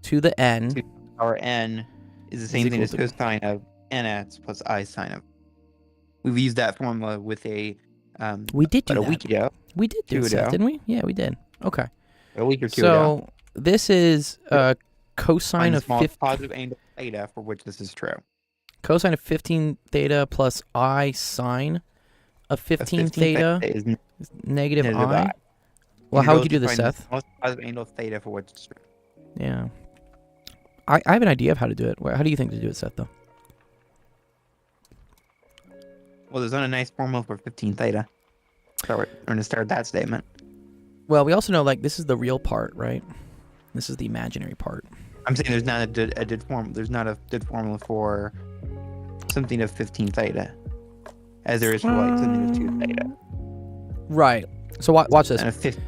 B: to the n.
G: Power n is the same thing
B: equal
G: as
B: to-
G: cosine of nx plus I sine of. We've used that formula with a
B: We did do
G: about a
B: that.
G: week ago,
B: We did do
G: two
B: that,
G: ago.
B: didn't we? Yeah, we did. Okay.
G: a week or two ago.
B: So, this is cosine
G: Find the
B: of
G: small
B: 15.
G: positive angle theta for which this is true.
B: Cosine of 15 theta plus I sine of 15 theta
G: is
B: is negative
G: negative
B: I.
G: I.
B: Well, how would you do
G: ability
B: this,
G: to find
B: Seth?
G: the most positive angle theta for which it's true.
B: Yeah. I have an idea of how to do it. How do you think to do it, Seth, though?
G: Well, there's not a nice formula for 15 theta. So we're going to start that statement.
B: Well, we also know, like, this is the real part, right? This is the imaginary part.
G: I'm saying there's not a good form. There's not a good formula for something of 15 theta, as there is for like something of 2 theta
B: Right. So watch this.
G: and a 15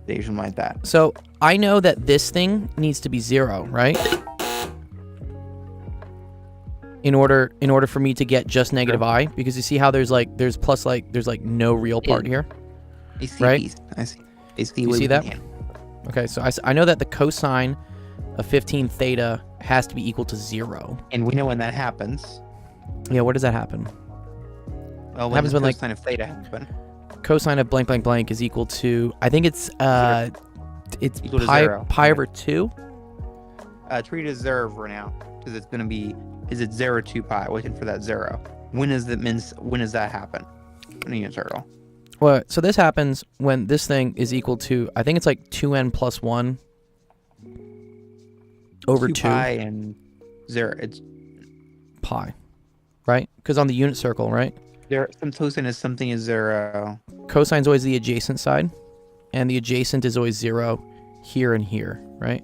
G: station like that.
B: So I know that this thing needs to be 0, right? In order for me to get just negative I, because you see how there's plus there's no real part here.
G: I see
B: Right?
G: these. I see. I see.
B: You
G: what
B: see
G: we
B: that?
G: can.
B: Okay, so I know that the cosine of 15 theta has to be equal to 0.
G: And we know when that happens.
B: Yeah, what does that happen?
G: Well, when
B: Happens
G: the
B: when, like-
G: cosine of theta happen.
B: Cosine of blank blank blank is equal to, I think it's
G: Equal to
B: pi
G: 0.
B: over 2.
G: Treat it as 0 for now, because it's going to be. Is it 0 2 pi? Waiting for that 0. When does that happen? In a unit circle.
B: Well, so this happens when this thing is equal to, I think it's like 2n plus 1 over 2
G: pi and 0. It's
B: pi, right? Because on the unit circle, right?
G: there. Some cosine is something is 0.
B: Cosine's always the adjacent side, and the adjacent is always 0 here and here, right?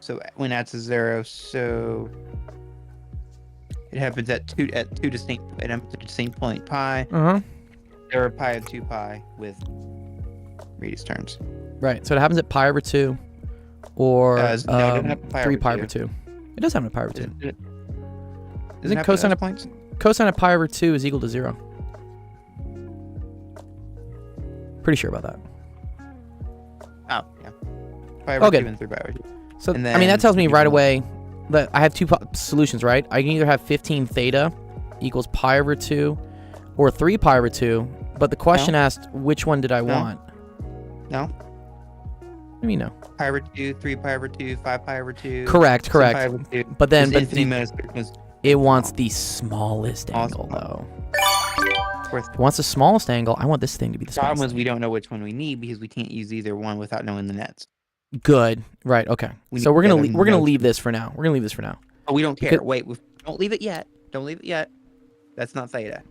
G: So when that's a 0, so it happens at two distinct point pi,
B: Uh-huh.
G: 0 pi and 2 pi with radius terms.
B: Right, so it happens at pi over 2, or
G: No, it doesn't have pi
B: 3
G: over
B: pi
G: 2.
B: over 2. It does happen at pi over 2.
G: Isn't it?
B: Isn't
G: happen at
B: cosine
G: those
B: of
G: points?
B: cosine of pi over 2 is equal to 0? Pretty sure about that.
G: Oh, yeah. Pi over
B: Okay.
G: 2 and 3 pi over 2.
B: So,
G: And
B: I mean, that
G: then
B: tells me
G: you
B: right
G: can-
B: away that I have two solutions, right? I can either have 15 theta equals pi over 2 or 3 pi over 2, but the question asked which one did I want?
G: No?
B: What do you mean no?
G: Pi over 2, 3 pi over 2, 5 pi over 2.
B: Correct,
G: 7
B: correct.
G: Pi over 2.
B: But then
G: There's infinite amount of circles.
B: it wants the smallest angle,
G: Small.
B: though.
G: Worth-
B: It wants the smallest angle. I want this thing to be the
G: The problem
B: smallest.
G: is we don't know which one we need because we can't use either one without knowing the nets.
B: Good. Right, okay.
G: We
B: So
G: need
B: we're
G: to
B: going
G: get
B: to
G: them
B: we're going to
G: notes.
B: leave this for now. We're going to leave this for now.
G: Oh, we don't care.
B: Because-
G: Wait, don't leave it yet. Don't leave it yet. That's not theta.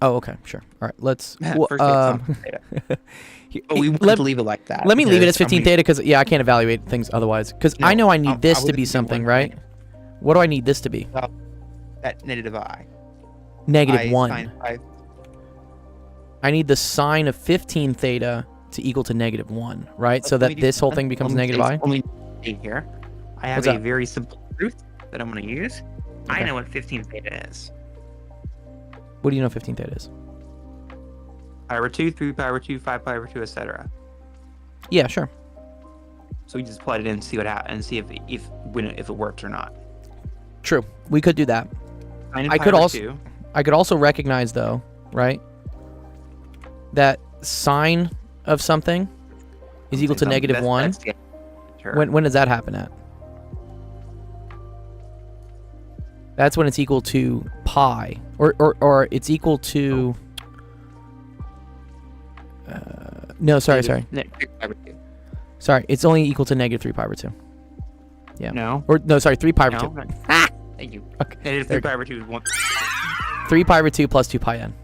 B: Oh, okay, sure. All right, let's
G: First, it's not theta. But we want
B: let,
G: to leave it like that.
B: let me leave it as
G: because
B: 15 theta because yeah, I can't evaluate things otherwise. Because I know I need this to be something, right? What do I need this to be?
G: At negative I.
B: Negative
G: I
B: 1.
G: sine pi-
B: I need the sine of 15 theta to equal to negative 1, right? So
G: Let
B: that
G: me do
B: this whole
G: something.
B: thing becomes
G: Let me
B: negative I?
G: Let me see here. I have
B: What's
G: a
B: that?
G: very simple truth that I'm going to use. I
B: Okay.
G: know what 15 theta is.
B: What do you know 15 theta is?
G: Pi over 2, 3 pi over 2, 5 pi over 2, etc.
B: Yeah, sure.
G: So we just plug it in and see what happens and see if it works or not.
B: True. We could do that.
G: Sine of
B: I
G: pi
B: could
G: over
B: also
G: 2,
B: I could also recognize though, right? That sine of something is equal to negative 1.
G: That's the- sure.
B: When does that happen at? That's when it's equal to pi, or it's equal to. No, sorry.
G: Negative- ne- 3 pi over 2.
B: Sorry, it's only equal to negative 3 pi over 2. Yeah.
G: No.
B: Or no, sorry, 3 pi over 2.
G: No. Thank you.
B: Okay.
G: Negative
B: there
G: 3
B: we
G: pi over 2 is 1.
B: 3 pi over 2 plus 2 pi n.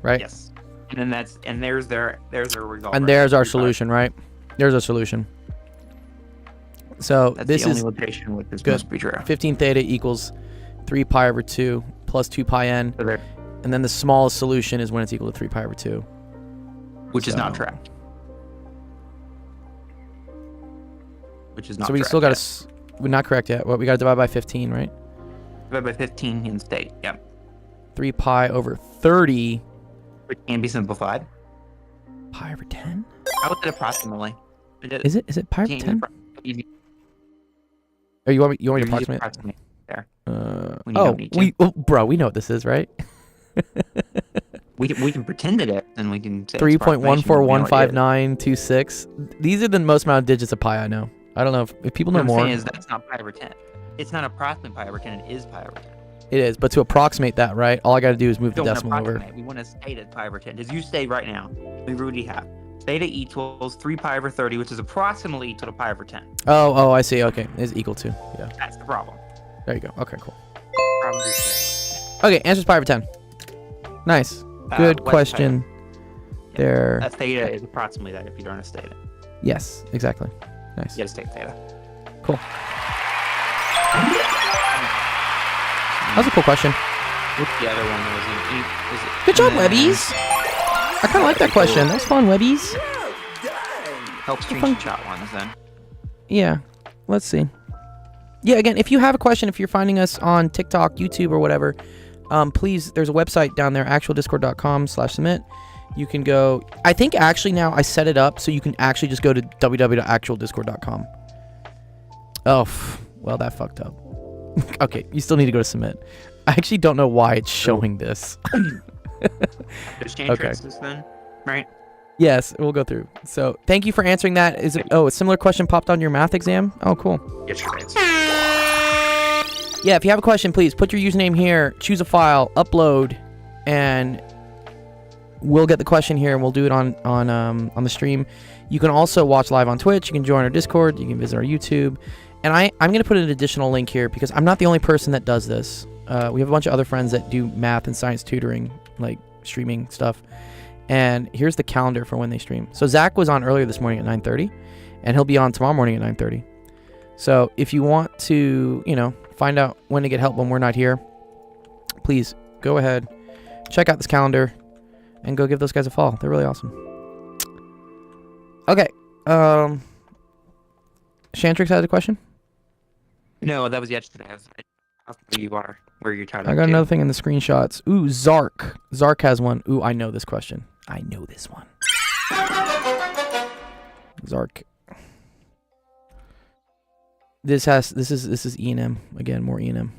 B: Right?
G: Yes. And then there's their result.
B: And
G: right?
B: there's our
G: 3 pi.
B: solution, right? There's our solution. So
G: That's
B: this
G: the
B: is
G: only location with this
B: good.
G: must be true.
B: 15 theta equals 3 pi over 2 plus 2 pi n.
G: So there,
B: And then the smallest solution is when it's equal to 3 pi over 2.
G: which is not
B: So-
G: correct. Which is not
B: So we
G: correct
B: still got
G: yet.
B: to... We're not correct yet. What, we got to divide by 15, right?
G: Divided by 15 in state. Yep.
B: 3 pi over 30
G: Which can be simplified.
B: pi over 10?
G: I would say approximately.
B: Is it pi over 10? Or you want me to approximate?
G: approximate there. when you
B: Oh,
G: don't need to.
B: bro, we know what this is, right?
G: We can pretend it is, and we can say it's approximation, but we know what it is.
B: 3.141526. These are the most amount of digits of pi I know. I don't know if people know
G: What I'm
B: more.
G: saying is that's not pi over 10. It's not approximately pi over 10. It is pi over 10.
B: It is, but to approximate that, right? All I got to do is move the
G: We don't
B: decimal
G: want to
B: over.
G: approximate. We want to state it pi over 10. As you state right now, we already have. Theta equals 3 pi over 30, which is approximately equal to pi over 10.
B: Oh, I see. Okay, is equal to. Yeah,
G: That's the problem.
B: there you go. Okay, cool.
G: Problem is this.
B: Okay, answer's pi over 10. Nice. Good
G: what's
B: question.
G: Yeah,
B: There.
G: That theta is approximately that if you don't want to state it.
B: Yes, exactly. Nice.
G: You gotta state theta.
B: Cool. That was a cool question.
G: What's the other one? Was it
B: Good job,
G: and then
B: Webbies. I kind of like that question. That was fun, Webbies.
G: Help
B: Fun.
G: screenshot ones then.
B: Yeah. Let's see. Yeah, again, if you have a question, if you're finding us on TikTok, YouTube, or whatever, please, there's a website down there, actualdiscord.com/submit. You can go. I think actually now I set it up so you can actually just go to www.actualdiscord.com. Oh, well, that fucked up. Okay, you still need to go to submit. I actually don't know why it's showing this.
G: Just change
B: Okay.
G: traces then, right?
B: Yes, we'll go through. So thank you for answering that. Is it? Oh, a similar question popped on your math exam. Oh, cool.
G: Yes, your rates.
B: Yeah, if you have a question, please put your username here, choose a file, upload, and we'll get the question here and we'll do it on the stream. You can also watch live on Twitch. You can join our Discord. You can visit our YouTube. And I'm going to put an additional link here because I'm not the only person that does this. We have a bunch of other friends that do math and science tutoring, like streaming stuff. And here's the calendar for when they stream. So Zach was on earlier this morning at 9:30, and he'll be on tomorrow morning at 9:30. So if you want to, find out when to get help when we're not here, please go ahead, check out this calendar, and go give those guys a follow. They're really awesome. Okay. Shantrix had a question?
G: No, that was yesterday. Where you are, where you're tied
B: I got another thing in the screenshots. Ooh, Zark. Zark has one. Ooh, I know this question. I know this one. Zark. This is E and M again. More E and M.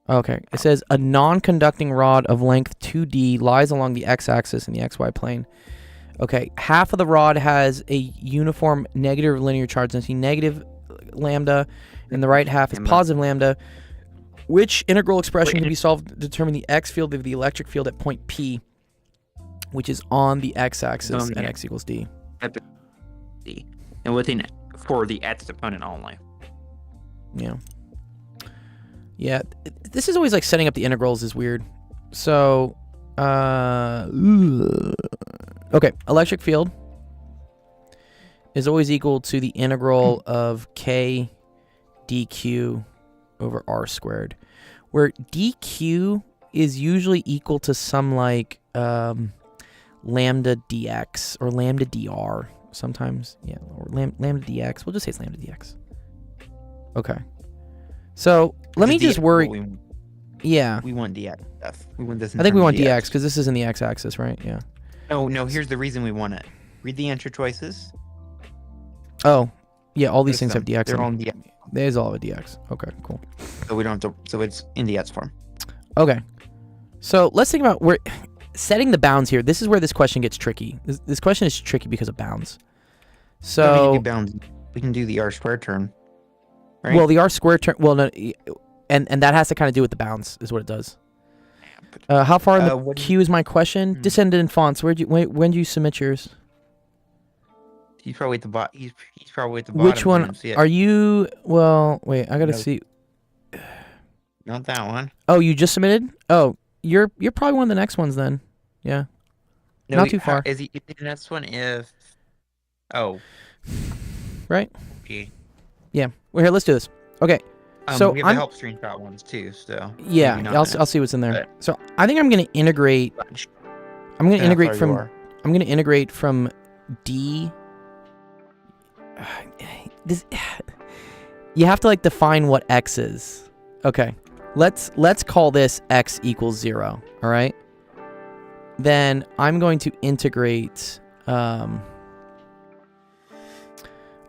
B: Okay, it says a non-conducting rod of length 2d lies along the x-axis and the xy plane. Okay, half of the rod has a uniform negative linear charge density, negative lambda, and the right half is positive lambda. Which integral expression can be solved to determine the x field of the electric field at point P, which is on the x-axis at x equals d?
G: D. And within for the x opponent only.
B: Yeah. Yeah, this is always like setting up the integrals is weird. So, okay, electric field is always equal to the integral of k dq over r squared, where dq is usually equal to some like lambda dx or lambda dr sometimes. Yeah, or lambda dx. We'll just say it's lambda dx. Okay. So let me just worry. Yeah.
G: We want dx stuff. We want this.
B: I think we want dx because this is in the x-axis, right? Yeah.
G: No. Here's the reason we want it. Read the answer choices.
B: Oh, yeah. All these things have dx.
G: They're on dx.
B: There's all of a dx. Okay, cool.
G: So we don't have to. So it's in dx form.
B: Okay. So let's think about where setting the bounds here. This is where this question gets tricky. This question is tricky because of bounds. So
G: we can do the r squared term. Right?
B: Well, the r squared term. Well, no, and that has to kind of do with the bounds, is what it does. How far in the queue is my question? Descendant fonts. When do you submit yours?
G: He's probably at the bottom. He's probably at the bottom.
B: Which one are you? Well, wait. I gotta see.
G: Not that one.
B: Oh, you just submitted? Oh, you're probably one of the next ones then. Yeah.
G: No,
B: not too far.
G: Is he the next one? If
B: right.
G: Okay.
B: Yeah. Well, here, let's do this. Okay. So
G: we have the help screenshot ones too. So
B: yeah, I'll see what's in there. So I think I'm gonna integrate. I'm gonna integrate from D. This you have to like define what x is. Okay. Let's call this x equals 0. All right. Then I'm going to integrate. I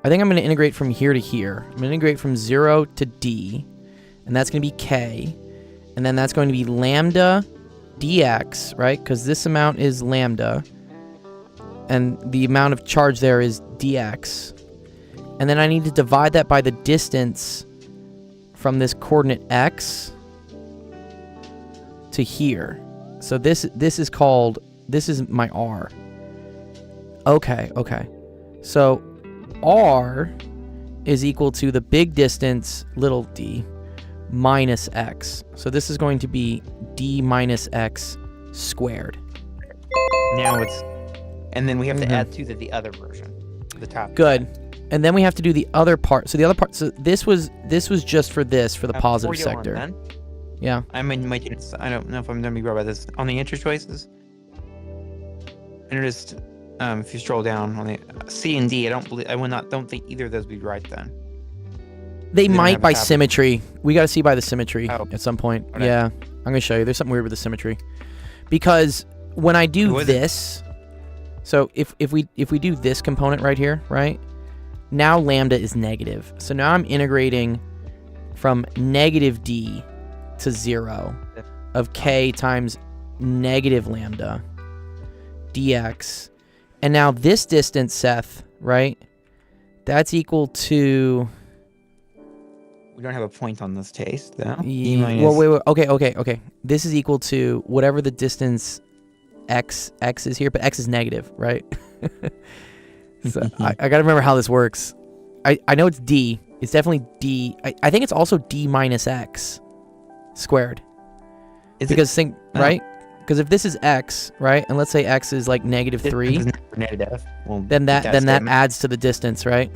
B: think I'm going to integrate from here to here. I'm going to integrate from 0 to d, and that's going to be k, and then that's going to be lambda dx, right? Because this amount is lambda, and the amount of charge there is dx. And then I need to divide that by the distance from this coordinate x to here. So this is my r. Okay. So r is equal to the big distance, little d, minus x. So this is going to be d minus x squared.
G: Now it's, and then we have to add to the other version, the top.
B: Good. And then we have to do the other part. So the other part. So this was just for the positive sector. Yeah.
G: I don't know if I'm gonna be right about this. On the answer choices, and just if you scroll down on the C and D, don't think either of those would be right then.
B: They might by symmetry. We got to see by the symmetry
G: Oh.
B: at some point.
G: Okay.
B: Yeah, I'm gonna show you. There's something weird with the symmetry, because when I do this, so if we do this component right here, right? Now lambda is negative. So now I'm integrating from negative d to 0 of k times negative lambda dx. And now this distance, Seth, right? That's equal to...
G: We don't have a point on this case, though.
B: Yeah, well, wait. Okay. This is equal to whatever the distance x is here, but x is negative, right? So I gotta remember how this works. I know it's d. It's definitely d. I think it's also d minus x squared. Right? Because if this is x, right, and let's say x is like negative 3, then that adds to the distance, right?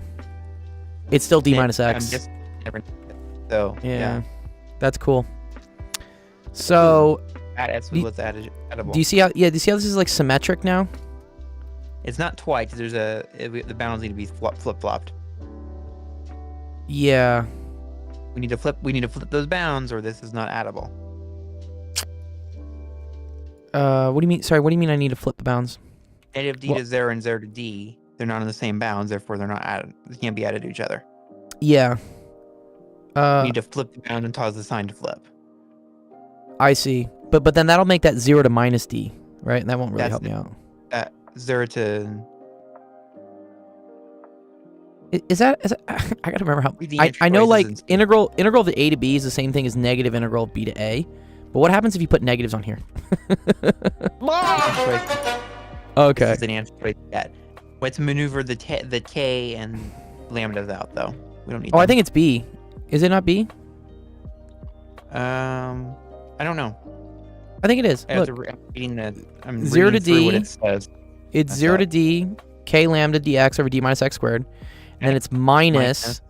B: It's still d minus x.
G: So
B: yeah, that's cool. So
G: addable.
B: do you see how this is like symmetric now?
G: It's not twice. The bounds need to be flip-flopped.
B: Yeah.
G: We need to flip those bounds, or this is not addable.
B: What do you mean? Sorry, what do you mean I need to flip the bounds?
G: Negative D
B: Well-
G: to 0 and 0 to D. They're not on the same bounds, therefore they're not added. They can't be added to each other.
B: Yeah.
G: You need to flip the bound and cause the sign to flip.
B: I see. But then that'll make that 0 to minus D, right? And that won't really
G: That's
B: help me
G: the-
B: out.
G: 0 to...
B: Is that I gotta remember how
G: Read the
B: I know
G: choices
B: like
G: and stuff.
B: integral of the A to B is the same thing as negative integral of B to A. But what happens if you put negatives on here? Okay.
G: This is an answer choice yet. Let's maneuver the K and lambdas out, though. We don't need
B: Oh, I
G: them.
B: think it's B. Is it not B?
G: I don't know.
B: I think it is.
G: I have
B: Look,
G: to I'm reading the... I'm
B: 0 to
G: reading through what
B: D.
G: it says.
B: it's
G: I
B: 0
G: saw
B: to
G: it.
B: D, K lambda dx over D minus x squared. And then it's minus
G: Minus.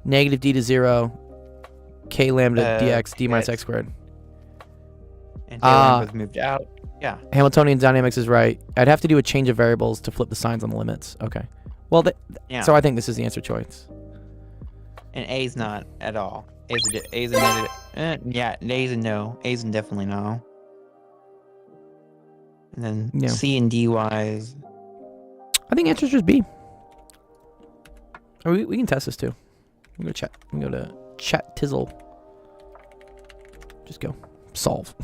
B: negative D to 0, K lambda dx D minus
G: yes.
B: x squared.
G: And
B: Ah.
G: Taylor was moved out. Yeah.
B: Hamiltonian dynamics is right. I'd have to do a change of variables to flip the signs on the limits. Okay. Well,
G: Yeah.
B: so I think this is the answer choice.
G: And A's not at all. A's a negative. Yeah, A's a no. A's a definitely no. And then
B: Yeah.
G: C and D wise.
B: I think answer is just B. Or we can test this too. We can go chat. We can go to chat tizzle. Just go solve.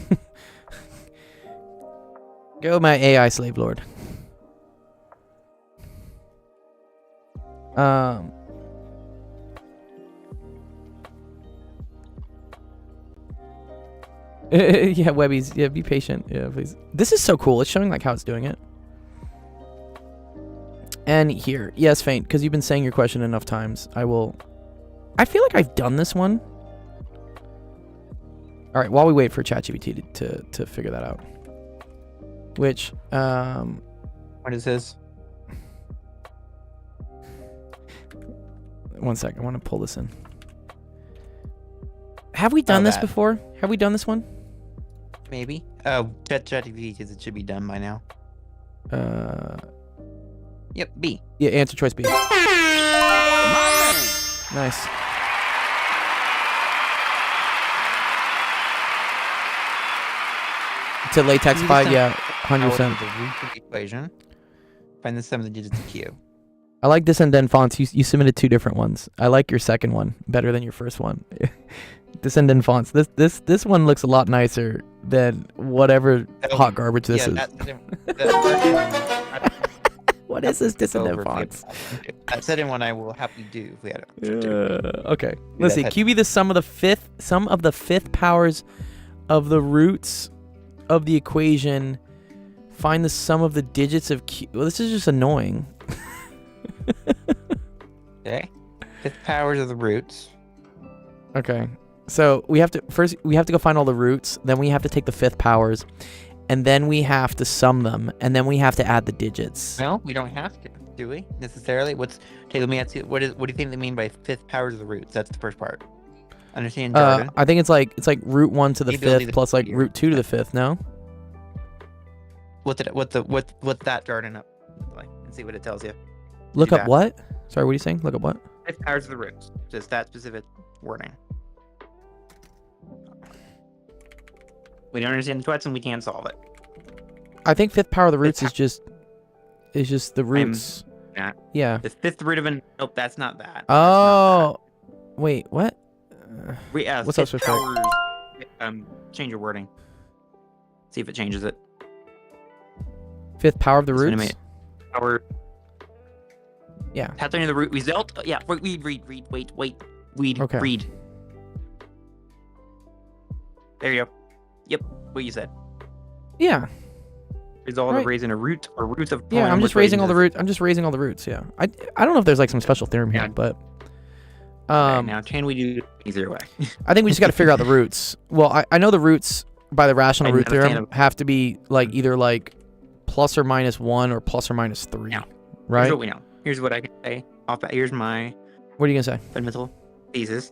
B: Go my AI slave lord. Yeah, Webbies. Yeah, be patient. Yeah, please. This is so cool. It's showing like how it's doing it. And here, yes, Faint, because you've been saying your question enough times. I feel like I've done this one. All right, while we wait for ChatGPT to figure that out. Which,
G: What is this?
B: one sec, I want to pull this in. Have we done this
G: that.
B: before? Have we done this one?
G: Maybe. Oh, ChatGPT says it should be done by now. Yep, B.
B: Yeah, answer choice B. Nice. To latex
G: You
B: 5,
G: just
B: yeah,
G: Power of
B: 100%.
G: The root of the equation. Find the sum of the digits of Q.
B: I like this and then fonts. You submitted 2 different ones. I like your second one better than your first one. This and then fonts. This one looks a lot nicer than whatever hot garbage this is. What is this dissonant fonts?
G: That second one I will happily do if we had it.
B: Okay. Let's see.
G: that
B: QB the sum of the fifth powers of the roots of the equation. Find the sum of the digits of Q. Well, this is just annoying.
G: Okay. Fifth powers of the roots.
B: Okay. So we have to go find all the roots, then we have to take the fifth powers, and then we have to sum them, and then we have to add the digits.
G: No, we don't have to, do we? Necessarily? Okay, let me ask you, what do you think they mean by fifth powers of the roots? That's the first part. Understand jargon?
B: I think it's like root 1 to the
G: The ability
B: fifth
G: to
B: plus like
G: figure.
B: root 2 to the fifth, no?
G: What's that jargon up like? And see what it tells you.
B: Look
G: Do
B: up
G: that.
B: what? Sorry, what are you saying? Look up what?
G: Fifth powers of the roots. Just that specific wording. We don't understand the question, we can't solve it.
B: I think fifth power of the roots
G: Fifth
B: is just the roots.
G: not.
B: Yeah.
G: The fifth root of an... Nope, that's not that. That's not
B: Oh, wait, what?
G: that.
B: what's up,
G: Fifth
B: Swift
G: powers, change your wording. See if it changes it.
B: Fifth power of the
G: Just gonna
B: roots?
G: make Power...
B: Yeah.
G: Calculating the root result. Yeah, read.
B: Okay.
G: Read. There you go. Yep, what you said.
B: Yeah.
G: Result
B: Right.
G: of raising a root or roots of.
B: Yeah,
G: poem
B: I'm
G: with
B: just raising all the
G: raises.
B: roots. I'm just raising all the roots, yeah. I don't know if there's like some special theorem here,
G: Yeah.
B: but
G: Okay, now can we do it easier way?
B: I think we just got to figure out the roots. Well, I know the roots by the rational
G: I'm
B: root
G: not a fan
B: theorem
G: of-
B: have to be like either like plus or minus 1 or plus or minus 3,
G: Yeah.
B: right?
G: Here's what we know. Here's what I can say. Here's my
B: What are you gonna say?
G: fundamental thesis.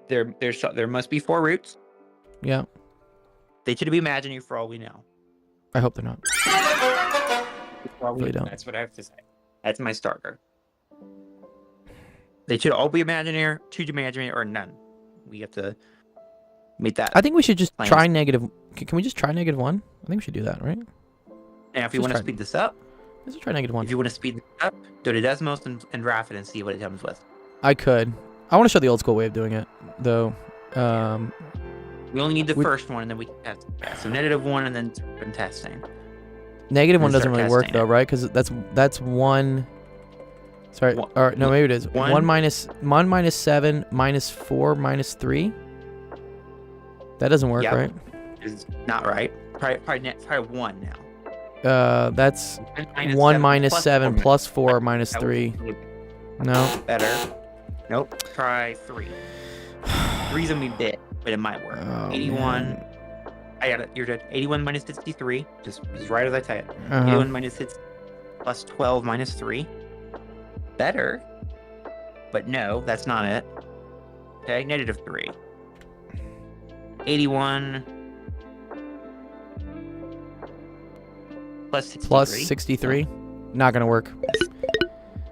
G: There must be 4 roots.
B: Yeah,
G: They should be imaginary for all we know.
B: I hope they're not.
G: For all we
B: Really
G: know.
B: don't.
G: That's what I have to say. That's my starter. They should all be imaginary, 2 imaginary, or none. We have to Make that.
B: I think we should just
G: Plain.
B: try negative. Can we just try -1? I think we should do that, right?
G: Now, if you
B: just
G: want to
B: try-
G: speed this up,
B: Let's try -1.
G: if you want to speed this up, go to Desmos and draft it and see what it comes with.
B: I could. I want to show the old school way of doing it, though.
G: We only need the
B: We-
G: first one, and then we can test. Yeah, so -1, and then testing.
B: -1
G: Then
B: doesn't
G: start
B: really work
G: testing
B: though,
G: it.
B: right? Because that's 1. Sorry.
G: One-
B: Or no, maybe it is.
G: one-
B: 1 minus 7 minus 4 minus 3. That doesn't work,
G: Yep.
B: right?
G: Is not right. Probably 1 now.
B: That's
G: Minus
B: 1
G: 7
B: minus
G: plus
B: 7
G: 4
B: plus 4 minus
G: That
B: 3.
G: would be
B: No.
G: Better. Nope. Try 3. 3's gonna be bit, but it might work.
B: Oh,
G: 81.
B: man.
G: I got it. You're good. 81 minus 63. Just right as I say it.
B: Uh-huh.
G: 81 minus 6 plus 12 minus 3. Better. But no, that's not it. Okay, -3. 81 plus 63.
B: Plus 63. Not gonna work.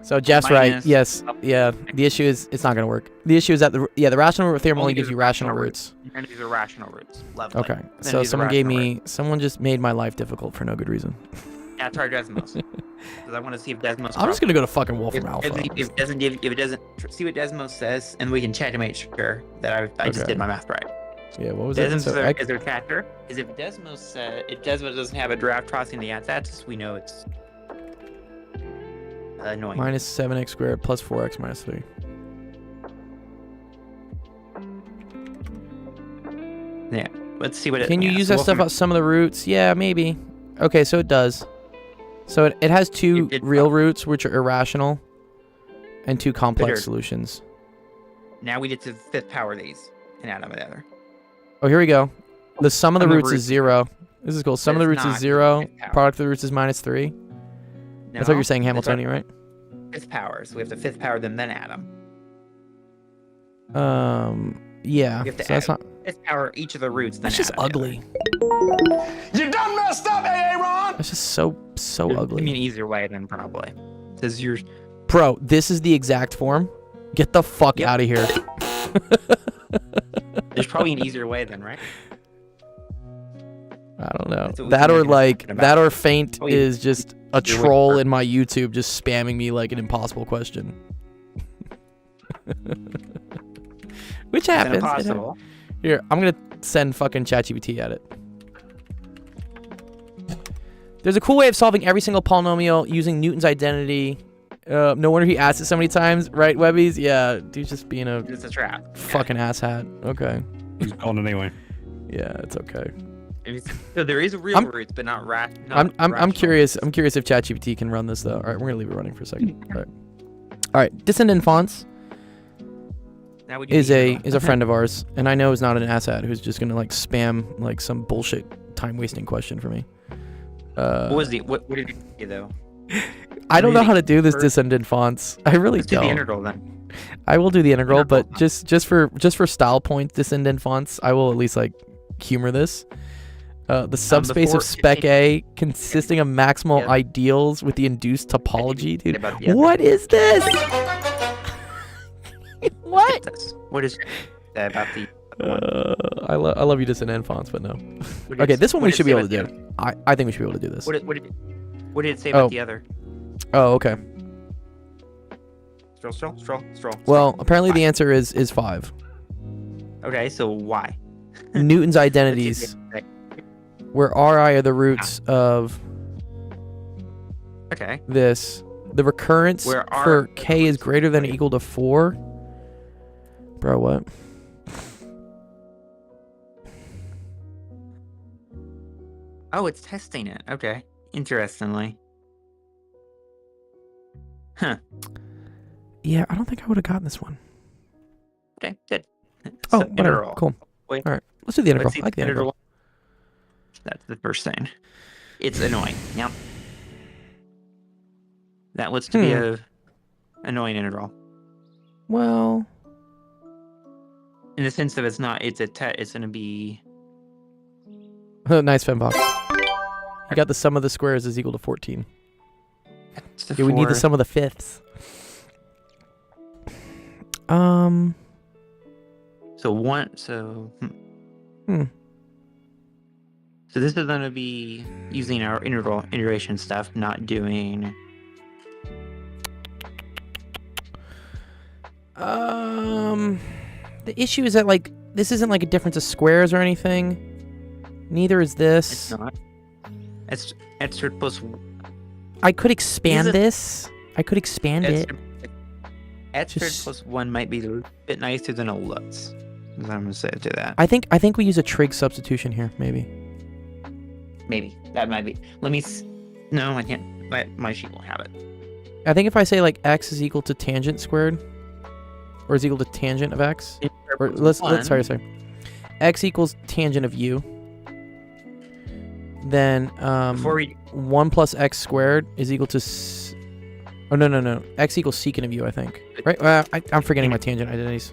B: So Jeff's right.
G: Minus-
B: Yes. Yeah. The issue is it's not gonna work. The issue is that the rational root theorem only gives you rational roots.
G: And these are rational roots. Lovely.
B: Okay.
G: Then
B: So
G: these are
B: someone gave
G: rational
B: me. Someone just made my life difficult for no good reason.
G: Yeah, try Desmos. Because I want to see if Desmos.
B: I'm just gonna go to fucking Wolfram
G: if,
B: Alpha.
G: if it doesn't give, if it doesn't see what Desmos says, and we can check to make sure that I just
B: Okay.
G: did my math right.
B: Yeah. What was it?
G: Desmos
B: So
G: is their catcher. Is if Desmos said if Desmos doesn't have a draft crossing the x-axis, we know it's annoying.
B: minus 7x squared plus 4x minus 3.
G: Yeah. Let's see what it.
B: Can you
G: yeah,
B: use
G: so
B: that stuff
G: Wolfram-
B: out some of the roots? Yeah, maybe. Okay, so it does. So it has 2
G: It
B: real roots, which are irrational, and 2 complex
G: Bitter.
B: solutions.
G: Now we get to the 5th power of these and add them together.
B: Oh, here we go. The sum of the
G: Sum of
B: roots is
G: roots.
B: 0. This is cool. Sum of the
G: it's
B: roots
G: not,
B: is
G: 'cause
B: 0.
G: it's 5th power.
B: Product of the roots is minus 3. That's what you're saying,
G: That's our
B: Hamiltonian, right?
G: 5th power. So we have the 5th power, then add them.
B: Yeah.
G: We have to
B: So that's
G: add
B: not.
G: 5th power each of the roots. Then
B: That's just
G: add them together.
B: ugly.
H: You done messed up, Aaron!
B: That's just so
G: I
B: ugly.
G: mean, easier way then probably. Says you're.
B: Bro, this is the exact form. Get the fuck
G: Yep.
B: out of here.
G: There's probably an easier way then, right?
B: I don't know.
G: That's what we
B: That
G: can
B: or
G: make an
B: like
G: announcement
B: that
G: about.
B: or Faint
G: Oh, yeah.
B: is just a
G: Either way
B: troll
G: works.
B: in my YouTube just spamming me like an impossible question. Which
G: It's
B: happens. It
G: impossible.
B: Here, I'm gonna send fucking ChatGPT at it. There's a cool way of solving every single polynomial using Newton's identity. No wonder he asked it so many times, right, Webbies? Yeah, dude's just being a
G: It's a trap.
B: fucking asshat. Okay.
C: He's gone anyway.
B: Yeah, it's okay.
G: So there is real
B: I'm-
G: roots, but not rat.
B: I'm curious. I'm curious if ChatGPT can run this though. All right, we're gonna leave it running for a second. All right. All right. Descendant Fonts is a friend of ours, and I know is not an asshat who's just gonna like spam like some bullshit time wasting question for me.
G: What was the what did you do though?
B: I don't know
G: Really?
B: how to do this
G: First-
B: Descendant Fonts. I really
G: Let's do the
B: don't.
G: integral then.
B: I will do the integral,
G: Integral.
B: but just for style points, Descendant Fonts, I will at least like humor this. The subspace
G: before-
B: of spec A consisting of maximal
G: Yeah.
B: ideals with the induced topology, dude.
G: About the other.
B: What is this? What?
G: What is about the?
B: I love you, Descendant Fonts, but no.
G: what
B: Okay,
G: is-
B: this one
G: what
B: we
G: did it
B: should be
G: say
B: able to
G: about
B: do.
G: the other?
B: I think we should be able to do this.
G: What did it say about
B: Oh.
G: the other?
B: Oh, okay.
G: Stroll.
B: Well, apparently the answer is 5.
G: Okay, so why?
B: Newton's
G: Let's
B: identities,
G: see.
B: where Ri are the roots of
G: Okay.
B: this. The recurrence
G: Where R
B: for
G: are the
B: k is
G: roots of
B: greater than or
G: 3.
B: equal to 4. Bro, what?
G: Oh, it's testing it. Okay. Interestingly. Huh.
B: Yeah, I don't think I would have gotten this one.
G: Okay. Good.
B: Oh,
G: So,
B: whatever.
G: integral.
B: Cool.
G: Wait.
B: All right, let's do the integral.
G: Let's see
B: I like the integral.
G: That's the first thing. It's annoying. Yep. That looks to be a annoying integral.
B: Well,
G: In the sense of it's not. It's gonna be.
B: nice Fembox. You got the sum of the squares is equal to 14.
G: It's the
B: Yeah, we need the
G: four-
B: sum of the fifths.
G: So one. So. So this is going to be using our interval integration stuff, not doing.
B: The issue is that like this isn't like a difference of squares or anything. Neither is this.
G: It's not. It's x squared plus.
B: I could expand
G: Is it-
B: this. I could expand it.
G: X squared
B: Just-
G: plus 1 might be a bit nicer than it looks. Is what I'm gonna say to that.
B: I think we use a trig substitution here, maybe.
G: Maybe that might be. Let me. No, I can't. My sheet won't have it.
B: I think if I say like x is equal to tangent squared, or is equal to tangent of x, or let's sorry. X equals tangent of u. Then
G: Before we
B: 1 plus x squared is equal to oh no x equals secant of u, I think, right? I'm forgetting my tangent identities.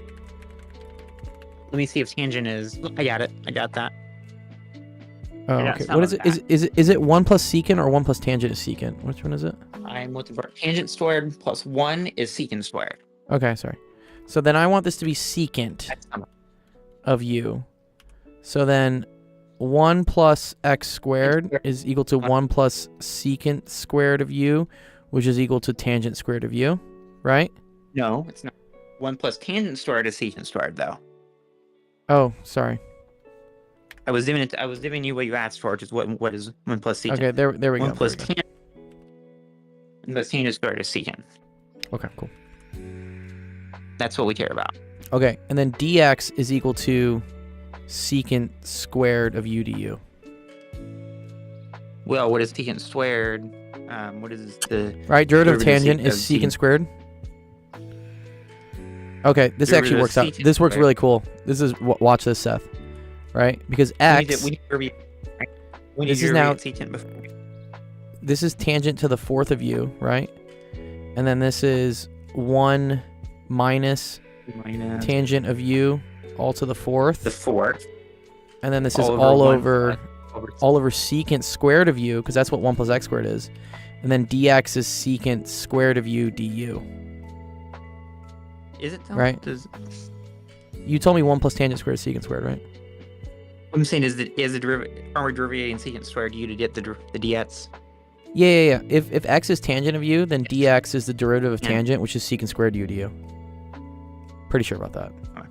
G: let me see if tangent is. I got it. I got that.
B: Oh,
G: Yeah,
B: okay.
G: it's not
B: What is
G: like
B: it? Is it 1 plus secant or 1 plus tangent is secant? Which one is it?
G: I'm looking for tangent squared plus 1 is secant squared.
B: Okay, sorry. So then I want this to be secant
G: That's not-
B: of u. So then 1 plus x squared is equal to 1 plus secant squared of u, which is equal to tangent squared of u, right?
G: No, it's not. 1 plus tangent squared is secant squared, though.
B: Oh, sorry.
G: I was giving you what you asked for, which is what is 1 plus secant.
B: Okay, there we go.
G: 1 plus
B: there we go.
G: tangent. 1 plus tangent squared is secant.
B: Okay, cool.
G: That's what we care about.
B: Okay, and then dx is equal to secant squared of u du.
G: Well, what is secant squared? What is the
B: Right, derivative of
G: Derivative
B: tangent
G: of
B: is secant squared. Okay, this actually
G: Derivative
B: works
G: of
B: out.
G: secant
B: This works
G: squared.
B: really cool. This is watch this, Seth. Right, because x.
G: We need
B: This
G: to
B: is now-
G: secant before.
B: This is tangent to the fourth of u, right? And then this is 1 minus
G: Minus
B: tangent of u all to the fourth.
G: the fourth.
B: And then this is
G: all
B: all
G: one
B: over
G: over
B: all over secant squared of u, because that's what 1 plus x squared is. And then dx is secant squared of u du.
G: Is it though?
B: Right. You told me 1 plus tangent squared is secant squared, right?
G: What I'm saying is that are we deriving secant squared u to get the dx?
B: Yeah. If x is tangent of u, then dx is the derivative of
G: Yeah.
B: tangent, which is secant squared u du. Pretty sure about that.
G: Okay.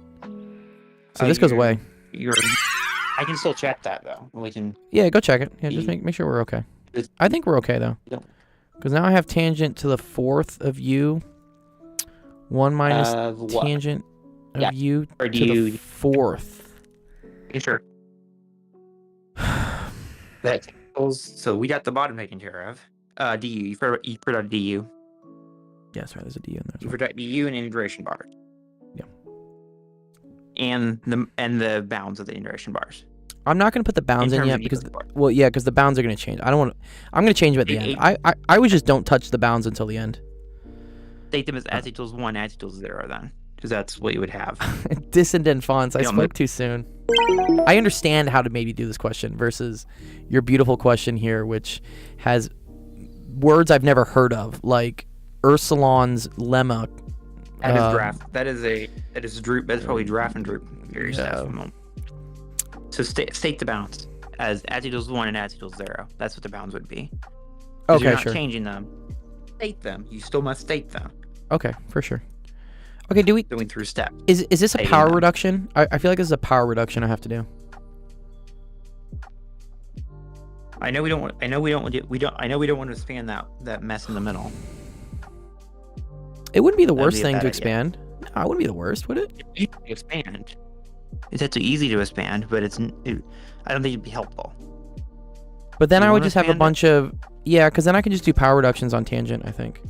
B: So this goes away.
G: I can still check that though. We can.
B: Yeah, go check it. Yeah, just
G: Y-
B: make sure we're okay.
G: It's-
B: I think we're okay though.
G: Yep.
B: Because now I have tangent to the fourth of u. 1 minus
G: Of what?
B: tangent of
G: Yeah,
B: u
G: or
B: to the
G: du.
B: fourth.
G: Sure. That equals. So we got the bottom taken care of. Du. You forgot du.
B: Yeah, sorry, there's a d in there.
G: You forgot du and integration bar.
B: Yeah.
G: And the bounds of the integration bars.
B: I'm not going to put the bounds in
G: terms
B: yet
G: of
B: because,
G: equals bar.
B: well, yeah, because the bounds are going to change. I don't want to. I'm going to change them at the end. I would just don't touch the bounds until the end.
G: State them as as equals 1, as equals 0 then. Because that's what you would have.
B: Dissident fonts. I
G: You don't
B: spoke
G: move-
B: too soon. I understand how to maybe do this question versus your beautiful question here, which has words I've never heard of, like Ursulon's lemma.
G: That is draft. That is droop. That's probably draft and droop. Very
B: Yeah.
G: stuff. So state the bounds as equals 1 and as equals 0. That's what the bounds would be. 'Cause you're
B: Okay,
G: not
B: sure.
G: changing them. State them. You still must state them.
B: Okay, for sure. Okay, do we?
G: Going through steps.
B: Is this a
G: Stating
B: power
G: them.
B: reduction? I feel like this is a power reduction I have to do.
G: I know we don't want. I know we don't want to. I know we don't want to expand that mess in the middle.
B: It wouldn't be the
G: That'd
B: worst
G: be a
B: thing
G: bad
B: to
G: idea.
B: expand. No, it wouldn't be the worst, would it?
G: Easy to expand. It's not too easy to expand, but I don't think it'd be helpful.
B: But then
G: You
B: I would
G: wanna
B: just have a
G: expand it?
B: bunch of because then I can just do power reductions on tangent. I think.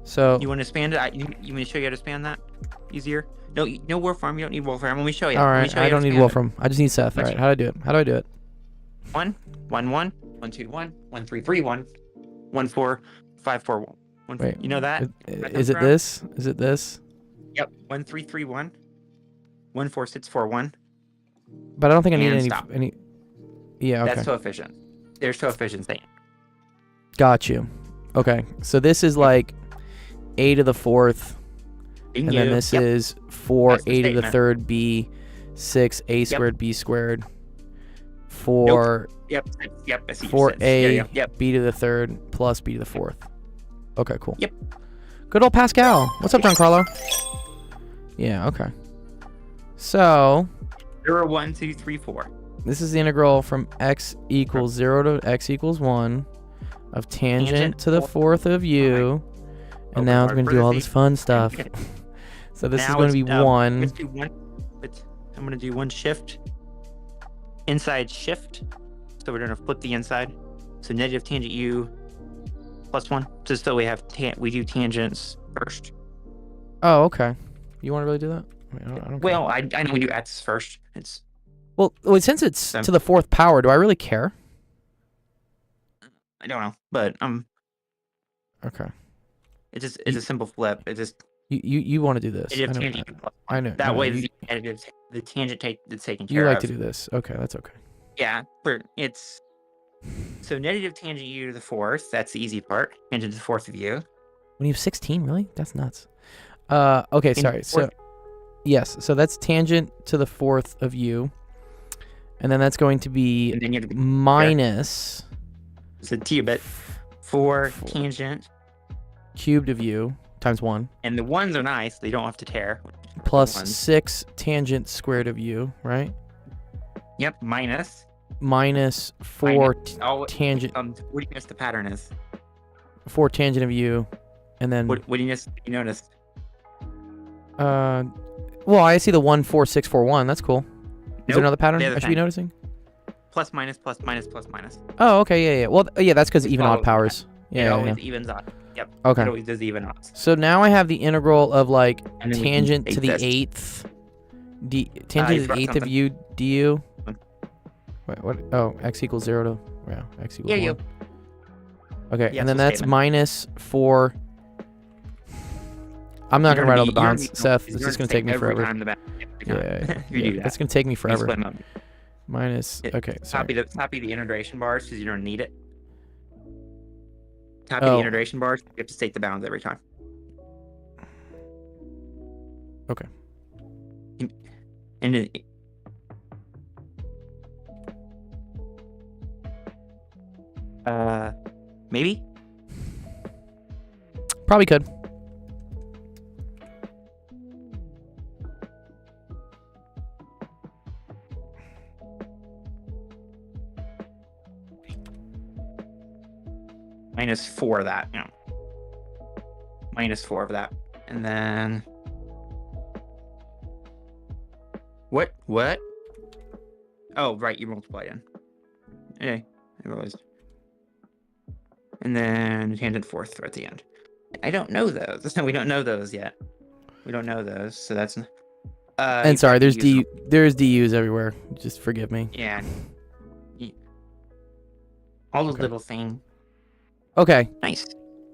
B: So
G: You want to expand it? You want me to show you how to expand that? Easier? No Wolfram. You don't need Wolfram. Let me show you.
B: all
G: Let me
B: right,
G: show you
B: I
G: how
B: don't
G: to
B: need
G: expand it.
B: Wolfram. I just need Seth. All right, how do I do it? How do I do it?
G: 1, 1, 1, 1, 2, 1, 1, 3, 3, 1, 1, 4, 5, 4, 1.
B: Wait,
G: You know that?
B: Is it this? Is it this?
G: Yep. 1, 3, 3, 1, 1, 4, 6, 4, 1.
B: But I don't think I need
G: And
B: any.
G: stop.
B: Yeah. Okay.
G: That's coefficient. There's coefficients.
B: Got you. Okay. So this is like a to the fourth, and then this is 4
G: That's the
B: a to the
G: statement.
B: third b, 6 a squared b squared. for
G: Yep. Yep. I see
B: for
G: what you said.
B: a
G: Yeah, yep.
B: b to the third plus b to the fourth. Okay, cool.
G: Yep.
B: Good old Pascal. What's up, Giancarlo? Yeah. Okay. So
G: 0, 1, 2, 3, 4.
B: this is the integral from x equals 0 to x equals 1 of tangent to the fourth of u. And now it's going to do all this fun stuff. So this is going to be 1.
G: Let's do one. I'm going to do one shift. Inside shift. So we're going to flip the inside. So negative tangent u plus 1. Just so we have we do tangents first.
B: Oh, okay. You want to really do that? I mean, I don't care.
G: Well, I know we do x first. It's
B: Well, since it's to the fourth power, do I really care?
G: I don't know, but
B: Okay.
G: it's a simple flip. It just
B: You want to do this?
G: negative
B: I know.
G: tangent plus
B: I know.
G: that
B: I know.
G: way
B: You,
G: the tangent it's taken care
B: you like
G: of.
B: to do this. Okay, that's okay.
G: Yeah, it's so negative tangent u to the fourth. That's the easy part. Tangent to the fourth of u.
B: When you have 16, really? That's nuts. Okay, sorry. So, yes. So that's tangent to the fourth of u, and then that's going to be
G: And then you have to be
B: minus
G: it's a t bit for tangent,
B: cubed of u times 1
G: and the ones are nice. They don't have to tear.
B: plus
G: ones.
B: 6 tangent squared of u, right?
G: Yep, minus.
B: Minus 4
G: Oh,
B: tangent
G: what do you notice the pattern is?
B: 4 tangent of u, and then
G: What do you notice?
B: well, I see the 1 4 6 4 1. That's cool. Is
G: Nope,
B: there another pattern
G: they're
B: I
G: the
B: should be
G: same.
B: noticing?
G: Plus minus plus minus plus minus.
B: Oh, okay, yeah. Well, yeah, that's because
G: It
B: even odd
G: follows that.
B: powers.
G: It
B: Yeah, yeah,
G: always
B: yeah.
G: evens out. Yep.
B: Okay.
G: It always does even odds.
B: So now I have the integral of like
G: And then we can
B: tangent to
G: take
B: the
G: this.
B: eighth,
G: you
B: tangent to the
G: forgot
B: eighth of
G: something.
B: u du. Wait, what? Oh, x equals 0 to x equals 1.
G: you.
B: Okay,
G: Yeah,
B: and then
G: so
B: that's
G: statement.
B: minus 4. I'm not gonna write all the bonds, Seth.
G: It's
B: This is gonna take me
G: every
B: forever.
G: time the back.
B: Yeah,
G: you do that.
B: That's gonna take me
G: You
B: forever.
G: split 'em up.
B: Minus. Okay,
G: Copy
B: sorry.
G: the integration bars because you don't need it. Copy the
B: Oh.
G: integration bars. You have to state the bounds every time.
B: Okay.
G: And it, maybe.
B: Probably could.
G: Minus 4 of that, you know. Minus 4 of that. And then What? Oh, right, you multiply in. Yeah, I realized. And then tangent fourth at the end. I don't know those. We don't know those yet. We don't know those, so that's
B: And sorry, there's DUs everywhere. Just forgive me.
G: Yeah. All those
B: Okay.
G: little things.
B: Okay.
G: Nice.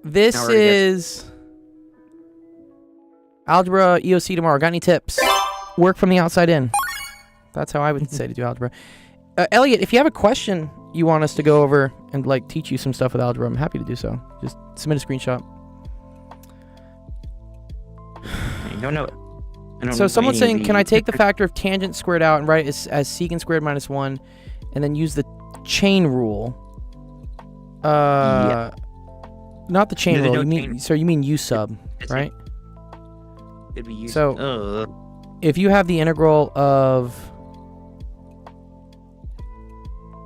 B: This
G: Now we're gonna guess.
B: is algebra EOC tomorrow. Got any tips? Work from the outside in. That's how I would say to do algebra. Elliot, if you have a question you want us to go over and like teach you some stuff with algebra, I'm happy to do so. Just submit a screenshot.
G: I don't know.
B: So someone's saying, can I take the factor of tangent squared out and write it as secant squared minus 1 and then use the chain rule?
G: Yeah.
B: Not the chain
G: No,
B: rule.
G: no
B: You mean
G: chain.
B: so you mean u sub,
G: It's-
B: right?
G: It'd be used.
B: So- If you have the integral of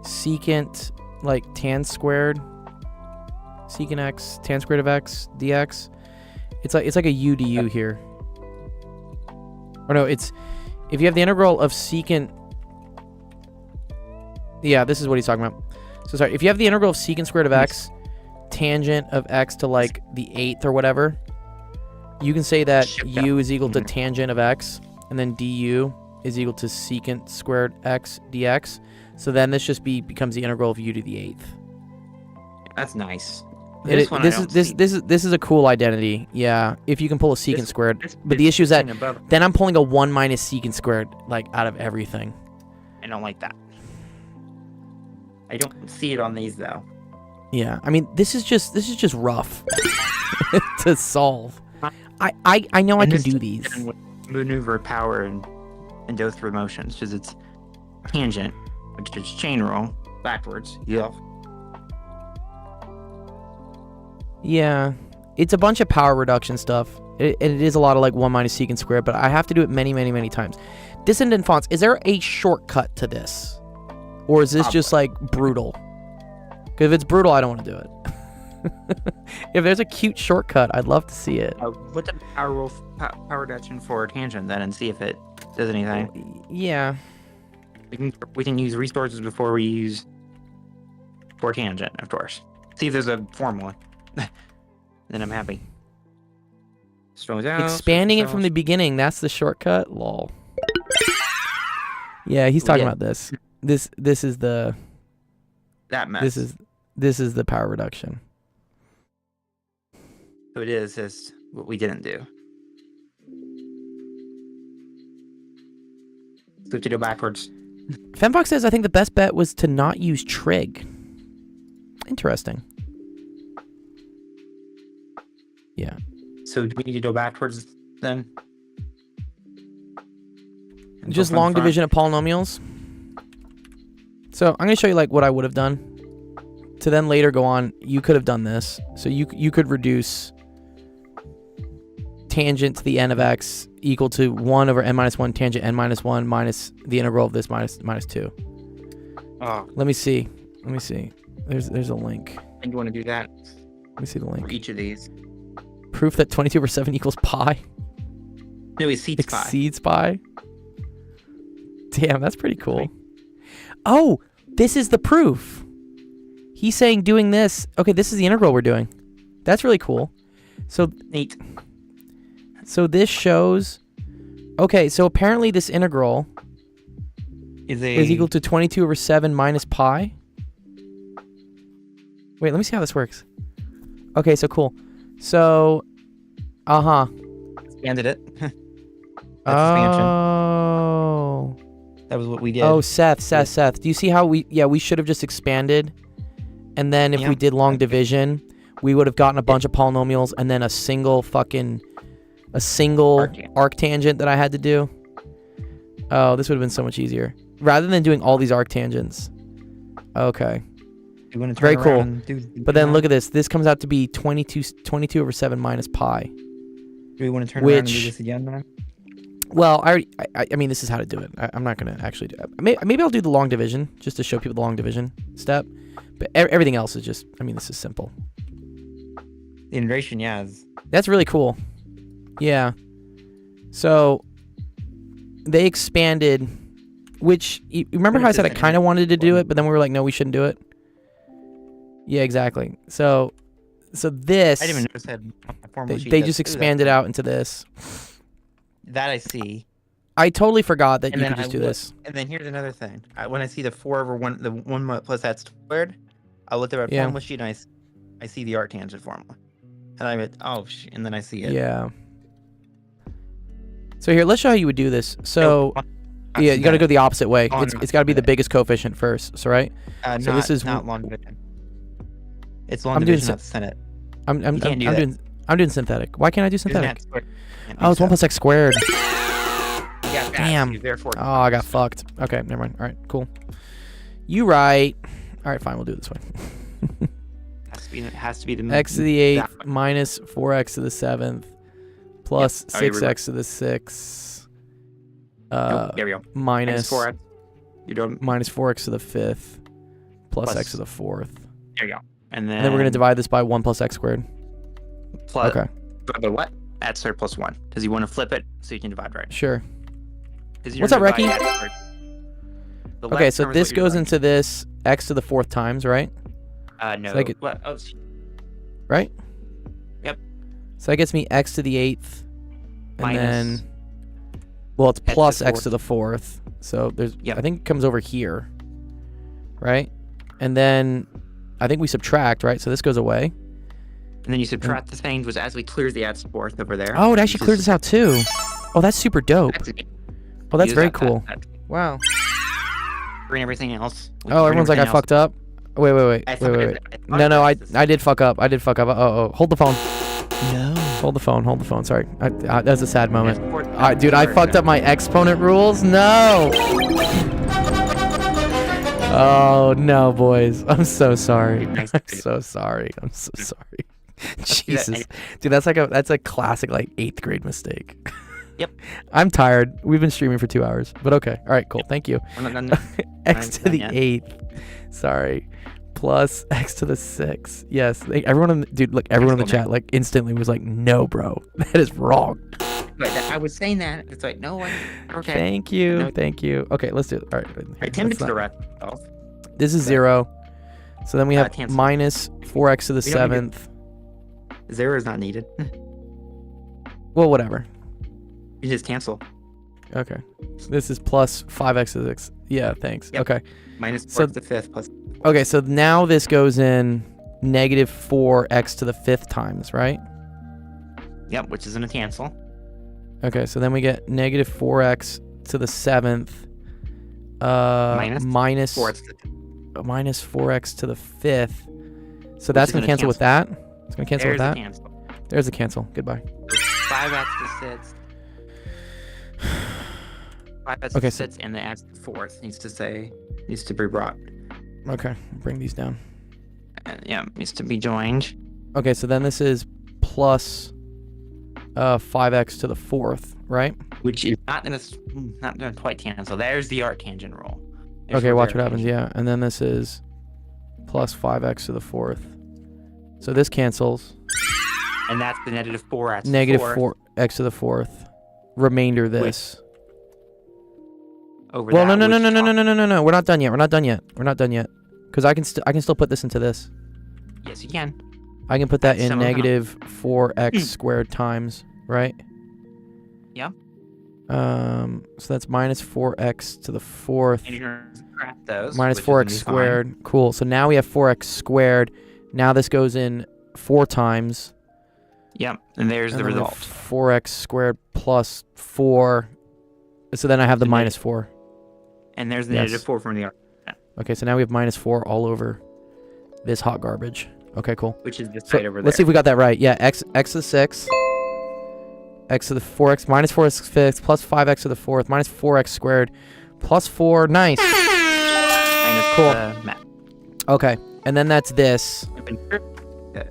B: secant like tan squared, secant x, tan squared of x dx, it's like a u du here. Or no, it's if you have the integral of secant. Yeah, this is what he's talking about. So sorry, if you have the integral of secant squared of x, tangent of x to like the 8th or whatever, you can say that
G: Shift
B: u is equal to tangent of x, and then du is equal to secant squared x dx. So then this just becomes the integral of u to the 8th.
G: That's nice.
B: This
G: one I don't see.
B: is a cool identity. Yeah, if you can pull a secant
G: This-
B: squared.
G: this-
B: But the
G: this
B: issue is that
G: thing above,
B: then I'm pulling a 1 minus secant squared like out of everything.
G: I don't like that. I don't see it on these though.
B: Yeah, I mean this is just rough to solve. I know I
G: And
B: can
G: this
B: do
G: is
B: these.
G: done with maneuver power and go through motions because it's tangent. which is chain rule backwards. Yeah.
B: Yeah, it's a bunch of power reduction stuff. It is a lot of like 1 minus secant squared, but I have to do it many, many, many times. Descendant fonts, is there a shortcut to this? Or is this just like brutal? Because if it's brutal, I don't want to do it. If there's a cute shortcut, I'd love to see it.
G: What's a power reduction for tangent then, and see if it does anything.
B: Yeah.
G: We can use resources before we use for tangent, of course. See if there's a formula. Then I'm happy.
B: Expanding it from the beginning, that's the shortcut? Lol. Yeah, he's talking about this. This is the
G: that mess.
B: This is the power reduction.
G: So it is what we didn't do. So to go backwards.
B: Femfox says, I think the best bet was to not use trig. Interesting. Yeah.
G: So do we need to go backwards then? And
B: Just
G: go from
B: long
G: front?
B: division of polynomials. So I'm going to show you like what I would have done. To then later go on, you could have done this. So you could reduce tangent to the n of x equal to 1 over n minus 1 tangent n minus 1 minus the integral of this minus 2.
G: Oh.
B: Let me see. There's a link.
G: And you want to do that
B: Let me see the
G: for
B: link.
G: each of these.
B: Proof that 22 over 7 equals pi.
G: No, exceeds pi.
B: Exceeds pi. Damn, that's pretty cool. Oh, this is the proof. He's saying doing this. Okay, this is the integral we're doing. That's really cool. So
G: Neat.
B: So this shows. Okay, so apparently this integral
G: Is
B: equal to 22 over 7 minus pi. Wait, let me see how this works. Okay, so cool. So,
G: expanded it. That's expansion.
B: Oh.
G: That was what we did.
B: Oh, Seth. Do you see how we should have just expanded? And then if we did long division, we would have gotten a bunch of polynomials and then a single arctangent that I had to do. Oh, this would have been so much easier. Rather than doing all these arctangents. Okay.
G: You want to
B: Very
G: turn
B: cool.
G: around and do
B: But then look at this. This comes out to be 22 over 7 minus pi.
G: Do we want to turn around and do this again, man?
B: Well, I mean, this is how to do it. I'm not going to actually do it. Maybe I'll do the long division just to show people the long division step. But everything else is just, I mean, this is simple.
G: The integration, yeah.
B: That's really cool. Yeah. So they expanded, which, you remember how I said I kind of wanted to do it, but then we were like, no, we shouldn't do it? Yeah, exactly. So this,
G: I didn't even notice that formal sheet
B: they
G: does
B: just
G: do
B: expanded out into this.
G: That I see.
B: I totally forgot that
G: And
B: you
G: then
B: could just
G: I
B: do
G: look-
B: this.
G: And then here's another thing. When I see the 4 over 1, the 1 plus that squared, I look at our
B: Yeah.
G: formula sheet and I see the arctangent formula. And I went, and then I see it.
B: Yeah. So here, let's show how you would do this. So, yeah, you got to go the opposite way. It's got to be the biggest coefficient first. So, right? So this is
G: not long division. It's long
B: I'm doing
G: division, not Senate.
B: I'm
G: can't do that.
B: doing synthetic. Why can't I do
G: Isn't
B: synthetic?
G: that squared? Can't
B: Oh,
G: do
B: it's 1
G: so.
B: plus x squared.
G: You got that,
B: Damn.
G: so therefore,
B: Oh, I got fucked. Okay, never mind. All right, cool. You right. All right, fine. We'll do it this way.
G: has to be the
B: X to the 8th
G: that way.
B: minus 4x to the 7th plus
G: Oh, you're
B: 6x to the 6th
G: Nope, there we go.
B: minus
G: 4x. You don't.
B: minus 4x to the 5th plus
G: Plus-
B: x to the 4th.
G: There you go. And then,
B: And then we're going to divide this by 1 plus x squared.
G: plus,
B: Okay,
G: But what? At squared plus 1. Because you want to flip it so you can divide right.
B: sure.
G: 'Cause you're
B: What's up,
G: dividing
B: Reki?
G: at squared. The
B: Okay,
G: left
B: so
G: term is
B: this
G: what you're
B: goes
G: dividing.
B: into this x to the 4th times, right?
G: No.
B: I could-
G: What? Oh,
B: Right?
G: Yep.
B: So that gets me x to the 8th. And
G: Minus
B: then, well, it's
G: x to
B: plus
G: the
B: x to the 4th. So there's,
G: Yep.
B: I think it comes over here. Right? And then I think we subtract, right? So this goes away.
G: and then you subtract the things, which actually clears the at fourth over there.
B: Oh, it actually
G: Which
B: clears
G: is-
B: this out too. Oh, that's super dope. Oh, that's
G: use
B: very
G: that-
B: cool.
G: that-
B: Wow.
G: Bring everything else.
B: Oh, everyone's like, I fucked up. Wait. No, I did fuck up. Oh, hold the phone.
G: No.
B: Hold the phone. Sorry. That's a sad moment. Dude, I fucked up my exponent rules. No. Oh no, boys! I'm so sorry.
G: Nice
B: I'm
G: to-
B: so sorry. I'm so sorry.
G: do that
B: Jesus, dude, that's a classic like 8th grade mistake.
G: Yep.
B: I'm tired. We've been streaming for 2 hours, but okay. All right, cool. Thank you.
G: We're not done yet.
B: X
G: Not
B: to
G: done
B: the
G: yet.
B: 8th. Sorry. Plus X to the 6th. Yes. Everyone in the, dude, look, everyone in the
G: Next one,
B: chat like instantly was like, no, bro, that is wrong.
G: But I was saying that. It's like, no one. Okay.
B: Thank you.
G: No.
B: Thank you. Okay, let's do it. All right.
G: Right, 10
B: let's
G: to the
B: not-
G: rest off.
B: This is
G: Okay.
B: 0. So then we have
G: cancel.
B: minus 4x to the
G: We don't need
B: 7th.
G: 0 is not needed.
B: Well, whatever.
G: You just cancel.
B: Okay. So this is plus 5x to the 6th. Yeah, thanks.
G: Yep.
B: Okay.
G: Minus 4
B: So-
G: to the 5th plus.
B: Okay, so now this goes in negative 4x to the 5th times, right?
G: Yep, which isn't a cancel.
B: Okay, so then we get negative 4x to the 7th.
G: Minus 4 to the
B: minus 4x to the 5th. So that's going to
G: isn't a
B: cancel with that. It's going to cancel with
G: There's a
B: that.
G: cancel.
B: There's a cancel. Goodbye.
G: 5x to 6. 5x
B: Okay,
G: to
B: so-
G: 6 and the x to 4th needs to be brought.
B: Okay, bring these down.
G: Yeah, needs to be joined.
B: Okay, so then this is plus 5x to the 4th, right?
G: Which is not gonna quite cancel. There's the arctangent rule. There's
B: Okay,
G: where
B: watch
G: the
B: what happens.
G: arctangent-
B: Yeah, and then this is plus 5x to the 4th. So this cancels.
G: And that's the negative 4x. to
B: Negative
G: 4th
B: 4x to the 4th. Remainder this.
G: over
B: Well,
G: that,
B: no.
G: which
B: We're not done yet. We're not done yet. Because I can still put this into this.
G: Yes, you can.
B: I can put that
G: That's
B: in
G: somehow.
B: negative 4x squared times, right?
G: Yeah.
B: So that's minus 4x to the 4th.
G: And you're gonna scrap those.
B: Minus
G: which is
B: 4x
G: gonna be fine.
B: squared. Cool. So now we have 4x squared. Now this goes in 4 times.
G: Yep, and there's
B: And
G: the
B: then we have
G: result.
B: 4x squared plus 4. So then I have the
G: So
B: minus 4.
G: And there's the
B: Yes.
G: negative 4 from the arc,
B: Okay, so now we have minus 4 all over this hot garbage. Okay, cool.
G: which is just
B: So
G: right over
B: let's see if we got that right. Yeah, x to the 6. X to the 4x minus 4x fifth plus 5x to the 4th minus 4x squared plus 4. Nice.
G: minus
B: Cool.
G: the map.
B: Okay, and then that's this.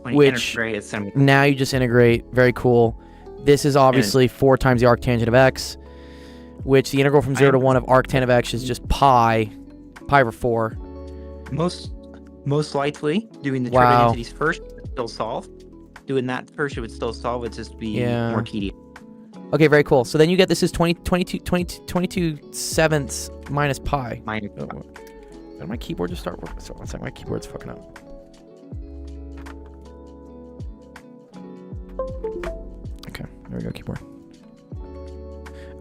G: When you
B: Which-
G: integrate, it's gonna be
B: Now you just integrate. Very cool. This is obviously 4 times the arctangent of x, which the integral from 0 to 1 of arctan of x is just pi over 4.
G: most likely doing the
B: Wow.
G: trig entities first would still solve. Doing that first, it would still solve. It just be
B: Yeah.
G: more tedious.
B: Okay, very cool. So then you get this is 22 sevenths minus pi.
G: Minus
B: Oh, did my keyboard just start working? So one second, my keyboard's fucking up. Okay, there we go, keyboard.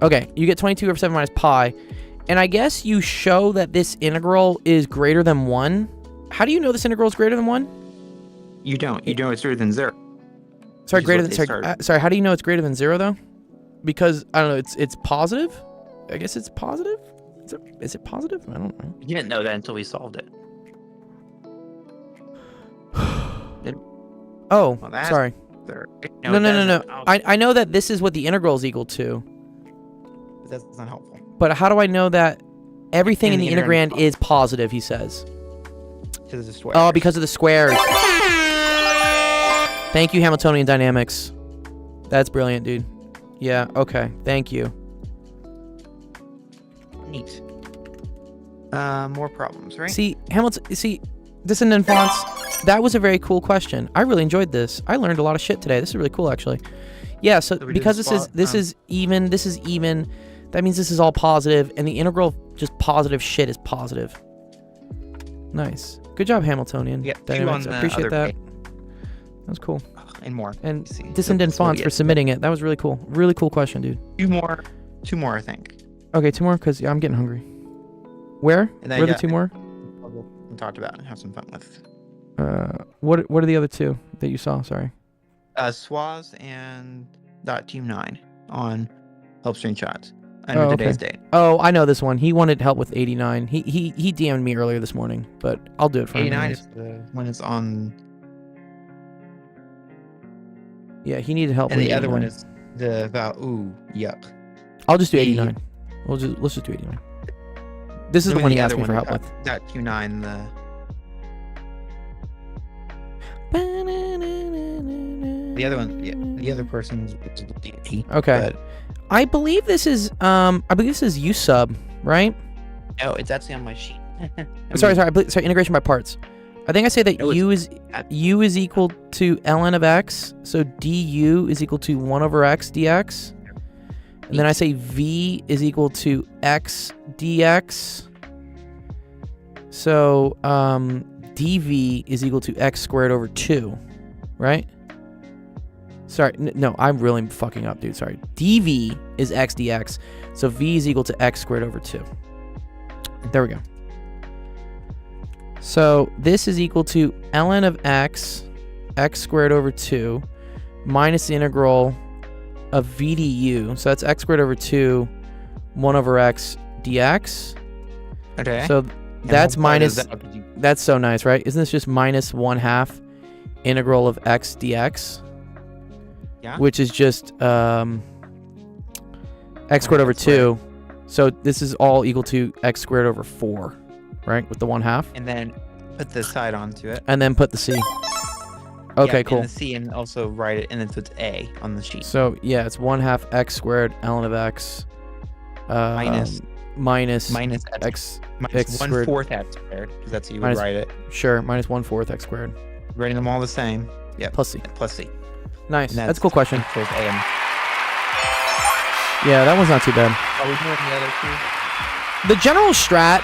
B: Okay, you get 22 over 7 minus pi. And I guess you show that this integral is greater than 1. How do you know this integral is greater than 1?
G: You don't. You know it's greater than 0.
B: Sorry,
G: Which is
B: greater
G: what
B: than
G: they
B: sorry,
G: started.
B: sorry, how do you know it's greater than 0 though? Because I don't know, it's positive? I guess it's positive? Is it positive? I don't know.
G: You didn't know that until we solved it.
B: Oh,
G: Well, that's-
B: sorry.
G: There.
B: No. I know that this is what the integral is equal to,
G: That's not helpful.
B: but how do I know that everything in
G: And
B: the
G: the
B: integrand
G: integrand
B: is positive, he says?
G: Because it's
B: Oh, because of the squares. Thank you, Hamiltonian dynamics. That's brilliant, dude. Yeah, okay. Thank you.
G: Neat. More problems, right?
B: See, dissonant fonts, that was a very cool question. I really enjoyed this. I learned a lot of shit today. This is really cool, actually. Yeah, so
G: So we did
B: because
G: swap,
B: this is even, that means this is all positive, and the integral of just positive shit is positive. Nice. Good job, Hamiltonian.
G: Yeah, 2 on
B: dynamics. I
G: the
B: appreciate
G: other
B: that.
G: page.
B: That was cool.
G: And more.
B: And
G: Let's see.
B: Dissonant
G: So
B: fonts for
G: yes,
B: submitting it. That was really cool. Really cool question, dude.
G: 2 more. 2 more, I think.
B: Okay, 2 more, because I'm getting hungry. Where?
G: And then
B: Where are the
G: yeah,
B: 2 more?
G: We talked about and have some fun with.
B: What are the other 2 that you saw? Sorry.
G: Swaz and Team 9 on help screenshots and
B: Oh,
G: today's
B: okay.
G: date.
B: Oh, I know this one. He wanted help with 89. He DM'd me earlier this morning, but I'll do it for him.
G: 89
B: anyways.
G: is the one that's on,
B: Yeah, he needed help
G: and
B: with
G: the other one
B: 89.
G: is the about. Ooh, yup.
B: I'll just do
G: the-
B: 89. Let's just do 89. This is the
G: Doing
B: one he
G: the
B: asked
G: other
B: me for
G: one,
B: help with.
G: That Q9, the other one, yeah, the other person was D.
B: Okay.
G: But
B: I believe this is USub, right?
G: no, it's actually on my sheet.
B: Sorry, integration by parts. I think I say that
G: No, it's-
B: U is equal to ln of x, so du is equal to 1 over x dx. And then I say v is equal to x dx. So dv is equal to x squared over 2, right? Sorry, no, I'm really fucking up, dude. Sorry. dv is x dx, so v is equal to x squared over 2. There we go. So this is equal to ln of x, x squared over 2, minus the integral of v du. So that's x squared over 2, 1 over x dx.
G: Okay.
B: So that's
G: what part is
B: minus,
G: that? Did you-
B: that's so nice, right? Isn't this just minus 1/2 integral of x dx?
G: Yeah.
B: Which is just x squared over
G: X squared.
B: 2. So this is all equal to x squared over 4, right? With the 1/2.
G: And then put the side onto it.
B: And then put the c. Okay,
G: Yeah,
B: cool.
G: And the C, and also write it, and then put A on the sheet.
B: So yeah, it's 1/2 x squared ln of x
G: Minus-
B: minus
G: Minus
B: x
G: minus
B: x squared.
G: 1/4 x squared, because that's how you would
B: Minus-
G: write it.
B: Sure, minus 1/4 x squared
G: Writing them all the same. Yep.
B: plus c.
G: Plus C.
B: Nice.
G: And
B: That's a cool question.
G: equals A and
B: Yeah, that one's not too bad.
G: Are we doing the other two?
B: The general strat,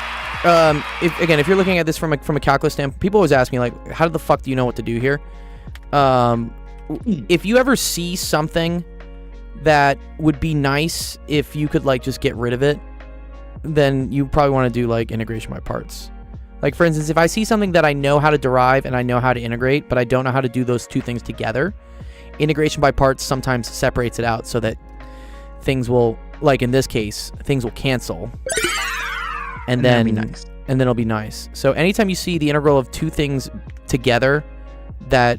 B: if you're looking at this from a calculus standpoint, people always ask me like, how the fuck do you know what to do here? If you ever see something that would be nice if you could like just get rid of it, then you probably want to do like integration by parts. Like for instance, if I see something that I know how to derive and I know how to integrate, but I don't know how to do those two things together, integration by parts sometimes separates it out so that things will, like in this case, things will cancel. And then
G: that'd be nice.
B: and then it'll be nice. So anytime you see the integral of two things together that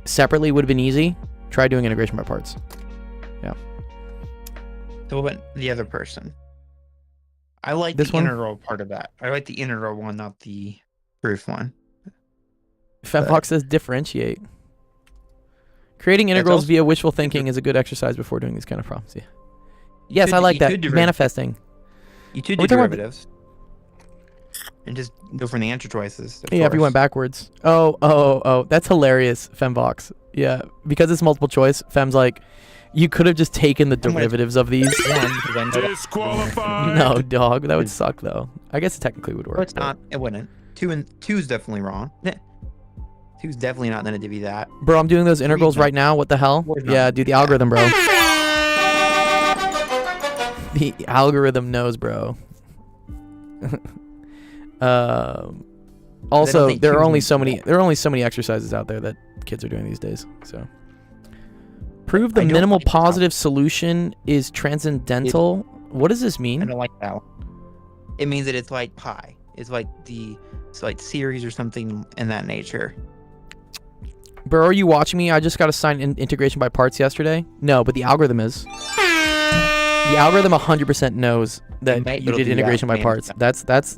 B: separately would have been easy, try doing integration by parts.
G: So what about the other person? I like
B: This
G: the
B: one?
G: integral part of that. I like the integral one, not the proof one.
B: Femfox says differentiate. Creating integrals
G: also-
B: via wishful thinking is a good exercise before doing these kind of problems. Yeah. Yes, I like
G: you
B: that.
G: could deriv-
B: Manifesting.
G: You could
B: Are we
G: do
B: talking about-
G: derivatives. And just go from the answer choices. of
B: Yeah, if you went
G: course.
B: backwards. Oh, that's hilarious, Femvox. Yeah, because it's multiple choice, Fem's like, you could have just taken the
G: I'm gonna-
B: derivatives of these.
G: One, because I know that-
H: Disqualified.
B: No, dog, that would suck though. I guess it technically would work.
G: No, it's
B: but-
G: not. It wouldn't. Two's definitely wrong. Two's definitely not going to be that.
B: Bro, I'm doing those integrals
G: not.
B: right now. What the hell?
G: Four's not.
B: Yeah, dude, the algorithm, bro. The algorithm knows, bro. Also,
G: think
B: there are
G: two's
B: only
G: not
B: so
G: that.
B: many. There are only so many exercises out there that kids are doing these days. So, prove the
G: I don't
B: minimal
G: like that.
B: positive solution is transcendental. What does this
G: I
B: mean?
G: don't like that one. It means that it's like pi. It's like series or something in that nature.
B: Bro, are you watching me? I just got assigned integration by parts yesterday. No, but the algorithm is. The algorithm 100% knows that
G: might
B: you
G: it'll
B: did
G: do
B: integration
G: that,
B: by parts.
G: man.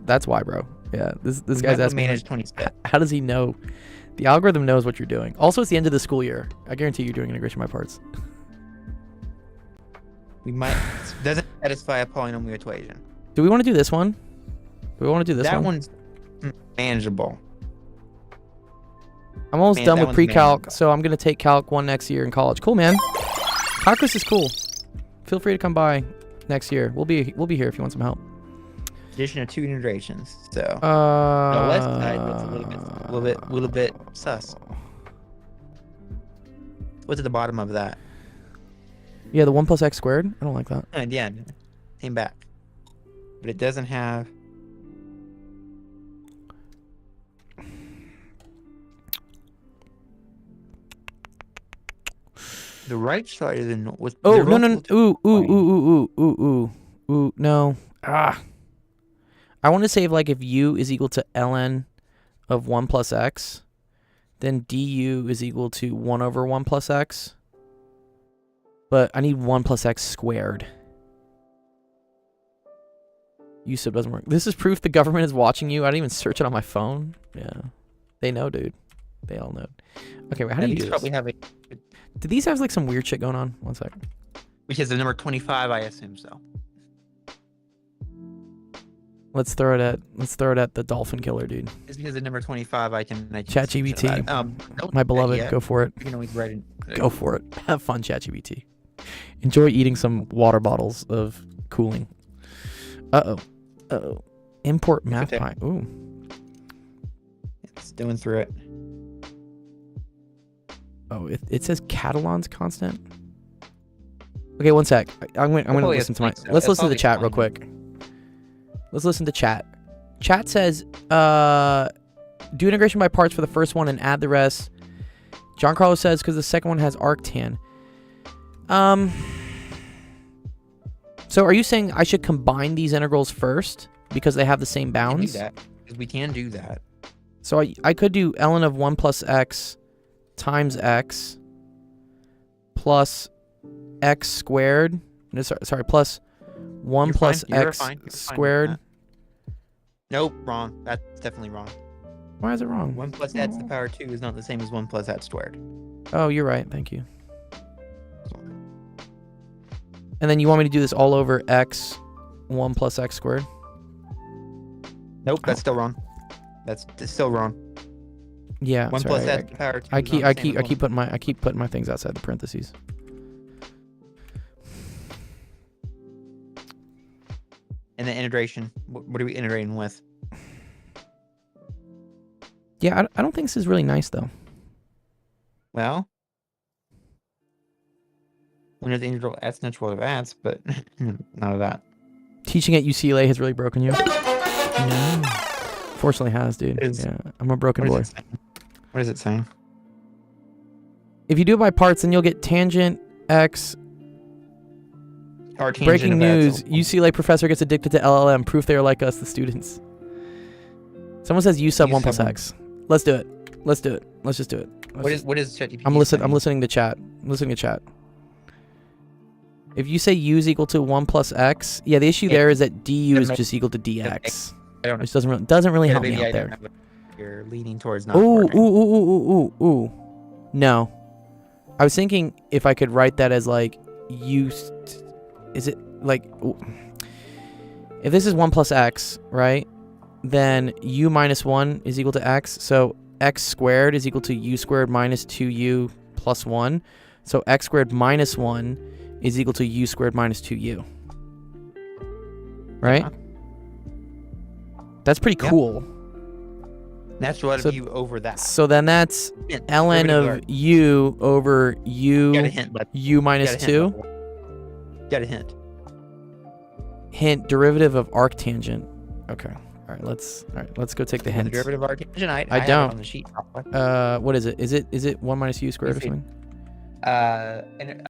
B: That's why, bro. Yeah, this guy's asking me,
G: manage 26.
B: how does he know? The algorithm knows what you're doing. Also, it's the end of the school year. I guarantee you're doing integration by parts.
G: We might doesn't satisfy a polynomial equation.
B: Do we want to do this one? Do we want to do this
G: That
B: one?
G: one's manageable.
B: I'm almost
G: Man,
B: done
G: that
B: with
G: one's
B: pre-calc,
G: manageable.
B: so I'm gonna take calc 1 next year in college. Cool, man. Calculus is cool. Feel free to come by next year. We'll be here if you want some help.
G: Addition of two integrations. So the
B: Uh,
G: left side was a little bit sus. What's at the bottom of that?
B: Yeah, the 1 plus x squared. I don't like that.
G: And yeah, came back, but it doesn't have. The right side is in. With
B: Oh
G: they're
B: no
G: both
B: no no!
G: with-
B: Ooh no! Ah, I want to say like if u is equal to ln of 1 plus x, then du is equal to 1 over 1 plus x. But I need 1 plus x squared. USIP doesn't work. This is proof the government is watching you. I didn't even search it on my phone. Yeah. They know, dude. They all know. Okay, wait, how do you do this?
G: Probably have a,
B: Do these have like some weird shit going on? One sec.
G: because the number 25, I assume so.
B: Let's throw it at the dolphin killer, dude.
G: It's because the number 25, I can
B: ChatGPT.
G: Nope,
B: My beloved,
G: yeah.
B: go for it.
G: You can always write it.
B: Go for it. Have fun, ChatGPT. Enjoy eating some water bottles of cooling. Uh-oh. Import math
G: okay.
B: pie. Ooh.
G: It's doing through it.
B: Oh, it says Catalan's constant. Okay, one sec. I'm gonna listen to my. Let's listen to the chat real quick. Let's listen to chat. Chat says, do integration by parts for the first one and add the rest. John Carlos says because the second one has arctan. So are you saying I should combine these integrals first because they have the same bounds?
G: We can do that.
B: So I could do ln of 1 plus x times x plus x squared. No, sorry, plus 1 plus x squared.
G: Nope, wrong. That's definitely wrong.
B: Why is it wrong?
G: 1 plus x to the power 2 is not the same as 1 plus x squared.
B: Oh, you're right. Thank you. And then you want me to do this all over x 1 plus x squared?
G: Nope, that's still wrong. That's still wrong.
B: Yeah.
G: 1
B: sorry,
G: plus x to the power 2.
B: I keep putting my things outside the parentheses.
G: And the integration. What are we integrating with?
B: Yeah, I don't think this is really nice though.
G: Well, we know the integral exponential of x, but none of that.
B: Teaching at UCLA has really broken you. Yeah. Fortunately has, dude. Yeah, I'm a broken boy.
G: What is it saying?
B: If you do it by parts, then you'll get tangent x. Breaking news: UCLA professor gets addicted to LLM. Proof they are like us, the students. Someone says U sub 1 plus x. Let's do it. Let's do it. Let's just do it.
G: What is ChatGPT?
B: I'm listening to chat. I'm listening to chat. If you say u is equal to 1 plus x, yeah, the issue there is that du is just equal to dx, which doesn't really help me out there.
G: You're leaning towards not.
B: Ooh. No, I was thinking if I could write that as like u. Is it like if this is 1 plus x, right? Then u minus 1 is equal to x. So x squared is equal to u squared minus 2u plus 1. So x squared minus 1 is equal to u squared minus 2u. Right? That's pretty cool.
G: Natural out of u over that.
B: So then that's ln of u over u u minus 2.
G: Got a hint.
B: Hint, derivative of arctangent. Okay. All right, let's go take the hint.
G: The derivative of arctangent. I
B: don't.
G: have it on the sheet.
B: What is it? Is it 1 minus u squared or something?
G: And